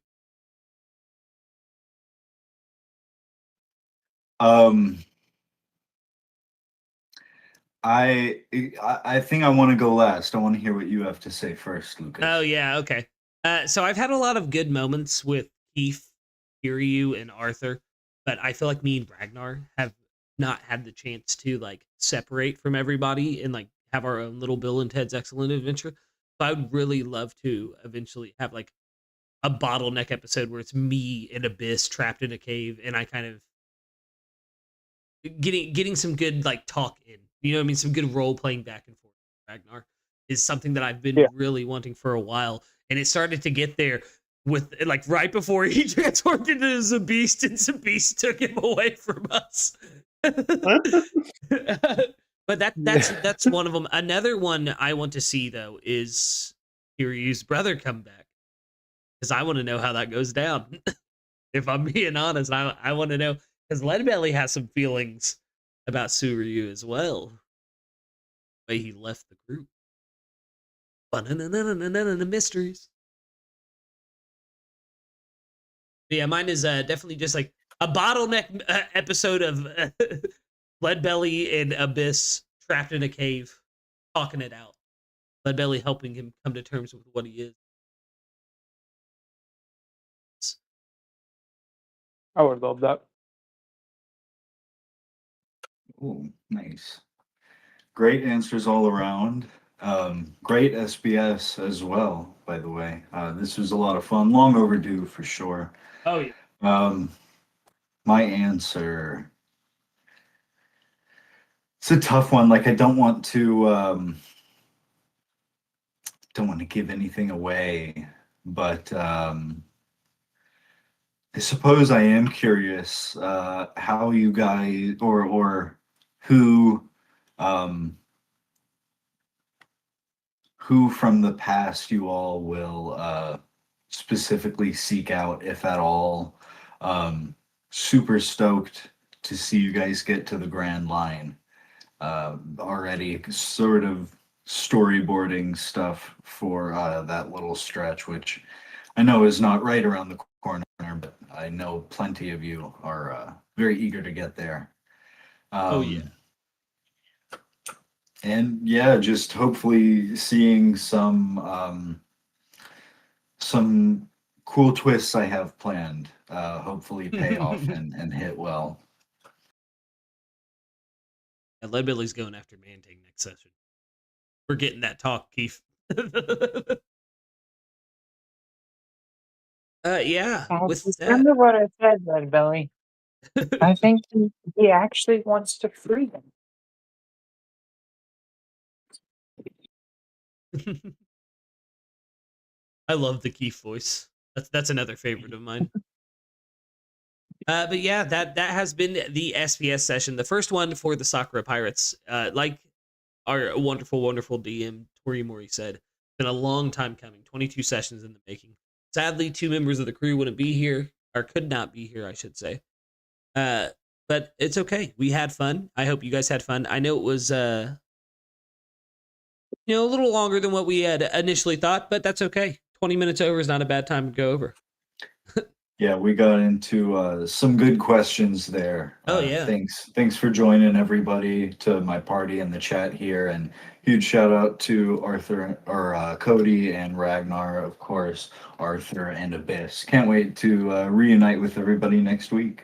I think I want to go last. I want to hear what you have to say first, Lucas. Oh yeah, okay. So I've had a lot of good moments with Kief, Kiryu, and Arthur, but I feel like me and Ragnar have not had the chance to like separate from everybody and like have our own little Bill and Ted's Excellent Adventure. So I would really love to eventually have like a bottleneck episode where it's me and Abyss trapped in a cave, and I kind of getting some good like talk in. You know what I mean? Some good role playing back and forth. Ragnar is something that I've been really wanting for a while, and it started to get there with like right before he transformed into Zabeast, and Zabeast took him away from us. But But that's one of them. Another one I want to see though is Kiryu's brother come back, because I want to know how that goes down. If I'm being honest, I want to know, because Leadbelly has some feelings about Suryu as well. The way he left the group. Mysteries. But yeah, mine is definitely just like a bottleneck episode of Leadbelly and Abyss trapped in a cave, talking it out. Leadbelly helping him come to terms with what he is. I would love that. Ooh, nice. Great answers all around. Great SBS as well, by the way. This was a lot of fun. Long overdue for sure. Oh yeah. My answer. It's a tough one. Like, I don't want to give anything away, but I suppose I am curious how you guys or who from the past you all will specifically seek out, if at all. Super stoked to see you guys get to the Grand Line. Already sort of storyboarding stuff for that little stretch, which I know is not right around the corner, but I know plenty of you are very eager to get there. Oh yeah. And yeah, just hopefully seeing some cool twists I have planned. Hopefully pay off and hit well. And Leadbelly's going after Mantang next session. We're getting that talk, Kief. Yeah. With That's that, kind of what I said, Leadbelly. I think he actually wants to free them. I love the Kief voice. That's another favorite of mine. But yeah, that has been the SBS session, the first one for the Sakura Pirates. Like our wonderful, wonderful DM ToriMori said, it's been a long time coming. 22 sessions in the making. Sadly, 2 members of the crew wouldn't be here, or could not be here, I should say. But it's okay. We had fun. I hope you guys had fun. I know it was a little longer than what we had initially thought, but that's okay. 20 minutes over is not a bad time to go over. Yeah, we got into some good questions there. Oh, yeah. Thanks for joining, everybody, to my party in the chat here, and huge shout out to Arthur or Cody and Ragnar, of course, Arthur and Abyss. Can't wait to reunite with everybody next week.